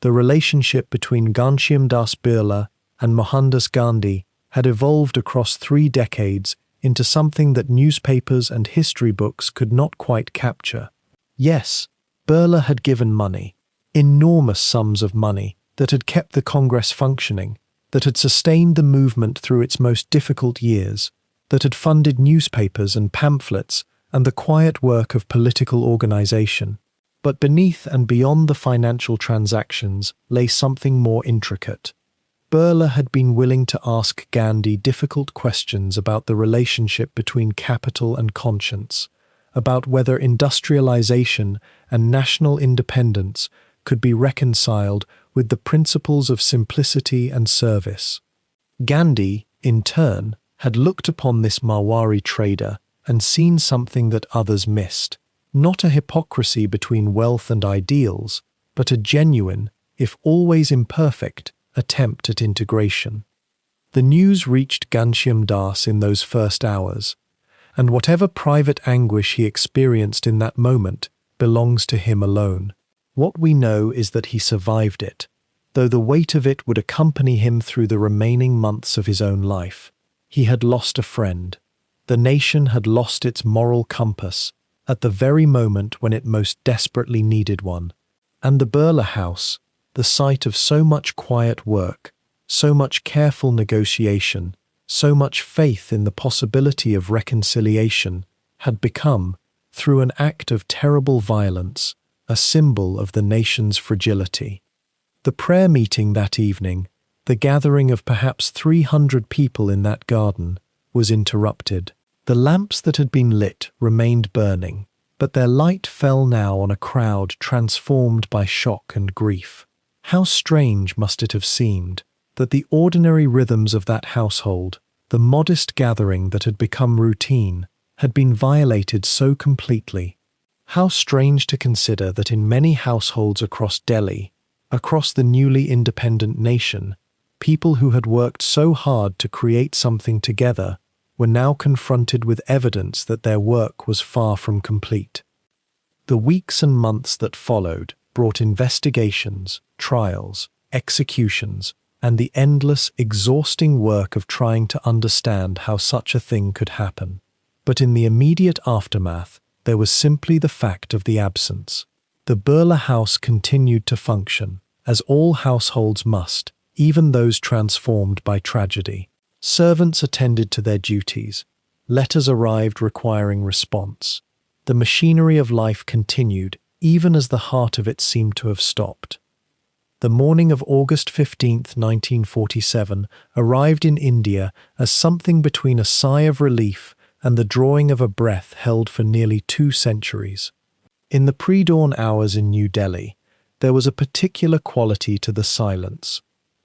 The relationship between Ghanshyam Das Birla and Mohandas Gandhi had evolved across 3 decades into something that newspapers and history books could not quite capture. Yes, Birla had given money, enormous sums of money, that had kept the Congress functioning, that had sustained the movement through its most difficult years, that had funded newspapers and pamphlets and the quiet work of political organization. But beneath and beyond the financial transactions lay something more intricate. Birla had been willing to ask Gandhi difficult questions about the relationship between capital and conscience, about whether industrialization and national independence could be reconciled with the principles of simplicity and service. Gandhi, in turn, had looked upon this Marwari trader and seen something that others missed, not a hypocrisy between wealth and ideals, but a genuine, if always imperfect, attempt at integration. The news reached Ghanshyam Das in those first hours, and whatever private anguish he experienced in that moment belongs to him alone. What we know is that he survived it, though the weight of it would accompany him through the remaining months of his own life. He had lost a friend. The nation had lost its moral compass at the very moment when it most desperately needed one. And the Birla house, the site of so much quiet work, so much careful negotiation, so much faith in the possibility of reconciliation, had become, through an act of terrible violence, a symbol of the nation's fragility. The prayer meeting that evening, the gathering of perhaps 300 people in that garden, was interrupted. The lamps that had been lit remained burning, but their light fell now on a crowd transformed by shock and grief. How strange must it have seemed that the ordinary rhythms of that household, the modest gathering that had become routine, had been violated so completely. How strange to consider that in many households across Delhi, across the newly independent nation, people who had worked so hard to create something together were now confronted with evidence that their work was far from complete. The weeks and months that followed brought investigations, trials, executions, and the endless, exhausting work of trying to understand how such a thing could happen. But in the immediate aftermath, there was simply the fact of the absence. The Birla house continued to function, as all households must, even those transformed by tragedy. Servants attended to their duties. Letters arrived requiring response. The machinery of life continued, even as the heart of it seemed to have stopped. The morning of August 15, 1947, arrived in India as something between a sigh of relief and the drawing of a breath held for nearly 2 centuries. In the pre-dawn hours in New Delhi, there was a particular quality to the silence.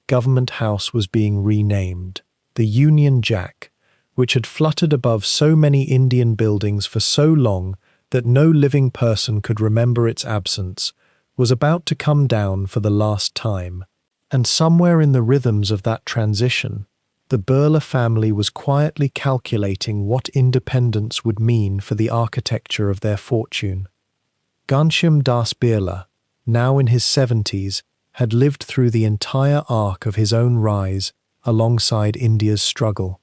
Government House was being renamed. The Union Jack, which had fluttered above so many Indian buildings for so long that no living person could remember its absence, was about to come down for the last time. And somewhere in the rhythms of that transition, the Birla family was quietly calculating what independence would mean for the architecture of their fortune. Ghanshyam Das Birla, now in his 70s, had lived through the entire arc of his own rise alongside India's struggle.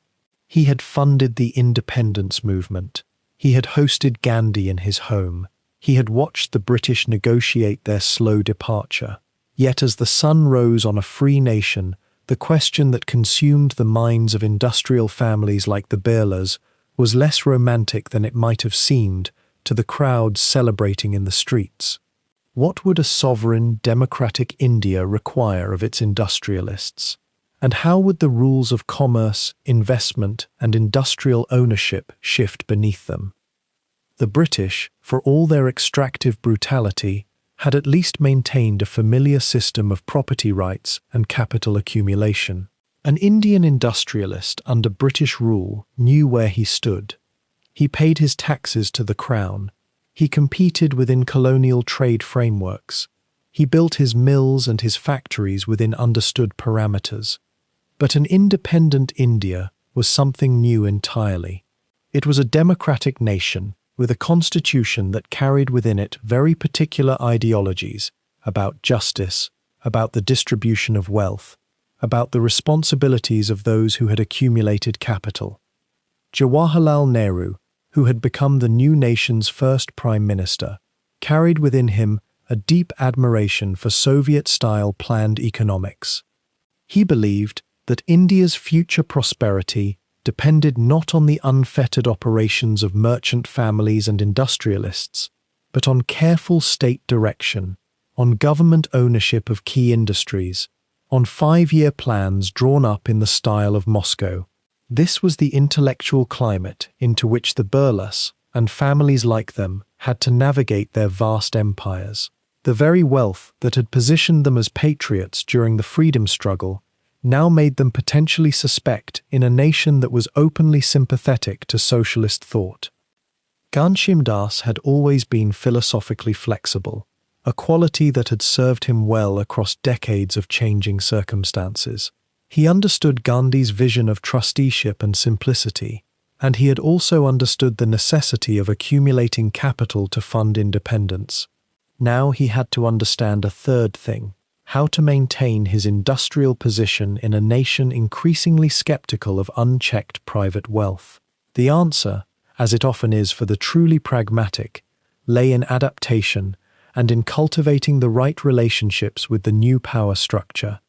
He had funded the independence movement. He had hosted Gandhi in his home. He had watched the British negotiate their slow departure. Yet as the sun rose on a free nation, the question that consumed the minds of industrial families like the Birlas was less romantic than it might have seemed to the crowds celebrating in the streets. What would a sovereign, democratic India require of its industrialists? And how would the rules of commerce, investment, and industrial ownership shift beneath them? The British, for all their extractive brutality, had at least maintained a familiar system of property rights and capital accumulation. An Indian industrialist under British rule knew where he stood. He paid his taxes to the Crown. He competed within colonial trade frameworks. He built his mills and his factories within understood parameters. But an independent India was something new entirely. It was a democratic nation with a constitution that carried within it very particular ideologies about justice, about the distribution of wealth, about the responsibilities of those who had accumulated capital. Jawaharlal Nehru, who had become the new nation's first prime minister, carried within him a deep admiration for Soviet-style planned economics. He believed that India's future prosperity depended not on the unfettered operations of merchant families and industrialists, but on careful state direction, on government ownership of key industries, on 5-year plans drawn up in the style of Moscow. This was the intellectual climate into which the Birlas, and families like them had to navigate their vast empires. The very wealth that had positioned them as patriots during the freedom struggle now made them potentially suspect in a nation that was openly sympathetic to socialist thought. Ghanshyam Das had always been philosophically flexible, a quality that had served him well across decades of changing circumstances. He understood Gandhi's vision of trusteeship and simplicity, and he had also understood the necessity of accumulating capital to fund independence. Now he had to understand a third thing: how to maintain his industrial position in a nation increasingly skeptical of unchecked private wealth. The answer, as it often is for the truly pragmatic, lay in adaptation and in cultivating the right relationships with the new power structure.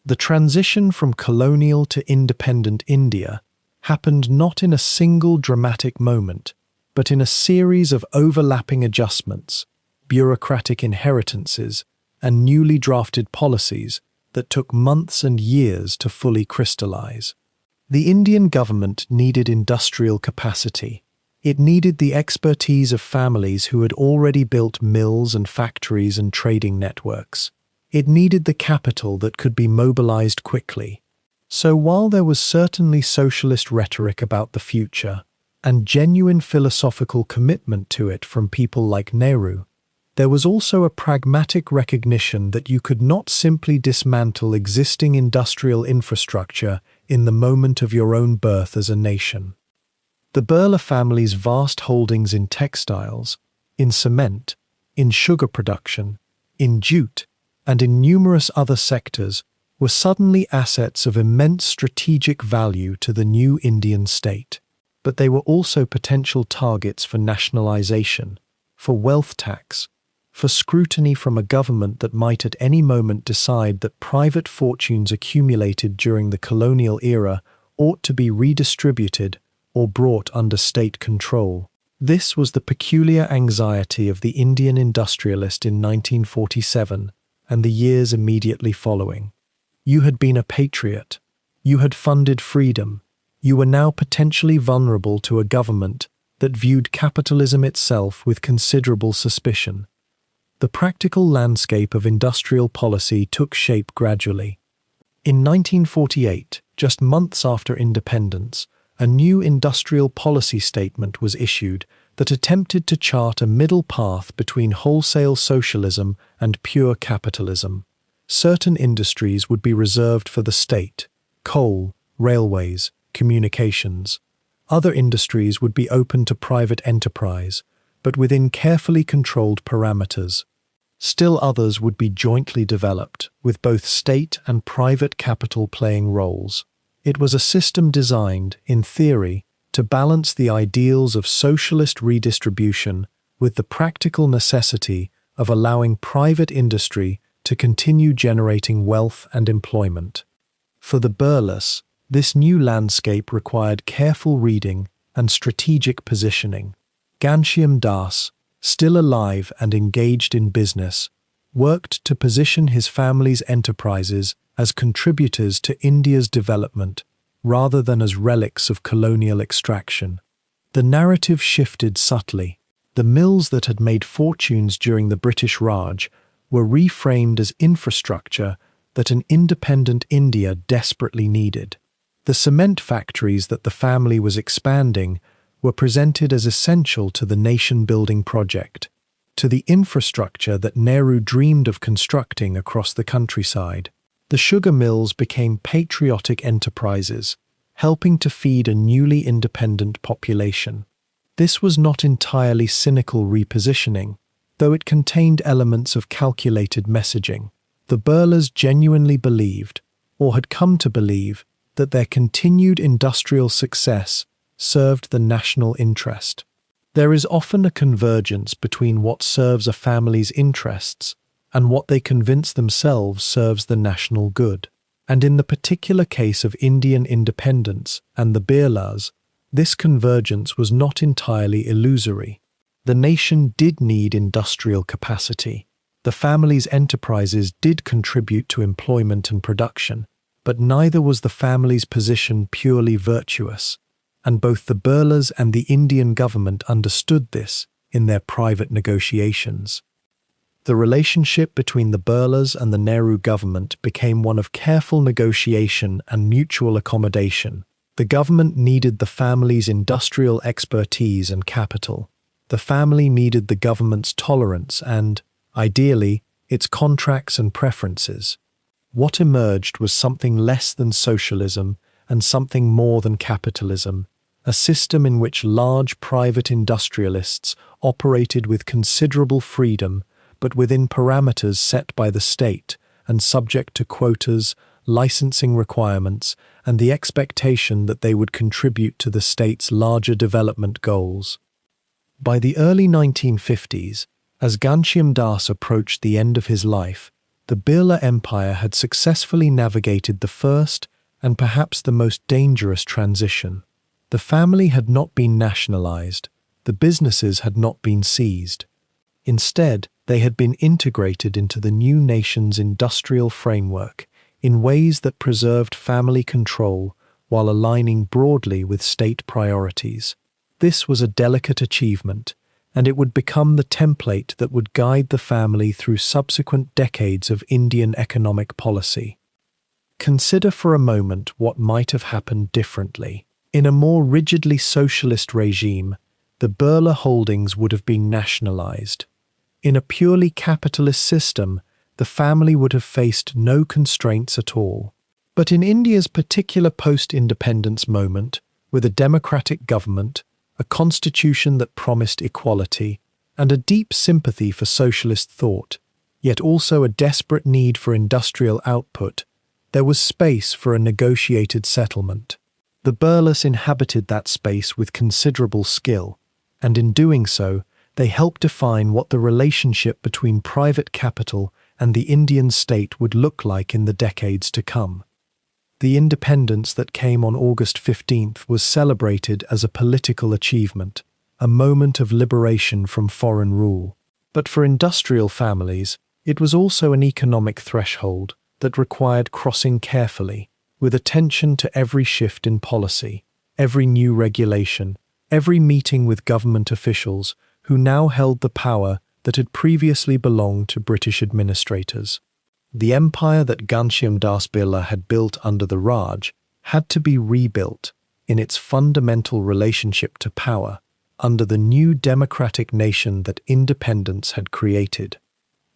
The transition from colonial to independent India happened not in a single dramatic moment, but in a series of overlapping adjustments, bureaucratic inheritances, and newly drafted policies that took months and years to fully crystallize. The Indian government needed industrial capacity. It needed the expertise of families who had already built mills and factories and trading networks. It needed the capital that could be mobilized quickly. So while there was certainly socialist rhetoric about the future, and genuine philosophical commitment to it from people like Nehru, there was also a pragmatic recognition that you could not simply dismantle existing industrial infrastructure in the moment of your own birth as a nation. The Birla family's vast holdings in textiles, in cement, in sugar production, in jute, and in numerous other sectors were suddenly assets of immense strategic value to the new Indian state. But they were also potential targets for nationalization, for wealth tax, for scrutiny from a government that might at any moment decide that private fortunes accumulated during the colonial era ought to be redistributed or brought under state control. This was the peculiar anxiety of the Indian industrialist in 1947 and the years immediately following. You had been a patriot. You had funded freedom. You were now potentially vulnerable to a government that viewed capitalism itself with considerable suspicion. The practical landscape of industrial policy took shape gradually. In 1948, just months after independence, a new industrial policy statement was issued that attempted to chart a middle path between wholesale socialism and pure capitalism. Certain industries would be reserved for the state: coal, railways, communications. Other industries would be open to private enterprise, but within carefully controlled parameters. Still others would be jointly developed, with both state and private capital playing roles. It was a system designed, in theory, to balance the ideals of socialist redistribution with the practical necessity of allowing private industry to continue generating wealth and employment. For the Birlas, this new landscape required careful reading and strategic positioning. Ghanshyam Das, still alive and engaged in business, worked to position his family's enterprises as contributors to India's development rather than as relics of colonial extraction. The narrative shifted subtly. The mills that had made fortunes during the British Raj were reframed as infrastructure that an independent India desperately needed. The cement factories that the family was expanding were presented as essential to the nation-building project, to the infrastructure that Nehru dreamed of constructing across the countryside. The sugar mills became patriotic enterprises, helping to feed a newly independent population. This was not entirely cynical repositioning, though it contained elements of calculated messaging. The Birlas genuinely believed, or had come to believe, that their continued industrial success served the national interest. There is often a convergence between what serves a family's interests and what they convince themselves serves the national good. And in the particular case of Indian independence and the Birlas, this convergence was not entirely illusory. The nation did need industrial capacity. The family's enterprises did contribute to employment and production, but neither was the family's position purely virtuous. and both the Birlas and the Indian government understood this in their private negotiations. The relationship between the Birlas and the Nehru government became one of careful negotiation and mutual accommodation. The government needed the family's industrial expertise and capital. The family needed the government's tolerance and, ideally, its contracts and preferences. What emerged was something less than socialism and something more than capitalism, a system in which large private industrialists operated with considerable freedom but within parameters set by the state and subject to quotas, licensing requirements, and the expectation that they would contribute to the state's larger development goals. By the early 1950s, as Ghanshyam Das approached the end of his life, the Birla Empire had successfully navigated the first and perhaps the most dangerous transition. The family had not been nationalized, the businesses had not been seized. Instead, they had been integrated into the new nation's industrial framework in ways that preserved family control while aligning broadly with state priorities. This was a delicate achievement, and it would become the template that would guide the family through subsequent decades of Indian economic policy. Consider for a moment what might have happened differently. In a more rigidly socialist regime, the Birla holdings would have been nationalized. In a purely capitalist system, the family would have faced no constraints at all. But in India's particular post-independence moment, with a democratic government, a constitution that promised equality, and a deep sympathy for socialist thought, yet also a desperate need for industrial output, there was space for a negotiated settlement. The Birlas inhabited that space with considerable skill, and in doing so, they helped define what the relationship between private capital and the Indian state would look like in the decades to come. The independence that came on August 15th was celebrated as a political achievement, a moment of liberation from foreign rule. But for industrial families, it was also an economic threshold that required crossing carefully, with attention to every shift in policy, every new regulation, every meeting with government officials who now held the power that had previously belonged to British administrators. The empire that Ghanshyam Das Birla had built under the Raj had to be rebuilt in its fundamental relationship to power under the new democratic nation that independence had created.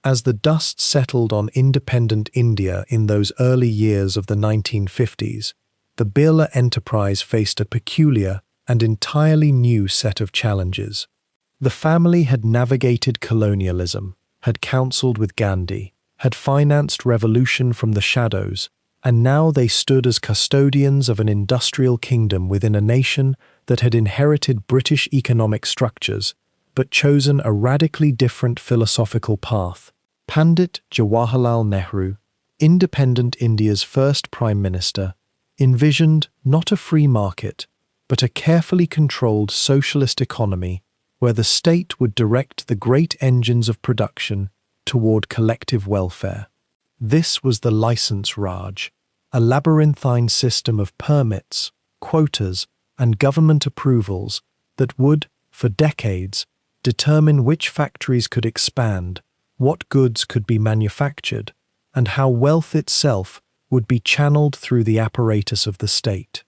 As the dust settled on independent India in those early years of the 1950s, the Birla enterprise faced a peculiar and entirely new set of challenges. The family had navigated colonialism, had counseled with Gandhi, had financed revolution from the shadows, and now they stood as custodians of an industrial kingdom within a nation that had inherited British economic structures, but chosen a radically different philosophical path. Pandit Jawaharlal Nehru, independent India's first Prime Minister, envisioned not a free market, but a carefully controlled socialist economy where the state would direct the great engines of production toward collective welfare. This was the License Raj, a labyrinthine system of permits, quotas, and government approvals that would, for decades, determine which factories could expand, what goods could be manufactured, and how wealth itself would be channeled through the apparatus of the state.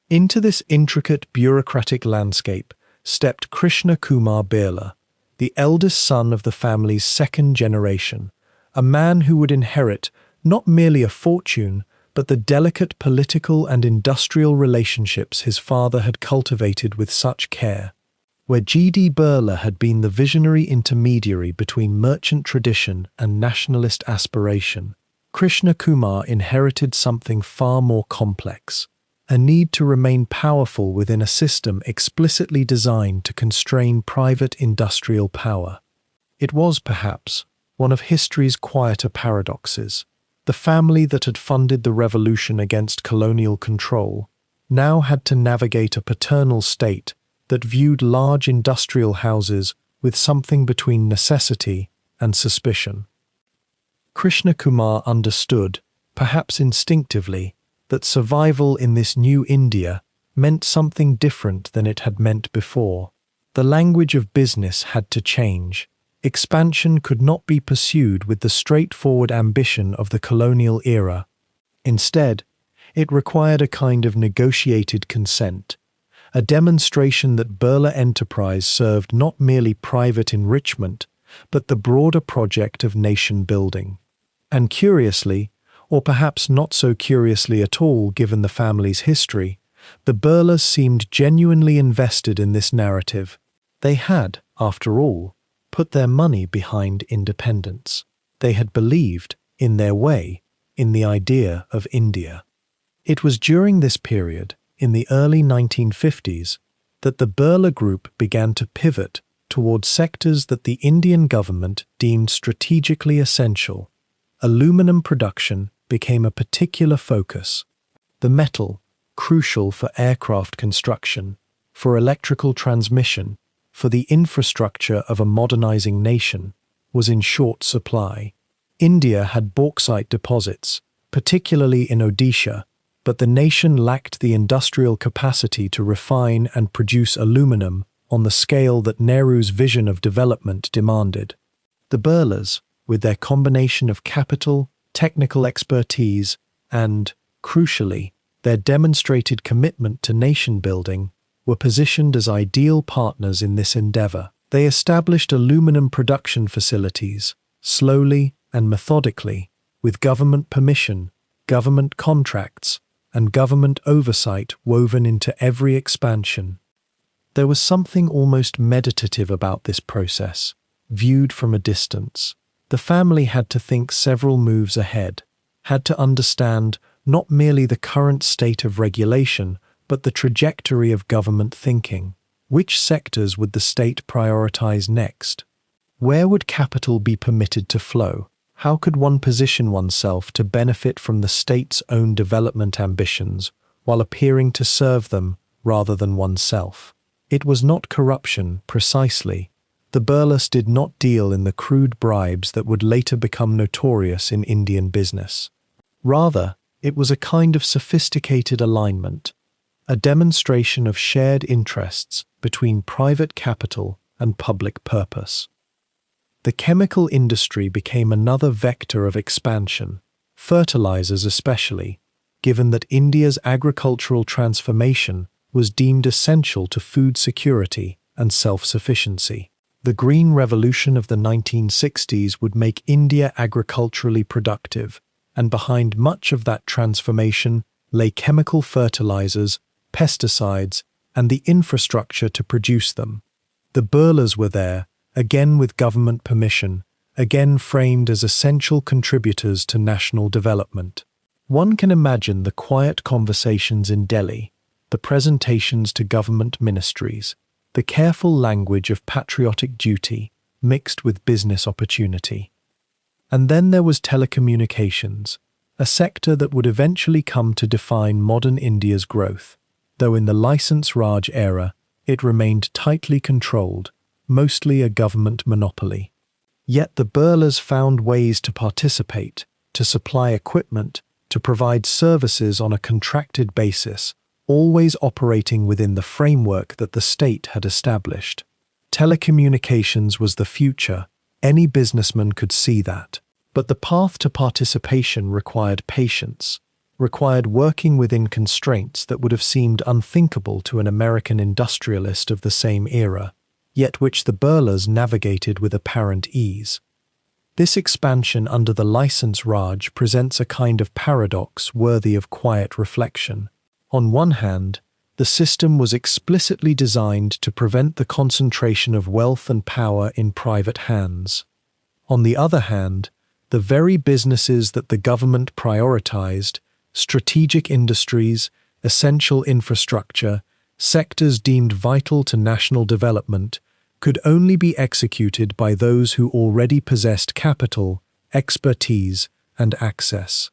Into this intricate bureaucratic landscape stepped Krishna Kumar Birla, the eldest son of the family's second generation, a man who would inherit not merely a fortune, but the delicate political and industrial relationships his father had cultivated with such care. Where G.D. Birla had been the visionary intermediary between merchant tradition and nationalist aspiration, Krishna Kumar inherited something far more complex, a need to remain powerful within a system explicitly designed to constrain private industrial power. It was, perhaps, one of history's quieter paradoxes. The family that had funded the revolution against colonial control now had to navigate a paternal state that viewed large industrial houses with something between necessity and suspicion. Krishna Kumar understood, perhaps instinctively, that survival in this new India meant something different than it had meant before. The language of business had to change. Expansion could not be pursued with the straightforward ambition of the colonial era. Instead, it required a kind of negotiated consent, a demonstration that Birla enterprise served not merely private enrichment, but the broader project of nation building. And curiously, or perhaps not so curiously at all given the family's history, the Birlas seemed genuinely invested in this narrative. They had, after all, put their money behind independence. They had believed, in their way, in the idea of India. It was during this period, in the early 1950s, that the Birla Group began to pivot towards sectors that the Indian government deemed strategically essential. Aluminum production became a particular focus. The metal, crucial for aircraft construction, for electrical transmission, for the infrastructure of a modernizing nation, was in short supply. India had bauxite deposits, particularly in Odisha, but the nation lacked the industrial capacity to refine and produce aluminum on the scale that Nehru's vision of development demanded. The Birlas, with their combination of capital, technical expertise, and, crucially, their demonstrated commitment to nation building, were positioned as ideal partners in this endeavor. They established aluminum production facilities, slowly and methodically, with government permission, government contracts, and government oversight woven into every expansion. There was something almost meditative about this process, viewed from a distance. The family had to think several moves ahead, had to understand not merely the current state of regulation, but the trajectory of government thinking. Which sectors would the state prioritize next? Where would capital be permitted to flow? How could one position oneself to benefit from the state's own development ambitions while appearing to serve them rather than oneself? It was not corruption, precisely. The Birlas did not deal in the crude bribes that would later become notorious in Indian business. Rather, it was a kind of sophisticated alignment, a demonstration of shared interests between private capital and public purpose. The chemical industry became another vector of expansion, fertilizers especially, given that India's agricultural transformation was deemed essential to food security and self-sufficiency. The Green Revolution of the 1960s would make India agriculturally productive, and behind much of that transformation lay chemical fertilizers, pesticides, and the infrastructure to produce them. The Birlas were there, again with government permission, again framed as essential contributors to national development. One can imagine the quiet conversations in Delhi, the presentations to government ministries, the careful language of patriotic duty mixed with business opportunity. And then there was telecommunications, a sector that would eventually come to define modern India's growth, though in the License Raj era it remained tightly controlled, mostly a government monopoly. Yet the Birlas found ways to participate, to supply equipment, to provide services on a contracted basis, always operating within the framework that the state had established. Telecommunications was the future, any businessman could see that. But the path to participation required patience, required working within constraints that would have seemed unthinkable to an American industrialist of the same era, yet which the Birlas navigated with apparent ease. This expansion under the License Raj presents a kind of paradox worthy of quiet reflection. On one hand, the system was explicitly designed to prevent the concentration of wealth and power in private hands. On the other hand, the very businesses that the government prioritized, strategic industries, essential infrastructure, sectors deemed vital to national development, could only be executed by those who already possessed capital, expertise, and access.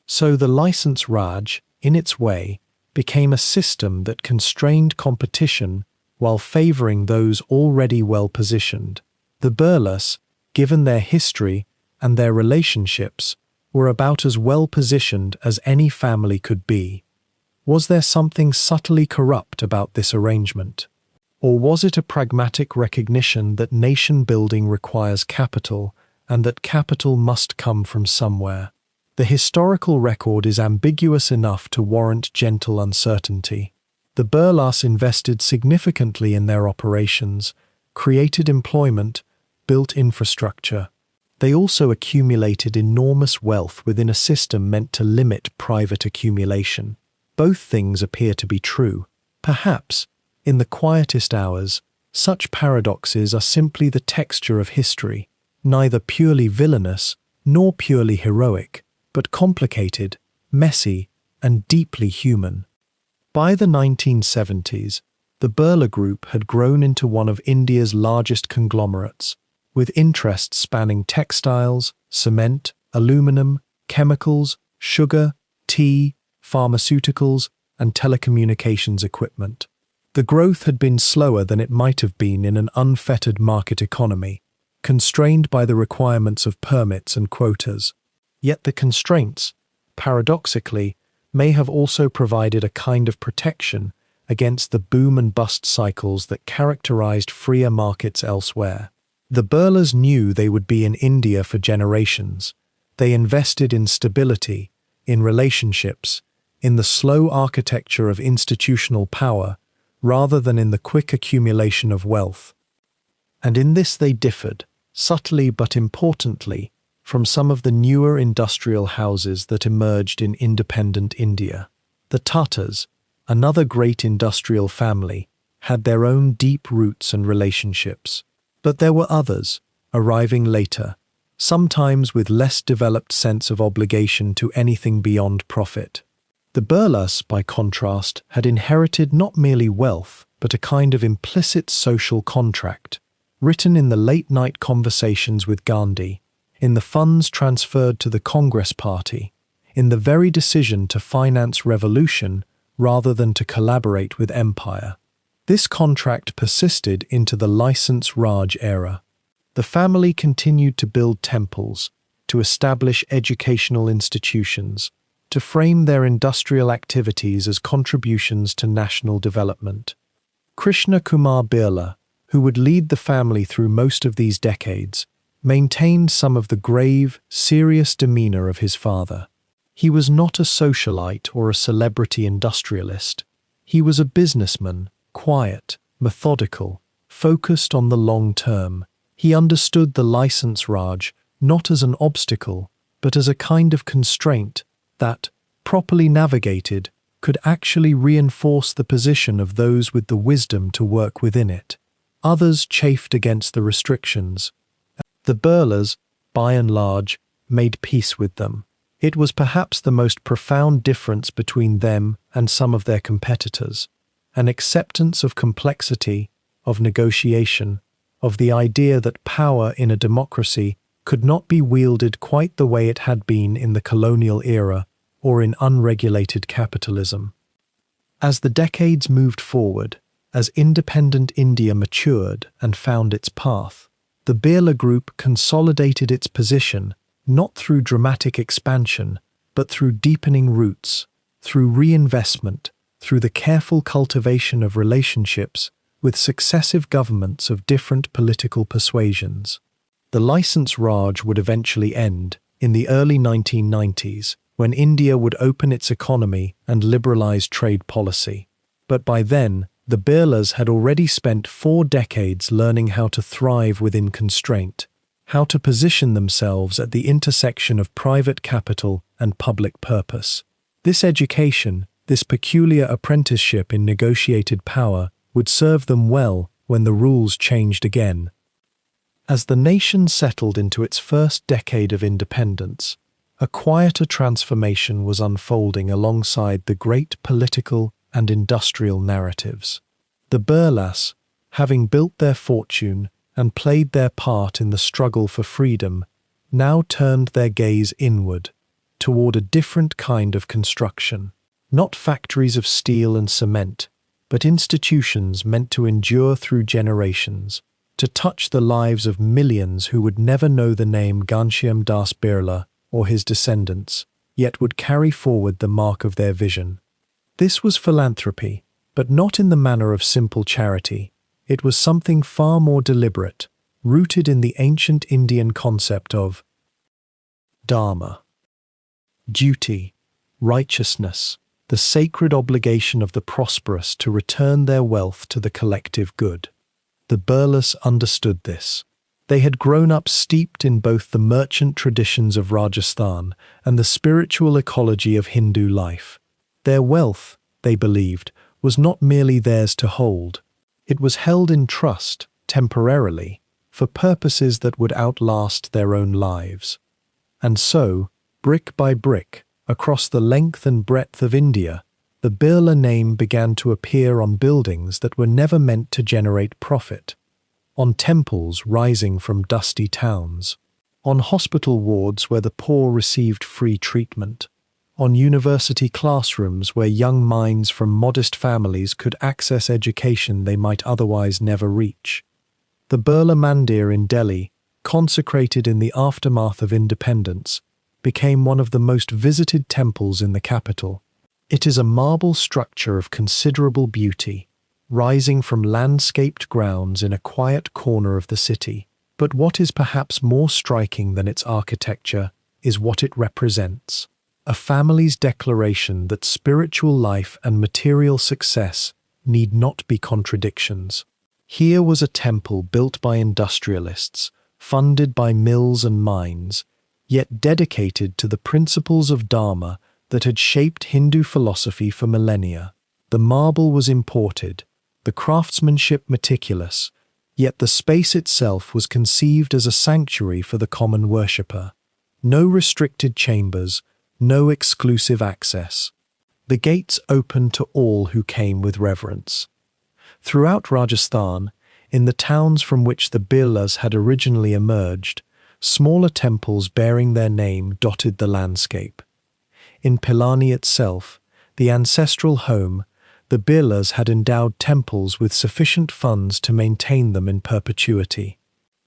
So the License Raj, in its way, became a system that constrained competition while favoring those already well-positioned. The Birlas, given their history and their relationships, were about as well-positioned as any family could be. Was there something subtly corrupt about this arrangement? Or was it a pragmatic recognition that nation-building requires capital and that capital must come from somewhere? The historical record is ambiguous enough to warrant gentle uncertainty. The Birlas invested significantly in their operations, created employment, built infrastructure. They also accumulated enormous wealth within a system meant to limit private accumulation. Both things appear to be true. Perhaps, in the quietest hours, such paradoxes are simply the texture of history, neither purely villainous nor purely heroic, but complicated, messy, and deeply human. By the 1970s, the Birla Group had grown into one of India's largest conglomerates, with interests spanning textiles, cement, aluminum, chemicals, sugar, tea, pharmaceuticals, and telecommunications equipment. The growth had been slower than it might have been in an unfettered market economy, constrained by the requirements of permits and quotas. Yet the constraints, paradoxically, may have also provided a kind of protection against the boom and bust cycles that characterized freer markets elsewhere. The Birlas knew they would be in India for generations. They invested in stability, in relationships, in the slow architecture of institutional power, rather than in the quick accumulation of wealth. And in this they differed, subtly but importantly, from some of the newer industrial houses that emerged in independent India. The Tatars, another great industrial family, had their own deep roots and relationships. But there were others, arriving later, sometimes with less developed sense of obligation to anything beyond profit. The Birlas, by contrast, had inherited not merely wealth, but a kind of implicit social contract, written in the late-night conversations with Gandhi, in the funds transferred to the Congress Party, in the very decision to finance revolution rather than to collaborate with empire. This contract persisted into the License Raj era. The family continued to build temples, to establish educational institutions, to frame their industrial activities as contributions to national development. Krishna Kumar Birla, who would lead the family through most of these decades, maintained some of the grave, serious demeanor of his father. He was not a socialite or a celebrity industrialist. He was a businessman, quiet, methodical, focused on the long term. He understood the License Raj not as an obstacle, but as a kind of constraint that, properly navigated, could actually reinforce the position of those with the wisdom to work within it. Others chafed against the restrictions. The Birlas, by and large, made peace with them. It was perhaps the most profound difference between them and some of their competitors. An acceptance of complexity, of negotiation, of the idea that power in a democracy could not be wielded quite the way it had been in the colonial era or in unregulated capitalism. As the decades moved forward, as independent India matured and found its path, the Birla Group consolidated its position not through dramatic expansion, but through deepening roots, through reinvestment, through the careful cultivation of relationships with successive governments of different political persuasions. The License Raj would eventually end in the early 1990s, when India would open its economy and liberalize trade policy. But by then, the Birlas had already spent 4 decades learning how to thrive within constraint, how to position themselves at the intersection of private capital and public purpose. This education, this peculiar apprenticeship in negotiated power, would serve them well when the rules changed again. As the nation settled into its first decade of independence, a quieter transformation was unfolding alongside the great political and industrial narratives. The Birlas, having built their fortune and played their part in the struggle for freedom, now turned their gaze inward, toward a different kind of construction. Not factories of steel and cement, but institutions meant to endure through generations, to touch the lives of millions who would never know the name Ghanshyam Das Birla or his descendants, yet would carry forward the mark of their vision. This was philanthropy, but not in the manner of simple charity. It was something far more deliberate, rooted in the ancient Indian concept of dharma, duty, righteousness, the sacred obligation of the prosperous to return their wealth to the collective good. The Birlas understood this. They had grown up steeped in both the merchant traditions of Rajasthan and the spiritual ecology of Hindu life. Their wealth, they believed, was not merely theirs to hold. It was held in trust, temporarily, for purposes that would outlast their own lives. And so, brick by brick, across the length and breadth of India, the Birla name began to appear on buildings that were never meant to generate profit, on temples rising from dusty towns, on hospital wards where the poor received free treatment, on university classrooms where young minds from modest families could access education they might otherwise never reach. The Birla Mandir in Delhi, consecrated in the aftermath of independence, became one of the most visited temples in the capital. It is a marble structure of considerable beauty, rising from landscaped grounds in a quiet corner of the city. But what is perhaps more striking than its architecture is what it represents: a family's declaration that spiritual life and material success need not be contradictions. Here was a temple built by industrialists, funded by mills and mines, yet dedicated to the principles of Dharma that had shaped Hindu philosophy for millennia. The marble was imported, the craftsmanship meticulous, yet the space itself was conceived as a sanctuary for the common worshipper. No restricted chambers, no exclusive access. The gates opened to all who came with reverence. Throughout Rajasthan, in the towns from which the Birlas had originally emerged, smaller temples bearing their name dotted the landscape. In Pilani itself, the ancestral home, the Birlas had endowed temples with sufficient funds to maintain them in perpetuity.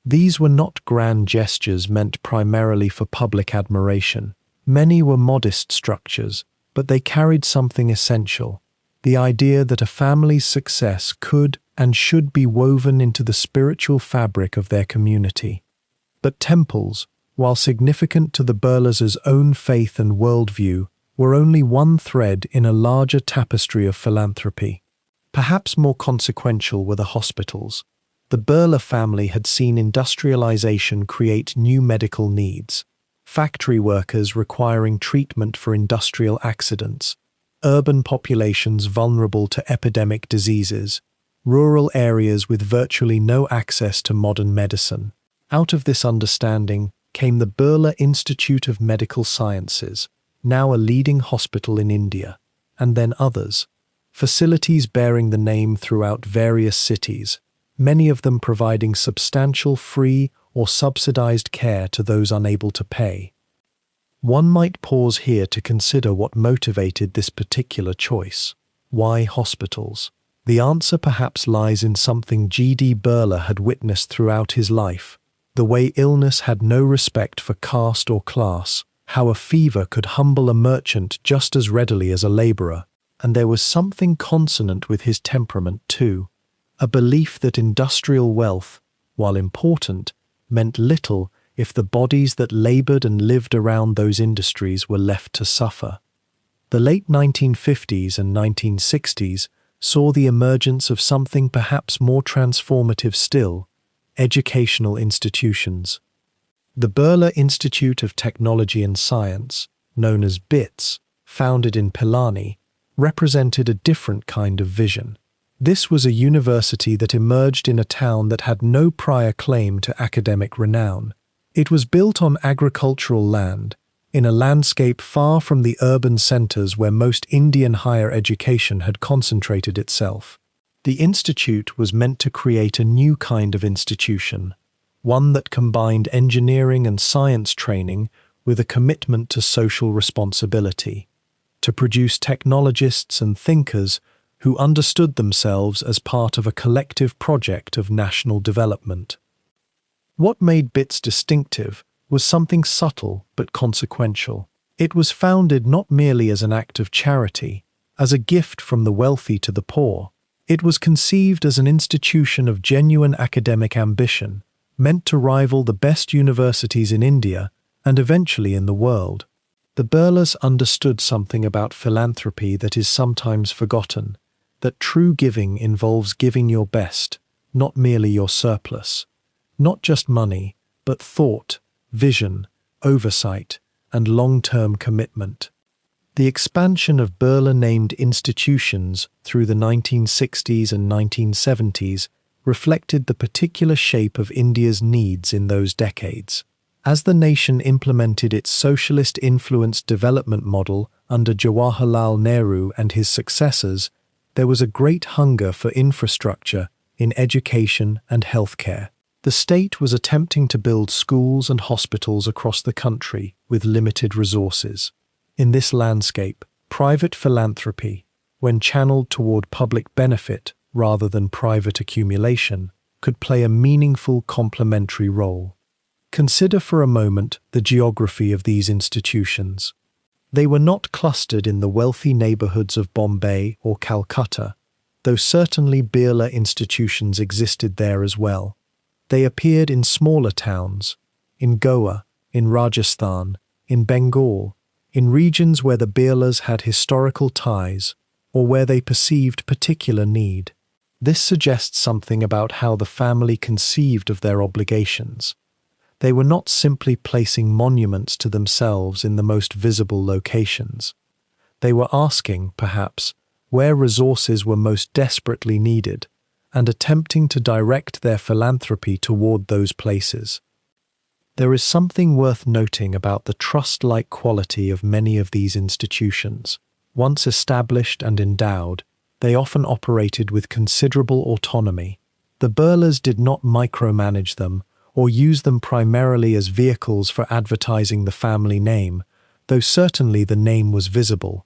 These were not grand gestures meant primarily for public admiration. Many were modest structures, but they carried something essential: the idea that a family's success could and should be woven into the spiritual fabric of their community. But temples, while significant to the Birlas' own faith and worldview, were only one thread in a larger tapestry of philanthropy. Perhaps more consequential were the hospitals. The Birla family had seen industrialization create new medical needs: factory workers requiring treatment for industrial accidents, urban populations vulnerable to epidemic diseases, rural areas with virtually no access to modern medicine. Out of this understanding came the Birla Institute of Medical Sciences, now a leading hospital in India, and then others, facilities bearing the name throughout various cities, many of them providing substantial free or subsidized care to those unable to pay. One might pause here to consider what motivated this particular choice. Why hospitals? The answer perhaps lies in something G.D. Birla had witnessed throughout his life: the way illness had no respect for caste or class, how a fever could humble a merchant just as readily as a laborer. And there was something consonant with his temperament too: a belief that industrial wealth, while important, meant little if the bodies that labored and lived around those industries were left to suffer. The late 1950s and 1960s saw the emergence of something perhaps more transformative still: educational institutions. The Birla Institute of Technology and Science, known as BITS, founded in Pilani, represented a different kind of vision. This was a university that emerged in a town that had no prior claim to academic renown. It was built on agricultural land, in a landscape far from the urban centers where most Indian higher education had concentrated itself. The institute was meant to create a new kind of institution, one that combined engineering and science training with a commitment to social responsibility, to produce technologists and thinkers who understood themselves as part of a collective project of national development. What made BITS distinctive was something subtle but consequential. It was founded not merely as an act of charity, as a gift from the wealthy to the poor. It was conceived as an institution of genuine academic ambition, meant to rival the best universities in India and eventually in the world. The Birlas understood something about philanthropy that is sometimes forgotten, that true giving involves giving your best, not merely your surplus. Not just money, but thought, vision, oversight, and long-term commitment. The expansion of Birla-named institutions through the 1960s and 1970s reflected the particular shape of India's needs in those decades. As the nation implemented its socialist-influenced development model under Jawaharlal Nehru and his successors, there was a great hunger for infrastructure in education and healthcare. The state was attempting to build schools and hospitals across the country with limited resources. In this landscape, private philanthropy, when channeled toward public benefit rather than private accumulation, could play a meaningful complementary role. Consider for a moment the geography of these institutions. They were not clustered in the wealthy neighborhoods of Bombay or Calcutta, though certainly Birla institutions existed there as well. They appeared in smaller towns, in Goa, in Rajasthan, in Bengal, in regions where the Birlas had historical ties or where they perceived particular need. This suggests something about how the family conceived of their obligations. They were not simply placing monuments to themselves in the most visible locations. They were asking, perhaps, where resources were most desperately needed, and attempting to direct their philanthropy toward those places. There is something worth noting about the trust-like quality of many of these institutions. Once established and endowed, they often operated with considerable autonomy. The Birlas did not micromanage them or use them primarily as vehicles for advertising the family name, though certainly the name was visible.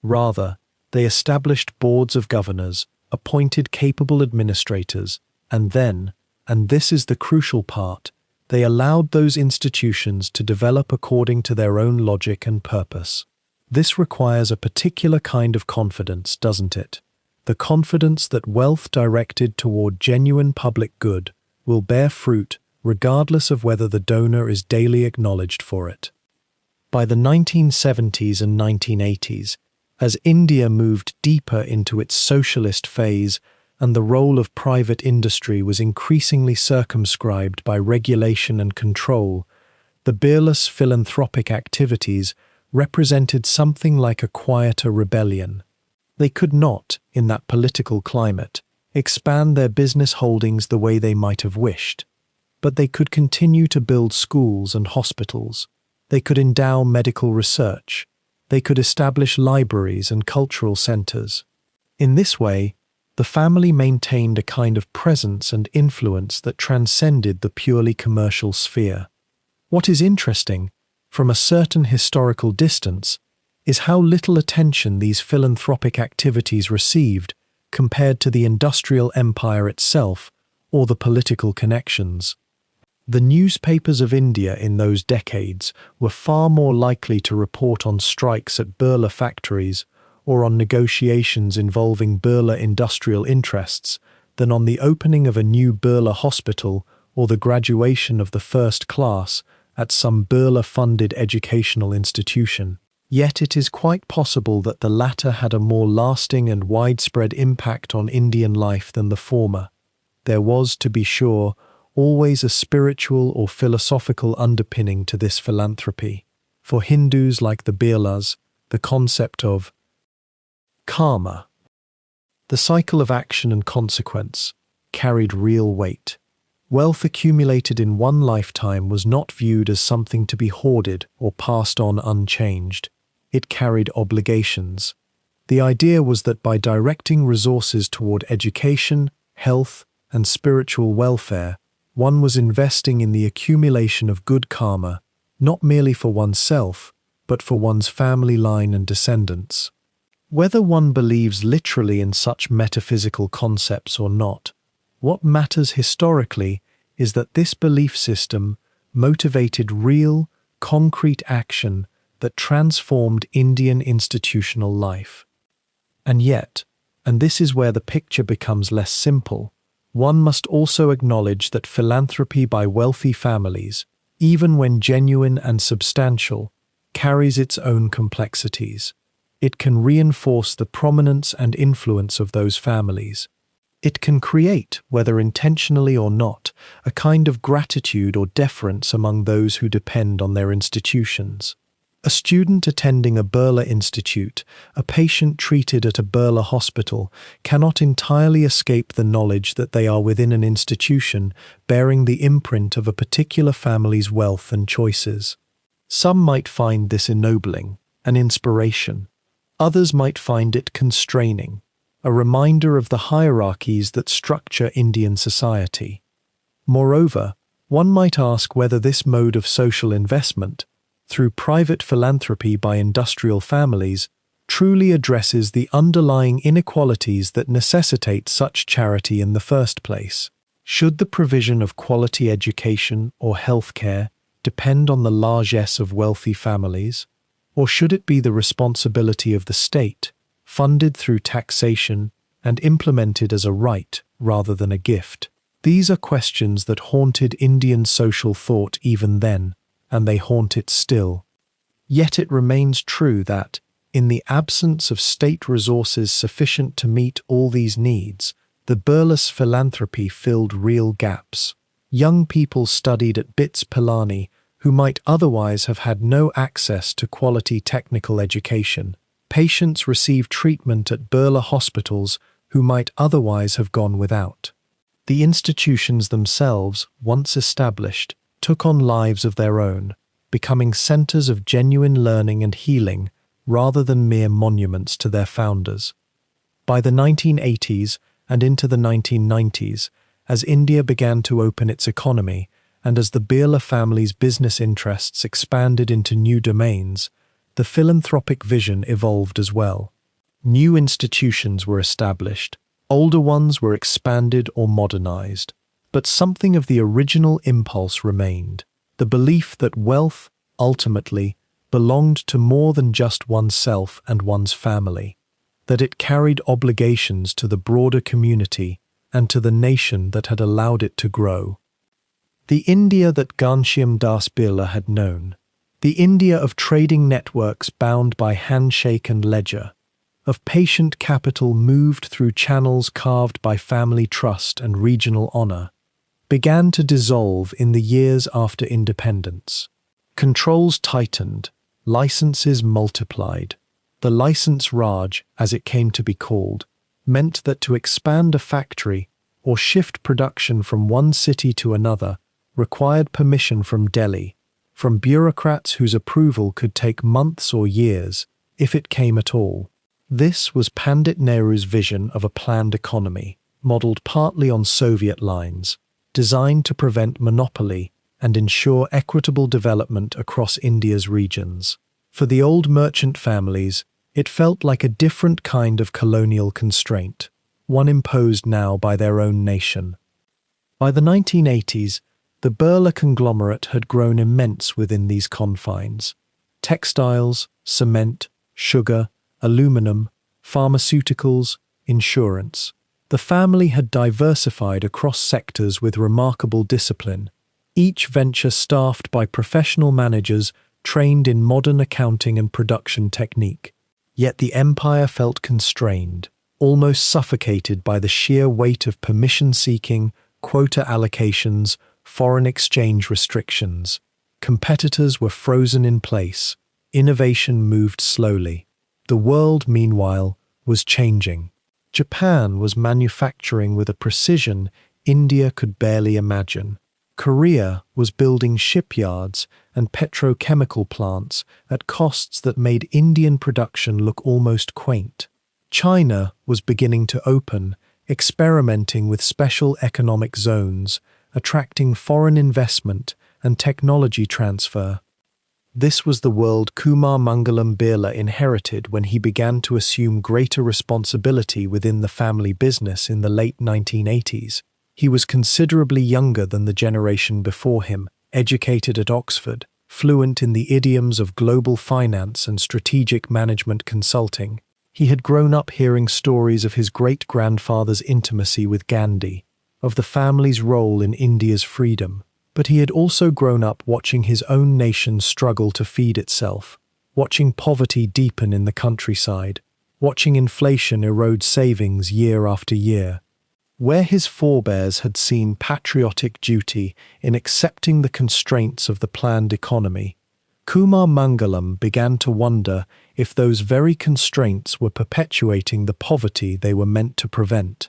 Rather, they established boards of governors, appointed capable administrators, and then, and this is the crucial part, they allowed those institutions to develop according to their own logic and purpose. This requires a particular kind of confidence, doesn't it? The confidence that wealth directed toward genuine public good will bear fruit regardless of whether the donor is daily acknowledged for it. By the 1970s and 1980s, as India moved deeper into its socialist phase and the role of private industry was increasingly circumscribed by regulation and control, the Birlas' philanthropic activities represented something like a quieter rebellion. They could not, in that political climate, expand their business holdings the way they might have wished, but they could continue to build schools and hospitals. They could endow medical research. They could establish libraries and cultural centers. In this way, the family maintained a kind of presence and influence that transcended the purely commercial sphere. What is interesting, from a certain historical distance, is how little attention these philanthropic activities received compared to the industrial empire itself or the political connections. The newspapers of India in those decades were far more likely to report on strikes at Birla factories or on negotiations involving Birla industrial interests than on the opening of a new Birla hospital or the graduation of the first class at some Birla-funded educational institution. Yet it is quite possible that the latter had a more lasting and widespread impact on Indian life than the former. There was, to be sure, always a spiritual or philosophical underpinning to this philanthropy. For Hindus like the Birlas, the concept of karma, the cycle of action and consequence, carried real weight. Wealth accumulated in one lifetime was not viewed as something to be hoarded or passed on unchanged. It carried obligations. The idea was that by directing resources toward education, health, and spiritual welfare, one was investing in the accumulation of good karma, not merely for oneself, but for one's family line and descendants. Whether one believes literally in such metaphysical concepts or not, what matters historically is that this belief system motivated real, concrete action that transformed Indian institutional life. And yet, and this is where the picture becomes less simple, one must also acknowledge that philanthropy by wealthy families, even when genuine and substantial, carries its own complexities. It can reinforce the prominence and influence of those families. It can create, whether intentionally or not, a kind of gratitude or deference among those who depend on their institutions. A student attending a Birla institute, a patient treated at a Birla hospital, cannot entirely escape the knowledge that they are within an institution bearing the imprint of a particular family's wealth and choices. Some might find this ennobling, an inspiration. Others might find it constraining, a reminder of the hierarchies that structure Indian society. Moreover, one might ask whether this mode of social investment, through private philanthropy by industrial families, truly addresses the underlying inequalities that necessitate such charity in the first place. Should the provision of quality education or healthcare depend on the largesse of wealthy families, or should it be the responsibility of the state, funded through taxation and implemented as a right rather than a gift? These are questions that haunted Indian social thought even then, and they haunt it still. Yet it remains true that, in the absence of state resources sufficient to meet all these needs, the Birlas philanthropy filled real gaps. Young people studied at BITS Pilani who might otherwise have had no access to quality technical education. Patients received treatment at Birla hospitals who might otherwise have gone without. The institutions themselves, once established, took on lives of their own, becoming centers of genuine learning and healing rather than mere monuments to their founders. By the 1980s and into the 1990s, as India began to open its economy and as the Birla family's business interests expanded into new domains, the philanthropic vision evolved as well. New institutions were established, older ones were expanded or modernized. But something of the original impulse remained, the belief that wealth, ultimately, belonged to more than just oneself and one's family, that it carried obligations to the broader community and to the nation that had allowed it to grow. The India that Ghanshyam Das Birla had known, the India of trading networks bound by handshake and ledger, of patient capital moved through channels carved by family trust and regional honor, began to dissolve in the years after independence. Controls tightened, licenses multiplied. The license Raj, as it came to be called, meant that to expand a factory or shift production from one city to another required permission from Delhi, from bureaucrats whose approval could take months or years, if it came at all. This was Pandit Nehru's vision of a planned economy, modelled partly on Soviet lines, designed to prevent monopoly and ensure equitable development across India's regions. For the old merchant families, it felt like a different kind of colonial constraint, one imposed now by their own nation. By the 1980s, the Birla conglomerate had grown immense within these confines. Textiles, cement, sugar, aluminum, pharmaceuticals, insurance. The family had diversified across sectors with remarkable discipline, each venture staffed by professional managers trained in modern accounting and production technique. Yet the empire felt constrained, almost suffocated by the sheer weight of permission-seeking, quota allocations, foreign exchange restrictions. Competitors were frozen in place. Innovation moved slowly. The world, meanwhile, was changing. Japan was manufacturing with a precision India could barely imagine. Korea was building shipyards and petrochemical plants at costs that made Indian production look almost quaint. China was beginning to open, experimenting with special economic zones, attracting foreign investment and technology transfer. This was the world Kumar Mangalam Birla inherited when he began to assume greater responsibility within the family business in the late 1980s. He was considerably younger than the generation before him, educated at Oxford, fluent in the idioms of global finance and strategic management consulting. He had grown up hearing stories of his great-grandfather's intimacy with Gandhi, of the family's role in India's freedom, but he had also grown up watching his own nation struggle to feed itself, watching poverty deepen in the countryside, watching inflation erode savings year after year. Where his forebears had seen patriotic duty in accepting the constraints of the planned economy, Kumar Mangalam began to wonder if those very constraints were perpetuating the poverty they were meant to prevent.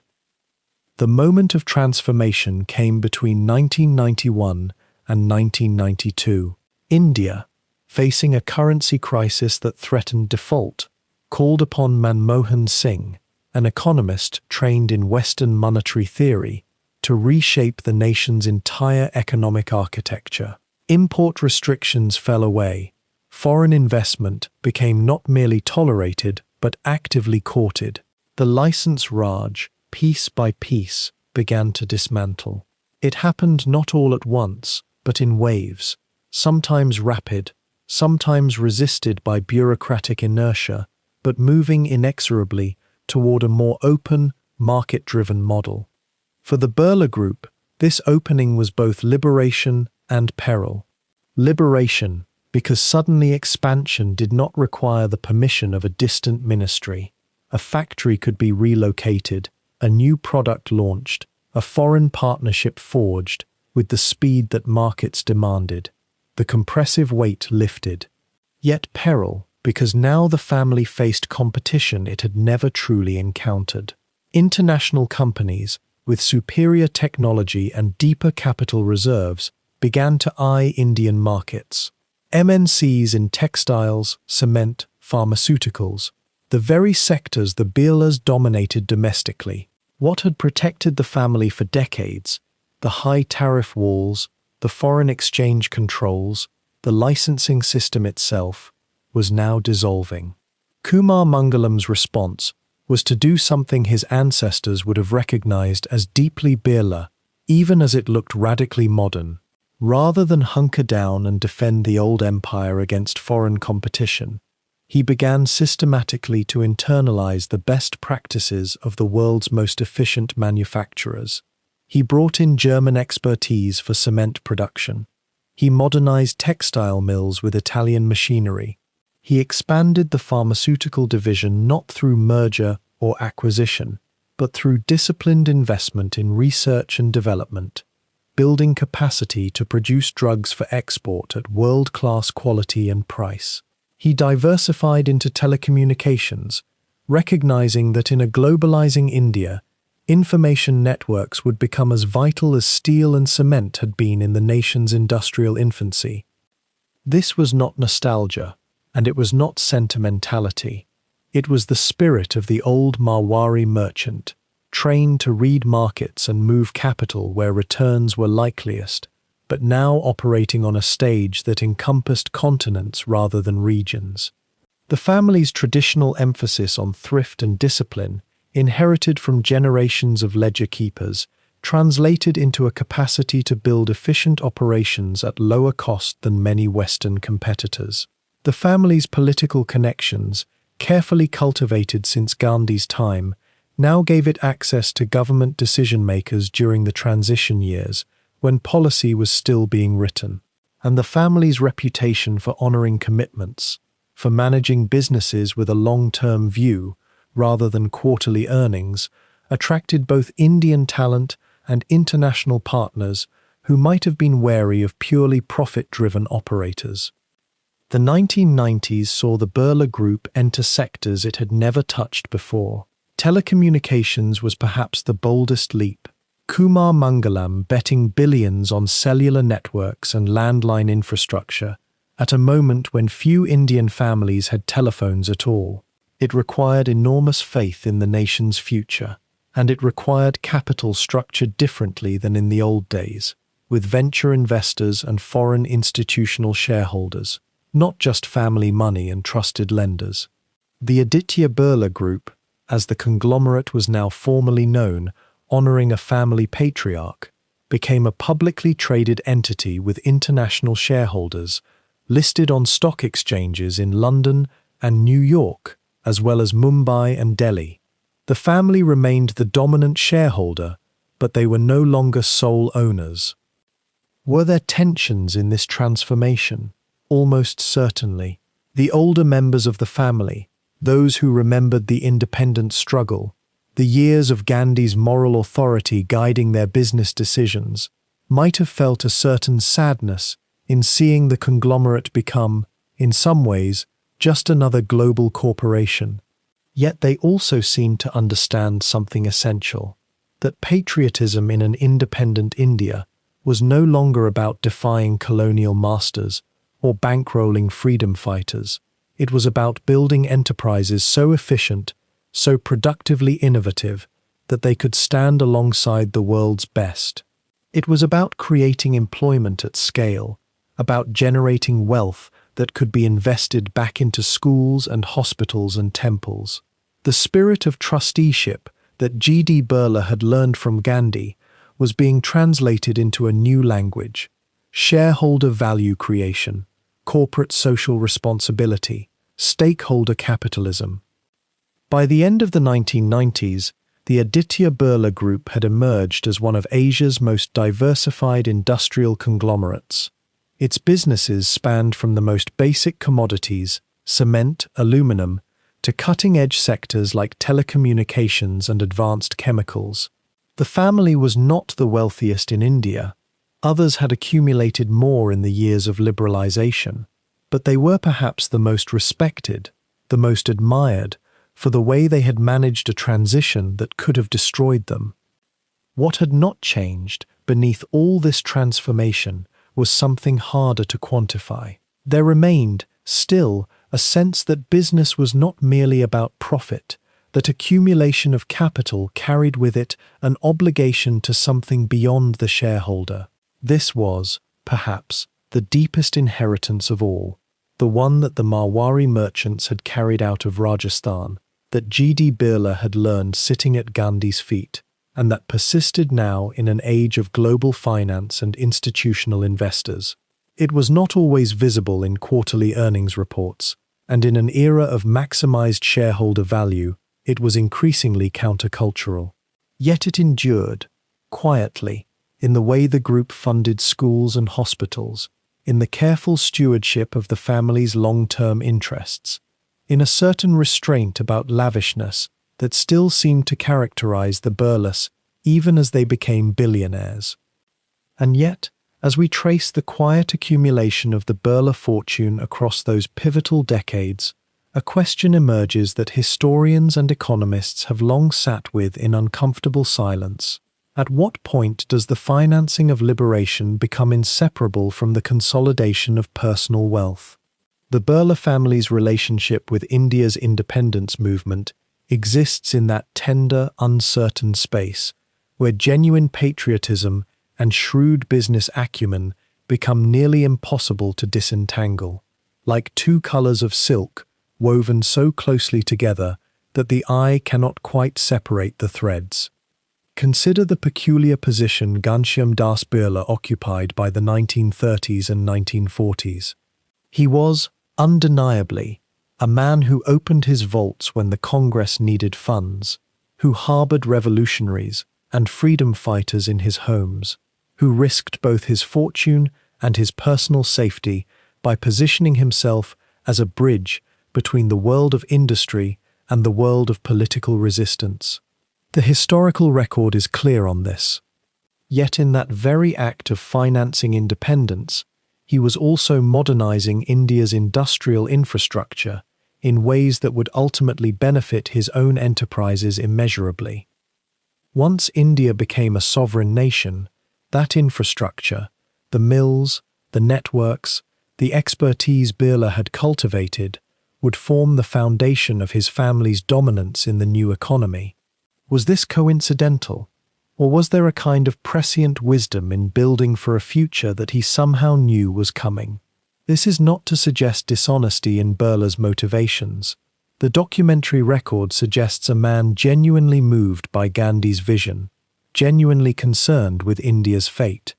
The moment of transformation came between 1991 and 1992. India, facing a currency crisis that threatened default, called upon Manmohan Singh, an economist trained in Western monetary theory, to reshape the nation's entire economic architecture. Import restrictions fell away. Foreign investment became not merely tolerated but actively courted. The license Raj, piece by piece, began to dismantle. It happened not all at once, but in waves, sometimes rapid, sometimes resisted by bureaucratic inertia, but moving inexorably toward a more open, market-driven model. For the Birla Group, this opening was both liberation and peril. Liberation, because suddenly expansion did not require the permission of a distant ministry. A factory could be relocated, a new product launched, a foreign partnership forged, with the speed that markets demanded. The compressive weight lifted. Yet peril, because now the family faced competition it had never truly encountered. International companies, with superior technology and deeper capital reserves, began to eye Indian markets. MNCs in textiles, cement, pharmaceuticals, the very sectors the Birlas dominated domestically. What had protected the family for decades, the high tariff walls, the foreign exchange controls, the licensing system itself, was now dissolving. Kumar Mangalam's response was to do something his ancestors would have recognized as deeply Birla, even as it looked radically modern. Rather than hunker down and defend the old empire against foreign competition, he began systematically to internalize the best practices of the world's most efficient manufacturers. He brought in German expertise for cement production. He modernized textile mills with Italian machinery. He expanded the pharmaceutical division not through merger or acquisition, but through disciplined investment in research and development, building capacity to produce drugs for export at world-class quality and price. He diversified into telecommunications, recognizing that in a globalizing India, information networks would become as vital as steel and cement had been in the nation's industrial infancy. This was not nostalgia, and it was not sentimentality. It was the spirit of the old Marwari merchant, trained to read markets and move capital where returns were likeliest, but now operating on a stage that encompassed continents rather than regions. The family's traditional emphasis on thrift and discipline, inherited from generations of ledger keepers, translated into a capacity to build efficient operations at lower cost than many Western competitors. The family's political connections, carefully cultivated since Gandhi's time, now gave it access to government decision-makers during the transition years, when policy was still being written. And the family's reputation for honoring commitments, for managing businesses with a long-term view, rather than quarterly earnings, attracted both Indian talent and international partners who might have been wary of purely profit-driven operators. The 1990s saw the Birla Group enter sectors it had never touched before. Telecommunications was perhaps the boldest leap. Kumar Mangalam betting billions on cellular networks and landline infrastructure at a moment when few Indian families had telephones at all. It required enormous faith in the nation's future, and it required capital structured differently than in the old days, with venture investors and foreign institutional shareholders, not just family money and trusted lenders. The Aditya Birla Group, as the conglomerate was now formally known, honoring a family patriarch, became a publicly traded entity with international shareholders, listed on stock exchanges in London and New York, as well as Mumbai and Delhi. The family remained the dominant shareholder, but they were no longer sole owners. Were there tensions in this transformation? Almost certainly. The older members of the family, those who remembered the independence struggle, the years of Gandhi's moral authority guiding their business decisions, might have felt a certain sadness in seeing the conglomerate become, in some ways, just another global corporation. Yet they also seemed to understand something essential, that patriotism in an independent India was no longer about defying colonial masters or bankrolling freedom fighters. It was about building enterprises so efficient, so productively innovative, that they could stand alongside the world's best. It was about creating employment at scale, about generating wealth that could be invested back into schools and hospitals and temples. The spirit of trusteeship that G.D. Birla had learned from Gandhi was being translated into a new language: shareholder value creation, corporate social responsibility, stakeholder capitalism. By the end of the 1990s, the Aditya Birla Group had emerged as one of Asia's most diversified industrial conglomerates. Its businesses spanned from the most basic commodities, cement, aluminum, to cutting-edge sectors like telecommunications and advanced chemicals. The family was not the wealthiest in India. Others had accumulated more in the years of liberalization, but they were perhaps the most respected, the most admired, for the way they had managed a transition that could have destroyed them. What had not changed beneath all this transformation was something harder to quantify. There remained, still, a sense that business was not merely about profit, that accumulation of capital carried with it an obligation to something beyond the shareholder. This was, perhaps, the deepest inheritance of all, the one that the Marwari merchants had carried out of Rajasthan, that G.D. Birla had learned sitting at Gandhi's feet, and that persisted now in an age of global finance and institutional investors. It was not always visible in quarterly earnings reports, and in an era of maximized shareholder value, it was increasingly countercultural. Yet it endured, quietly, in the way the group funded schools and hospitals, in the careful stewardship of the family's long-term interests, in a certain restraint about lavishness that still seemed to characterize the Birlas even as they became billionaires. And yet, as we trace the quiet accumulation of the Birla fortune across those pivotal decades, a question emerges that historians and economists have long sat with in uncomfortable silence. At what point does the financing of liberation become inseparable from the consolidation of personal wealth? The Birla family's relationship with India's independence movement exists in that tender, uncertain space, where genuine patriotism and shrewd business acumen become nearly impossible to disentangle, like two colors of silk woven so closely together that the eye cannot quite separate the threads. Consider the peculiar position Ghanshyam Das Birla occupied by the 1930s and 1940s. He was, undeniably, a man who opened his vaults when the Congress needed funds, who harbored revolutionaries and freedom fighters in his homes, who risked both his fortune and his personal safety by positioning himself as a bridge between the world of industry and the world of political resistance. The historical record is clear on this. Yet in that very act of financing independence, he was also modernizing India's industrial infrastructure in ways that would ultimately benefit his own enterprises immeasurably. Once India became a sovereign nation, that infrastructure, the mills, the networks, the expertise Birla had cultivated, would form the foundation of his family's dominance in the new economy. Was this coincidental, or was there a kind of prescient wisdom in building for a future that he somehow knew was coming? This is not to suggest dishonesty in Birla's motivations. The documentary record suggests a man genuinely moved by Gandhi's vision, genuinely concerned with India's fate.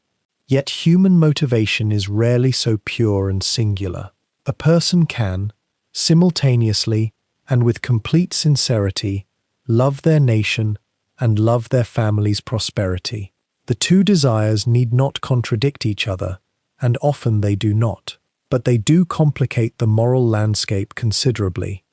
Yet human motivation is rarely so pure and singular. A person can, simultaneously and with complete sincerity, love their nation and love their family's prosperity. The two desires need not contradict each other, and often they do not, but they do complicate the moral landscape considerably.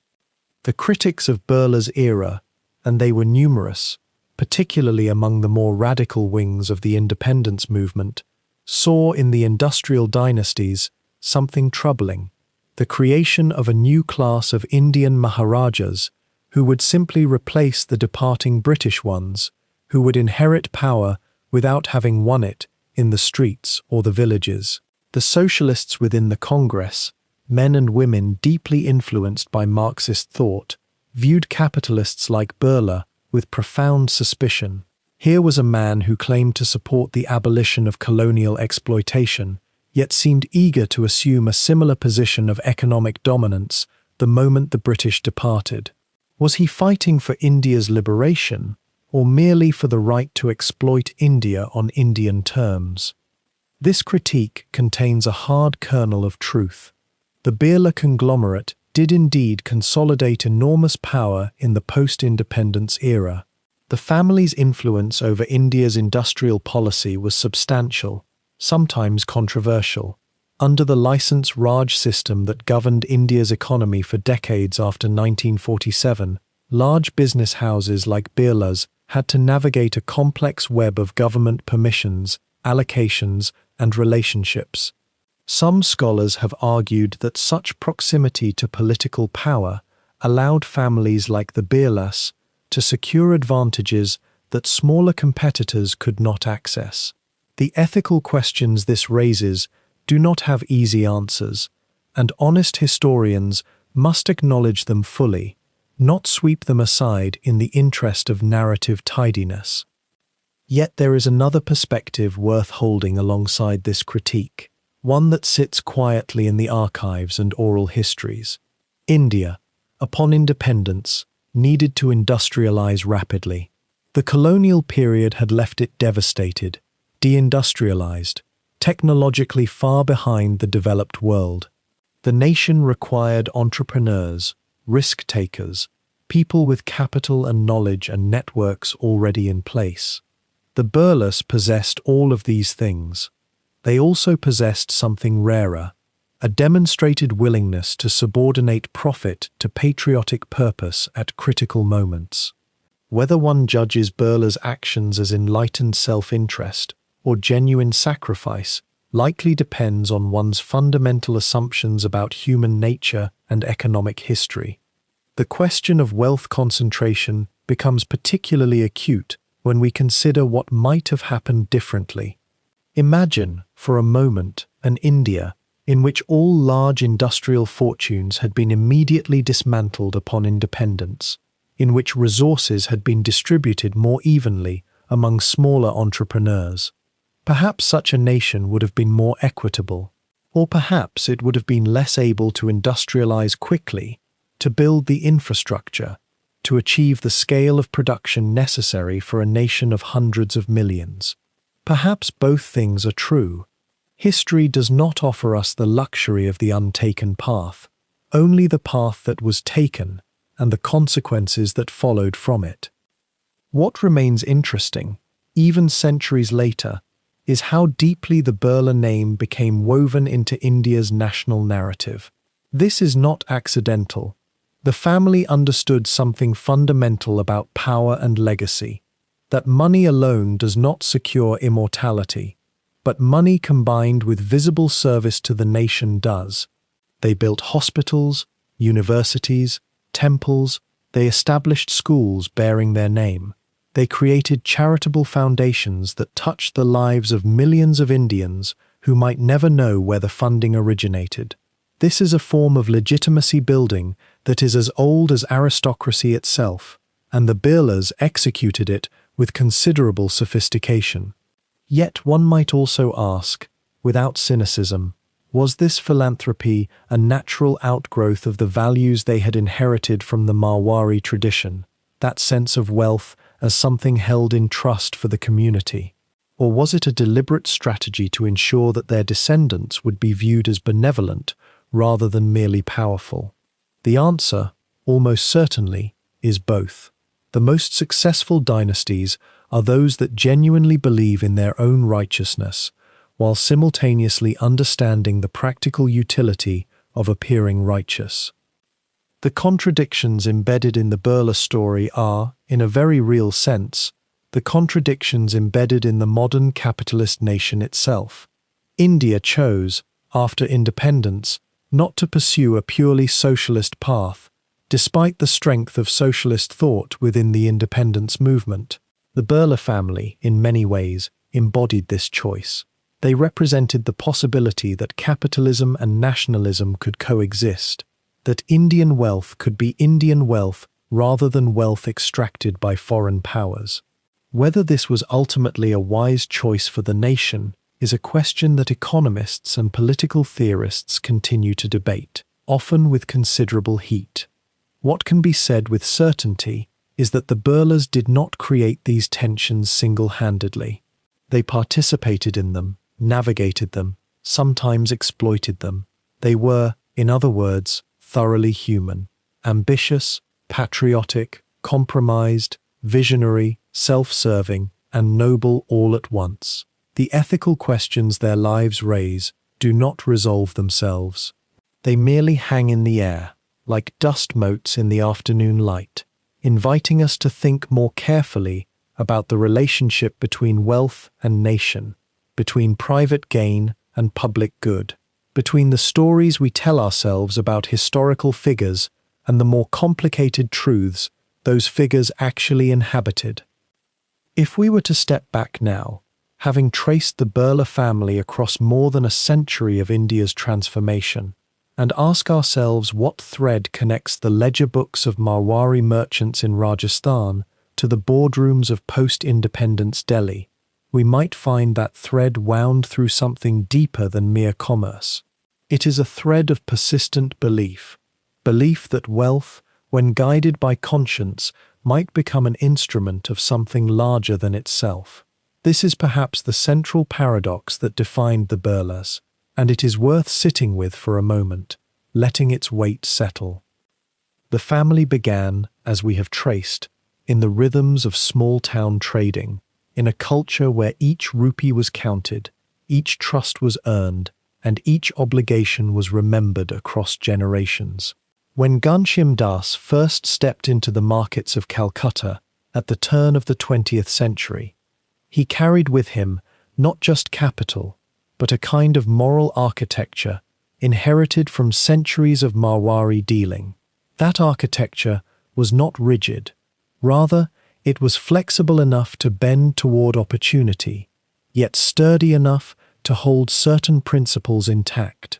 The critics of Birla's era, and they were numerous, particularly among the more radical wings of the independence movement, saw in the industrial dynasties something troubling: the creation of a new class of Indian Maharajas who would simply replace the departing British ones, who would inherit power without having won it in the streets or the villages. The socialists within the Congress, men and women deeply influenced by Marxist thought, viewed capitalists like Birla with profound suspicion. Here was a man who claimed to support the abolition of colonial exploitation, yet seemed eager to assume a similar position of economic dominance the moment the British departed. Was he fighting for India's liberation, or merely for the right to exploit India on Indian terms? This critique contains a hard kernel of truth. The Birla conglomerate did indeed consolidate enormous power in the post-independence era. The family's influence over India's industrial policy was substantial, sometimes controversial. Under the licence Raj system that governed India's economy for decades after 1947, large business houses like Birlas had to navigate a complex web of government permissions, allocations, and relationships. Some scholars have argued that such proximity to political power allowed families like the Birlas to secure advantages that smaller competitors could not access. The ethical questions this raises do not have easy answers, and honest historians must acknowledge them fully, not sweep them aside in the interest of narrative tidiness. Yet there is another perspective worth holding alongside this critique, one that sits quietly in the archives and oral histories. India, upon independence, needed to industrialize rapidly. The colonial period had left it devastated, deindustrialized, technologically far behind the developed world. The nation required entrepreneurs, risk-takers, people with capital and knowledge and networks already in place. The Birlas possessed all of these things. They also possessed something rarer, a demonstrated willingness to subordinate profit to patriotic purpose at critical moments. Whether one judges Birla's actions as enlightened self-interest or genuine sacrifice likely depends on one's fundamental assumptions about human nature and economic history. The question of wealth concentration becomes particularly acute when we consider what might have happened differently. Imagine, for a moment, an India in which all large industrial fortunes had been immediately dismantled upon independence, in which resources had been distributed more evenly among smaller entrepreneurs. Perhaps such a nation would have been more equitable, or perhaps it would have been less able to industrialize quickly, to build the infrastructure, to achieve the scale of production necessary for a nation of hundreds of millions. Perhaps both things are true. History does not offer us the luxury of the untaken path, only the path that was taken and the consequences that followed from it. What remains interesting, even centuries later, is how deeply the Birla name became woven into India's national narrative. This is not accidental. The family understood something fundamental about power and legacy, that money alone does not secure immortality, but money combined with visible service to the nation does. They built hospitals, universities, temples, they established schools bearing their name. They created charitable foundations that touched the lives of millions of Indians who might never know where the funding originated. This is a form of legitimacy building that is as old as aristocracy itself, and the Birlas executed it with considerable sophistication. Yet one might also ask, without cynicism, was this philanthropy a natural outgrowth of the values they had inherited from the Marwari tradition, that sense of wealth as something held in trust for the community? Or was it a deliberate strategy to ensure that their descendants would be viewed as benevolent rather than merely powerful? The answer, almost certainly, is both. The most successful dynasties are those that genuinely believe in their own righteousness, while simultaneously understanding the practical utility of appearing righteous. The contradictions embedded in the Birla story are, in a very real sense, the contradictions embedded in the modern capitalist nation itself. India chose, after independence, not to pursue a purely socialist path, despite the strength of socialist thought within the independence movement. The Birla family, in many ways, embodied this choice. They represented the possibility that capitalism and nationalism could coexist, that Indian wealth could be Indian wealth rather than wealth extracted by foreign powers. Whether this was ultimately a wise choice for the nation is a question that economists and political theorists continue to debate, often with considerable heat. What can be said with certainty is that the Birlas did not create these tensions single-handedly. They participated in them, navigated them, sometimes exploited them. They were, in other words, thoroughly human, ambitious, patriotic, compromised, visionary, self-serving, and noble all at once. The ethical questions their lives raise do not resolve themselves. They merely hang in the air, like dust motes in the afternoon light, inviting us to think more carefully about the relationship between wealth and nation, between private gain and public good, between the stories we tell ourselves about historical figures and the more complicated truths those figures actually inhabited. If we were to step back now, having traced the Birla family across more than a century of India's transformation, and ask ourselves what thread connects the ledger books of Marwari merchants in Rajasthan to the boardrooms of post-independence Delhi, we might find that thread wound through something deeper than mere commerce. It is a thread of persistent belief that wealth, when guided by conscience, might become an instrument of something larger than itself. This is perhaps the central paradox that defined the Birlas, and it is worth sitting with for a moment, letting its weight settle. The family began, as we have traced, in the rhythms of small-town trading, in a culture where each rupee was counted, each trust was earned, and each obligation was remembered across generations. When Ghanshyam Das first stepped into the markets of Calcutta at the turn of the 20th century, he carried with him not just capital, but a kind of moral architecture inherited from centuries of Marwari dealing. That architecture was not rigid. Rather, it was flexible enough to bend toward opportunity, yet sturdy enough to hold certain principles intact.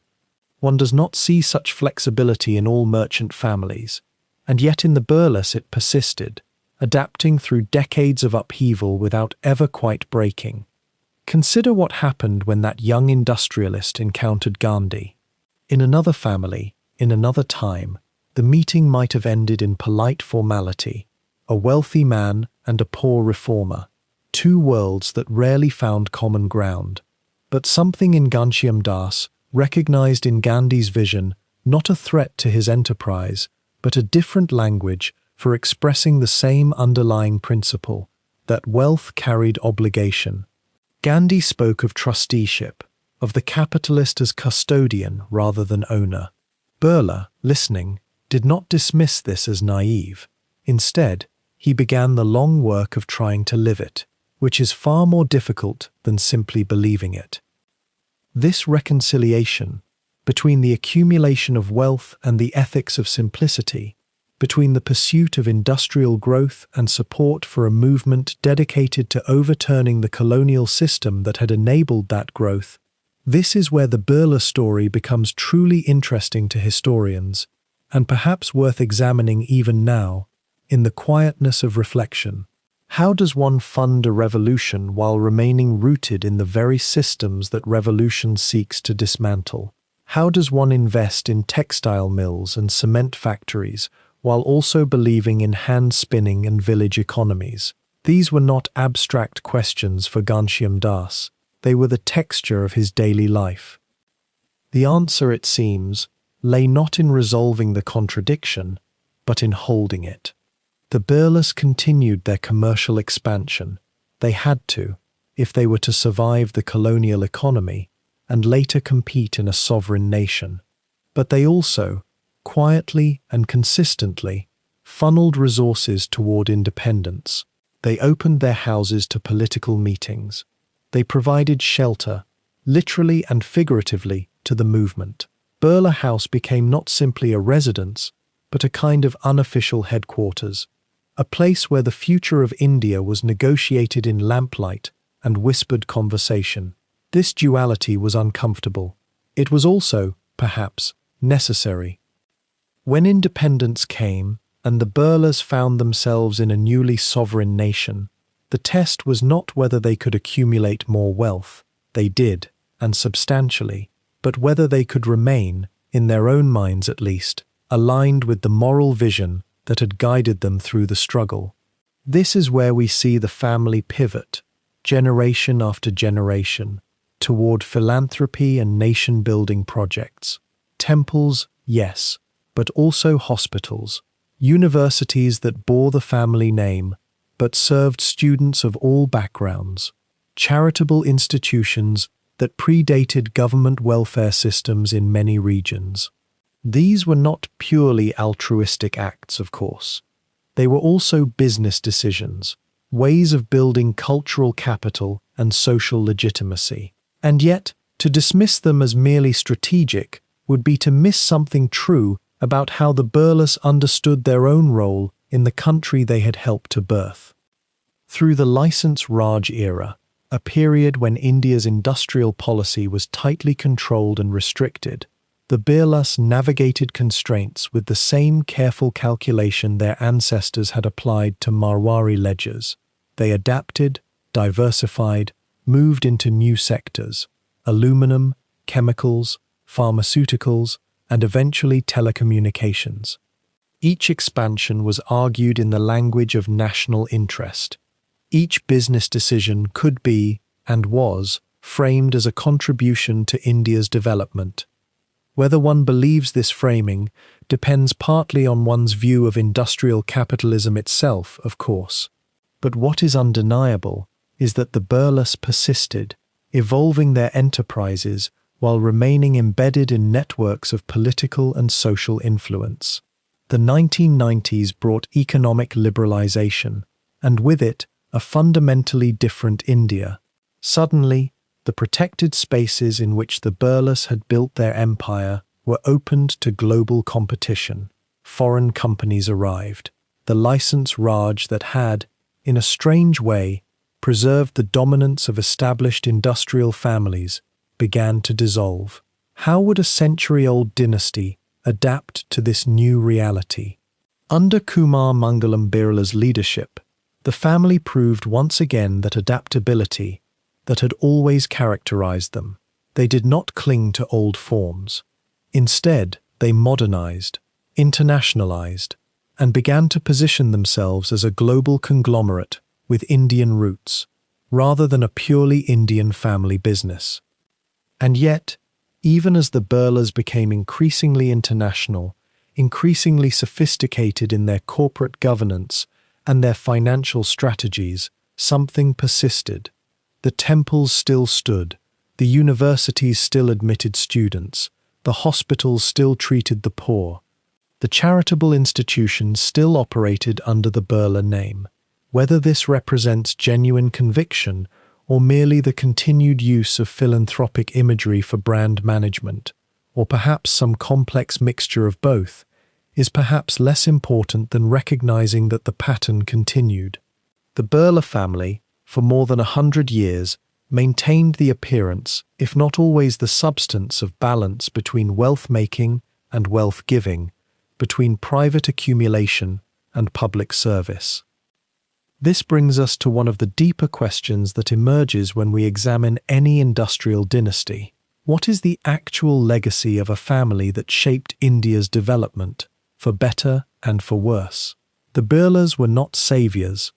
One does not see such flexibility in all merchant families, and yet in the Birlas it persisted, adapting through decades of upheaval without ever quite breaking. Consider what happened when that young industrialist encountered Gandhi. In another family, in another time, the meeting might have ended in polite formality, a wealthy man and a poor reformer, two worlds that rarely found common ground. But something in Ghanshyam Das recognized in Gandhi's vision not a threat to his enterprise, but a different language for expressing the same underlying principle, that wealth carried obligation. Gandhi spoke of trusteeship, of the capitalist as custodian rather than owner. Birla, listening, did not dismiss this as naive. Instead, he began the long work of trying to live it, which is far more difficult than simply believing it. This reconciliation between the accumulation of wealth and the ethics of simplicity, between the pursuit of industrial growth and support for a movement dedicated to overturning the colonial system that had enabled that growth, this is where the Birla story becomes truly interesting to historians, and perhaps worth examining even now, in the quietness of reflection. How does one fund a revolution while remaining rooted in the very systems that revolution seeks to dismantle? How does one invest in textile mills and cement factories while also believing in hand spinning and village economies? These were not abstract questions for Ghanshyam Das. They were the texture of his daily life. The answer, it seems, lay not in resolving the contradiction, but in holding it. The Birlas continued their commercial expansion. They had to, if they were to survive the colonial economy and later compete in a sovereign nation. But they also, quietly and consistently, funneled resources toward independence. They opened their houses to political meetings. They provided shelter, literally and figuratively, to the movement. Birla House became not simply a residence, but a kind of unofficial headquarters, a place where the future of India was negotiated in lamplight and whispered conversation. This duality was uncomfortable. It was also, perhaps, necessary. When independence came, and the Birlas found themselves in a newly sovereign nation, the test was not whether they could accumulate more wealth. They did, and substantially, but whether they could remain, in their own minds at least, aligned with the moral vision that had guided them through the struggle. This is where we see the family pivot, generation after generation, toward philanthropy and nation-building projects. Temples, yes, but also hospitals, universities that bore the family name but served students of all backgrounds, charitable institutions that predated government welfare systems in many regions. These were not purely altruistic acts, of course. They were also business decisions, ways of building cultural capital and social legitimacy. And yet, to dismiss them as merely strategic would be to miss something true about how the Birlas understood their own role in the country they had helped to birth. Through the Licence Raj era, a period when India's industrial policy was tightly controlled and restricted, the Birlas navigated constraints with the same careful calculation their ancestors had applied to Marwari ledgers. They adapted, diversified, moved into new sectors: aluminum, chemicals, pharmaceuticals, and eventually telecommunications. Each expansion was argued in the language of national interest. Each business decision could be, and was, framed as a contribution to India's development. Whether one believes this framing depends partly on one's view of industrial capitalism itself, of course. But what is undeniable is that the Birlas persisted, evolving their enterprises while remaining embedded in networks of political and social influence. The 1990s brought economic liberalization, and with it, a fundamentally different India. Suddenly, the protected spaces in which the Birlas had built their empire were opened to global competition. Foreign companies arrived. The Licence Raj that had, in a strange way, preserved the dominance of established industrial families began to dissolve. How would a century-old dynasty adapt to this new reality? Under Kumar Mangalam Birla's leadership, the family proved once again that adaptability that had always characterized them. They did not cling to old forms. Instead, they modernized, internationalized, and began to position themselves as a global conglomerate with Indian roots, rather than a purely Indian family business. And yet, even as the Birlas became increasingly international, increasingly sophisticated in their corporate governance and their financial strategies, something persisted. The temples still stood, the universities still admitted students, the hospitals still treated the poor. The charitable institutions still operated under the Birla name. Whether this represents genuine conviction or merely the continued use of philanthropic imagery for brand management, or perhaps some complex mixture of both, is perhaps less important than recognizing that the pattern continued. The Birla family, for more than 100 years, maintained the appearance, if not always the substance, of balance between wealth-making and wealth-giving, between private accumulation and public service. This brings us to one of the deeper questions that emerges when we examine any industrial dynasty. What is the actual legacy of a family that shaped India's development, for better and for worse? The Birlas were not saviors.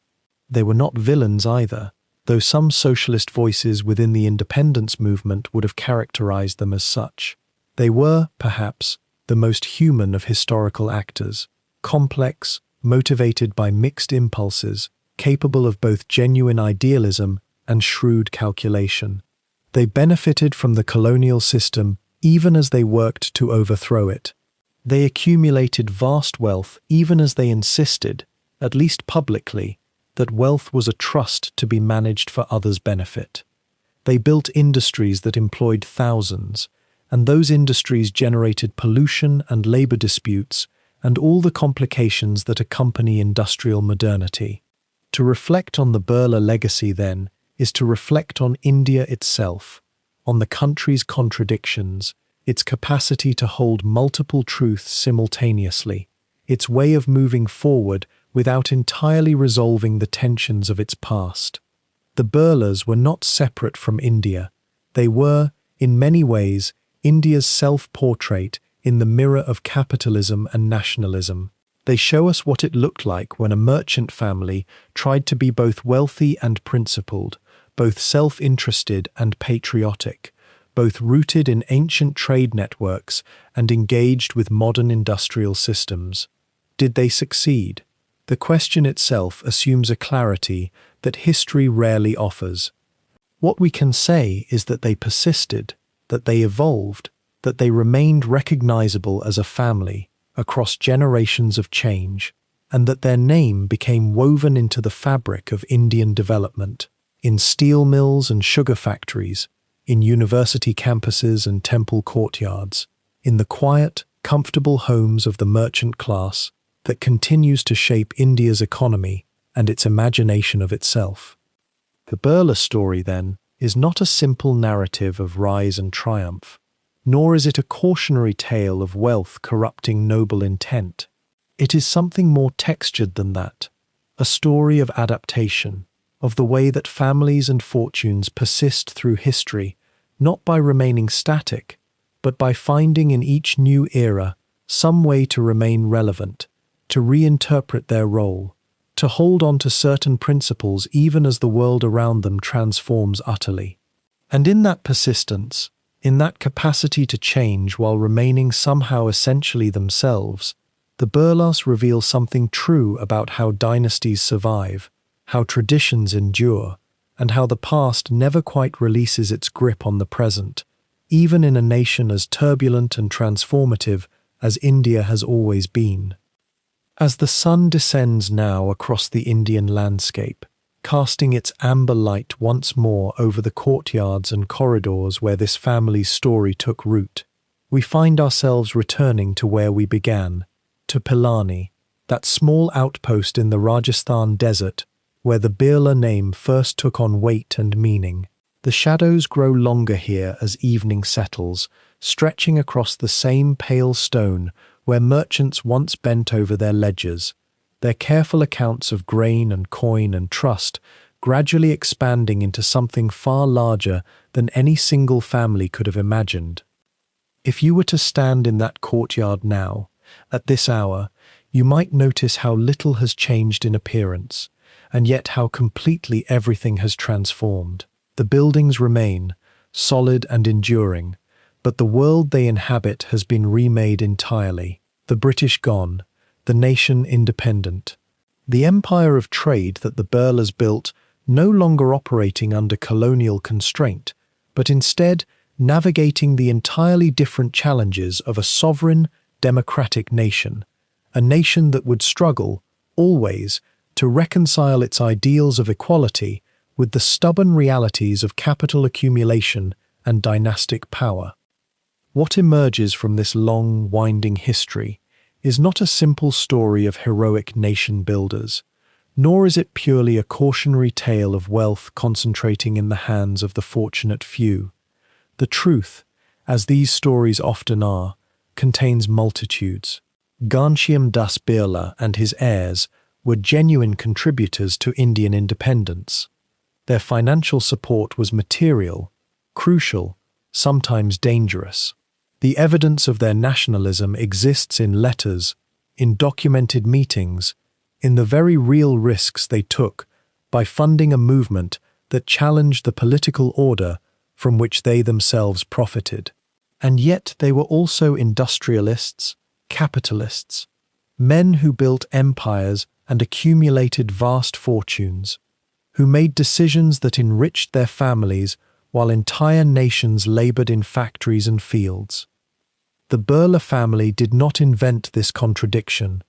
They were not villains either, though some socialist voices within the independence movement would have characterized them as such. They were, perhaps, the most human of historical actors. complex, motivated by mixed impulses, capable of both genuine idealism and shrewd calculation. They benefited from the colonial system even as they worked to overthrow it. They accumulated vast wealth even as they insisted, at least publicly, that wealth was a trust to be managed for others' benefit. They built industries that employed thousands, and those industries generated pollution and labor disputes and all the complications that accompany industrial modernity. To reflect on the Birla legacy, then, is to reflect on India itself, on the country's contradictions, its capacity to hold multiple truths simultaneously, its way of moving forward without entirely resolving the tensions of its past. The Birlas were not separate from India. They were, in many ways, India's self-portrait in the mirror of capitalism and nationalism. They show us what it looked like when a merchant family tried to be both wealthy and principled, both self-interested and patriotic, both rooted in ancient trade networks and engaged with modern industrial systems. Did they succeed? The question itself assumes a clarity that history rarely offers. What we can say is that they persisted, that they evolved, that they remained recognizable as a family across generations of change, and that their name became woven into the fabric of Indian development, in steel mills and sugar factories, in university campuses and temple courtyards, in the quiet, comfortable homes of the merchant class that continues to shape India's economy and its imagination of itself. The Birla story, then, is not a simple narrative of rise and triumph, nor is it a cautionary tale of wealth corrupting noble intent. It is something more textured than that, a story of adaptation, of the way that families and fortunes persist through history, not by remaining static, but by finding in each new era some way to remain relevant, to reinterpret their role, to hold on to certain principles even as the world around them transforms utterly. And in that persistence, in that capacity to change while remaining somehow essentially themselves, the Birlas reveal something true about how dynasties survive, how traditions endure, and how the past never quite releases its grip on the present, even in a nation as turbulent and transformative as India has always been. As the sun descends now across the Indian landscape, casting its amber light once more over the courtyards and corridors where this family's story took root, we find ourselves returning to where we began, to Pilani, that small outpost in the Rajasthan desert where the Birla name first took on weight and meaning. The shadows grow longer here as evening settles, stretching across the same pale stone where merchants once bent over their ledgers, their careful accounts of grain and coin and trust gradually expanding into something far larger than any single family could have imagined. If you were to stand in that courtyard now, at this hour, you might notice how little has changed in appearance, and yet how completely everything has transformed. The buildings remain, solid and enduring, but the world they inhabit has been remade entirely. The British gone, the nation independent. The empire of trade that the Birlas built no longer operating under colonial constraint, but instead navigating the entirely different challenges of a sovereign, democratic nation, a nation that would struggle, always, to reconcile its ideals of equality with the stubborn realities of capital accumulation and dynastic power. What emerges from this long, winding history is not a simple story of heroic nation builders, nor is it purely a cautionary tale of wealth concentrating in the hands of the fortunate few. The truth, as these stories often are, contains multitudes. Ghanshyam Das Birla and his heirs were genuine contributors to Indian independence. Their financial support was material, crucial, sometimes dangerous. The evidence of their nationalism exists in letters, in documented meetings, in the very real risks they took by funding a movement that challenged the political order from which they themselves profited. And yet they were also industrialists, capitalists, Men who built empires and accumulated vast fortunes, who made decisions that enriched their families while entire nations labored in factories and fields. The Birla family did not invent this contradiction.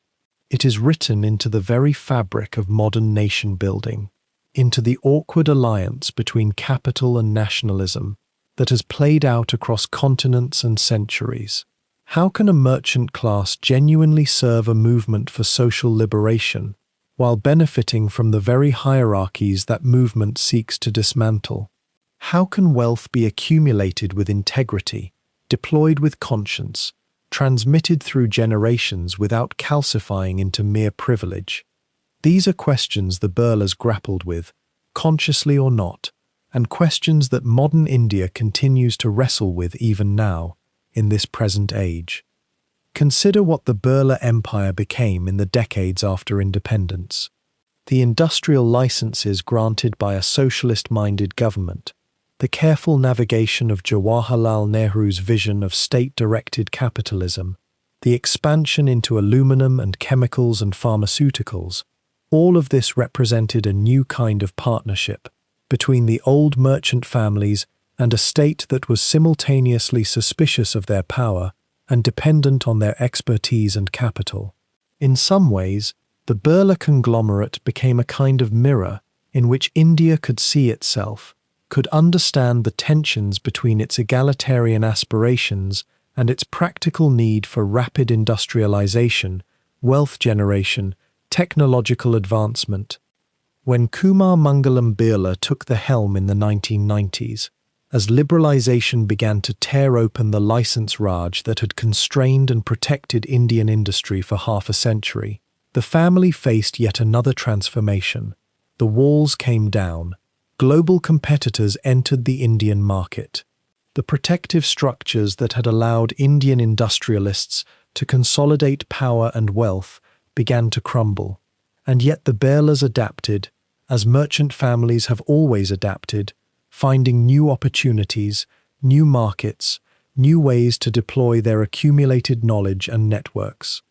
It is written into the very fabric of modern nation building, into the awkward alliance between capital and nationalism that has played out across continents and centuries. How can a merchant class genuinely serve a movement for social liberation while benefiting from the very hierarchies that movement seeks to dismantle? How can wealth be accumulated with integrity, deployed with conscience, transmitted through generations without calcifying into mere privilege? These are questions the Birlas grappled with, consciously or not, and questions that modern India continues to wrestle with even now, in this present age. Consider what the Birla Empire became in the decades after independence. The industrial licenses granted by a socialist-minded government, the careful navigation of Jawaharlal Nehru's vision of state-directed capitalism, the expansion into aluminum and chemicals and pharmaceuticals, all of this represented a new kind of partnership between the old merchant families and a state that was simultaneously suspicious of their power and dependent on their expertise and capital. In some ways, the Birla conglomerate became a kind of mirror in which India could see itself, could understand the tensions between its egalitarian aspirations and its practical need for rapid industrialization, wealth generation, technological advancement. When Kumar Mangalam Birla took the helm in the 1990s, as liberalization began to tear open the license raj that had constrained and protected Indian industry for half a century, the family faced yet another transformation. The walls came down. Global competitors entered the Indian market. The protective structures that had allowed Indian industrialists to consolidate power and wealth began to crumble. And yet the Birlas adapted, as merchant families have always adapted, finding new opportunities, new markets, new ways to deploy their accumulated knowledge and networks.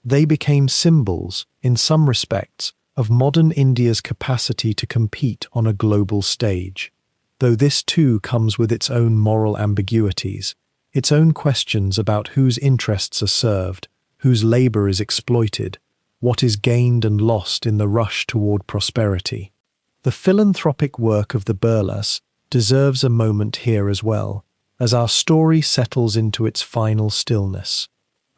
They became symbols, in some respects, of modern India's capacity to compete on a global stage. Though this too comes with its own moral ambiguities, its own questions about whose interests are served, whose labor is exploited, what is gained and lost in the rush toward prosperity. The philanthropic work of the Birlas deserves a moment here as well, as our story settles into its final stillness.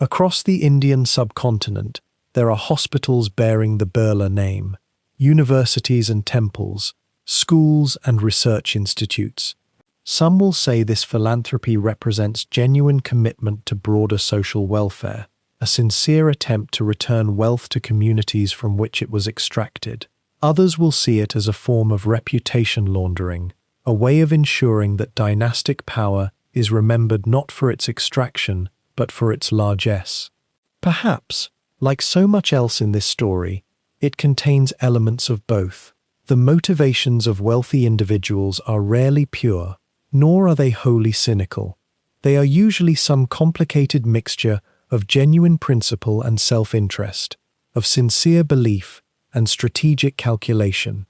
Across the Indian subcontinent, there are hospitals bearing the Birla name, universities and temples, schools and research institutes. Some will say this philanthropy represents genuine commitment to broader social welfare, a sincere attempt to return wealth to communities from which it was extracted. Others will see it as a form of reputation laundering, a way of ensuring that dynastic power is remembered not for its extraction, but for its largesse. Perhaps, like so much else in this story, it contains elements of both. The motivations of wealthy individuals are rarely pure, nor are they wholly cynical. They are usually some complicated mixture of genuine principle and self-interest, of sincere belief and strategic calculation.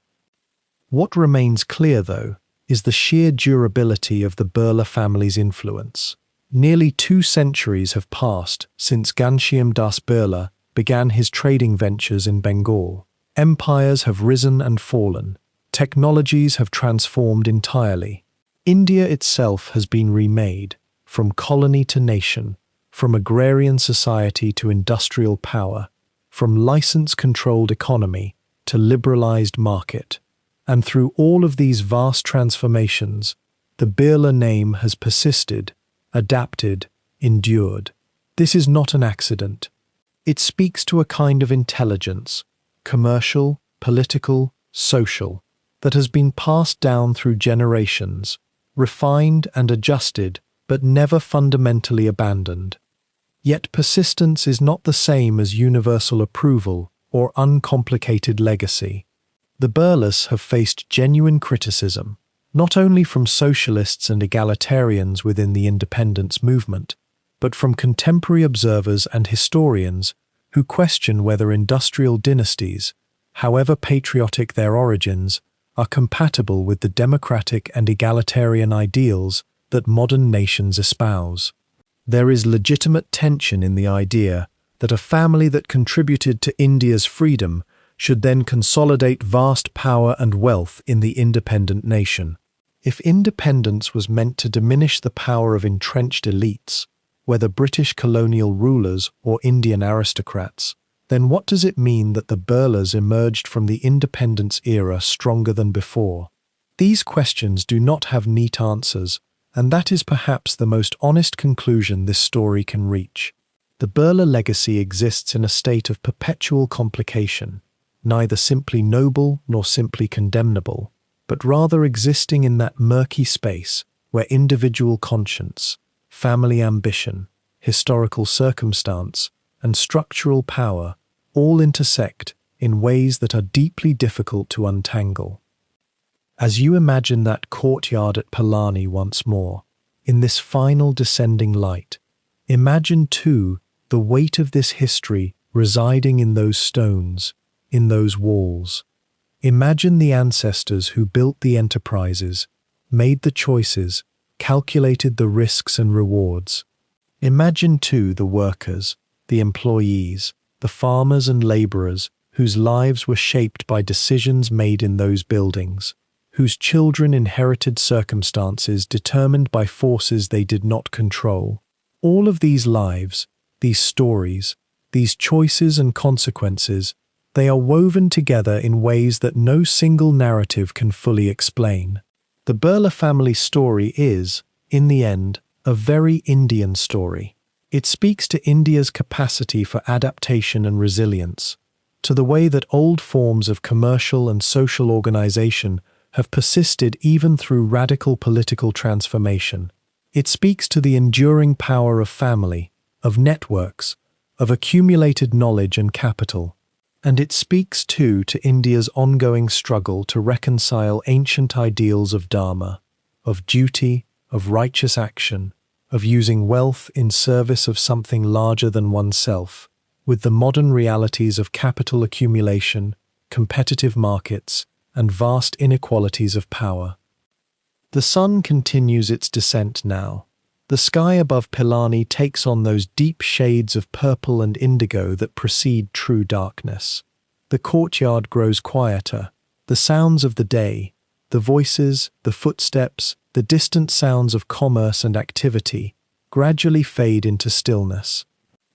What remains clear, though, is the sheer durability of the Birla family's influence. Nearly 2 centuries have passed since Ghanshyam Das Birla began his trading ventures in Bengal. Empires have risen and fallen. Technologies have transformed entirely. India itself has been remade, from colony to nation, from agrarian society to industrial power, from license-controlled economy to liberalized market. And through all of these vast transformations, the Birla name has persisted, adapted, endured. This is not an accident. It speaks to a kind of intelligence, commercial, political, social, that has been passed down through generations, refined and adjusted, but never fundamentally abandoned. Yet persistence is not the same as universal approval or uncomplicated legacy. The Birlas have faced genuine criticism, not only from socialists and egalitarians within the independence movement, but from contemporary observers and historians who question whether industrial dynasties, however patriotic their origins, are compatible with the democratic and egalitarian ideals that modern nations espouse. There is legitimate tension in the idea that a family that contributed to India's freedom should then consolidate vast power and wealth in the independent nation. If independence was meant to diminish the power of entrenched elites, whether British colonial rulers or Indian aristocrats, then what does it mean that the Birlas emerged from the independence era stronger than before? These questions do not have neat answers, and that is perhaps the most honest conclusion this story can reach. The Birla legacy exists in a state of perpetual complication, neither simply noble nor simply condemnable, but rather existing in that murky space where individual conscience, family ambition, historical circumstance, and structural power all intersect in ways that are deeply difficult to untangle. As you imagine that courtyard at Pilani once more, in this final descending light, imagine too the weight of this history residing in those stones, in those walls. Imagine the ancestors who built the enterprises, made the choices, calculated the risks and rewards. Imagine too the workers, the employees, the farmers and laborers whose lives were shaped by decisions made in those buildings, whose children inherited circumstances determined by forces they did not control. All of these lives, these stories, these choices and consequences, they are woven together in ways that no single narrative can fully explain. The Birla family story is, in the end, a very Indian story. It speaks to India's capacity for adaptation and resilience, to the way that old forms of commercial and social organization have persisted even through radical political transformation. It speaks to the enduring power of family, of networks, of accumulated knowledge and capital. And it speaks too to India's ongoing struggle to reconcile ancient ideals of dharma, of duty, of righteous action, of using wealth in service of something larger than oneself, with the modern realities of capital accumulation, competitive markets, and vast inequalities of power. The sun continues its descent now. The sky above Pilani takes on those deep shades of purple and indigo that precede true darkness. The courtyard grows quieter. The sounds of the day, the voices, the footsteps, the distant sounds of commerce and activity, gradually fade into stillness.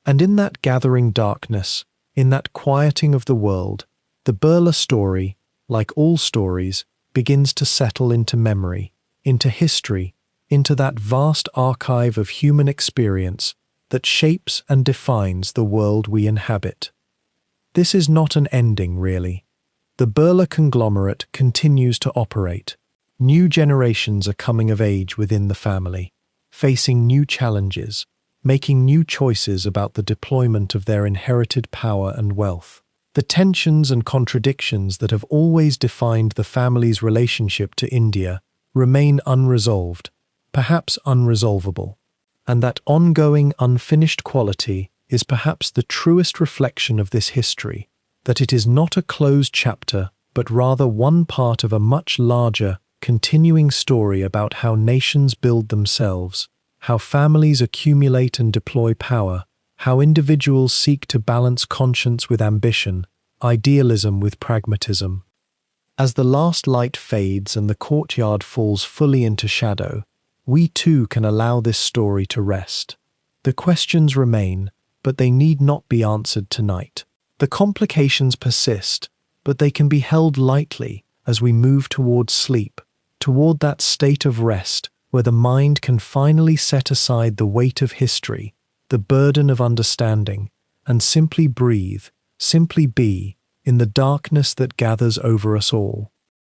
And in that gathering darkness, in that quieting of the world, the Birla story, like all stories, begins to settle into memory, into history, into that vast archive of human experience that shapes and defines the world we inhabit. This is not an ending, really. The Birla conglomerate continues to operate. New generations are coming of age within the family, facing new challenges, making new choices about the deployment of their inherited power and wealth. The tensions and contradictions that have always defined the family's relationship to India remain unresolved, perhaps unresolvable, and that ongoing, unfinished quality is perhaps the truest reflection of this history, that it is not a closed chapter, but rather one part of a much larger, continuing story about how nations build themselves, how families accumulate and deploy power, how individuals seek to balance conscience with ambition, idealism with pragmatism. As the last light fades and the courtyard falls fully into shadow, we too can allow this story to rest. The questions remain, but they need not be answered tonight. The complications persist, but they can be held lightly as we move towards sleep, toward that state of rest where the mind can finally set aside the weight of history, the burden of understanding, and simply breathe, simply be, in the darkness that gathers over us all.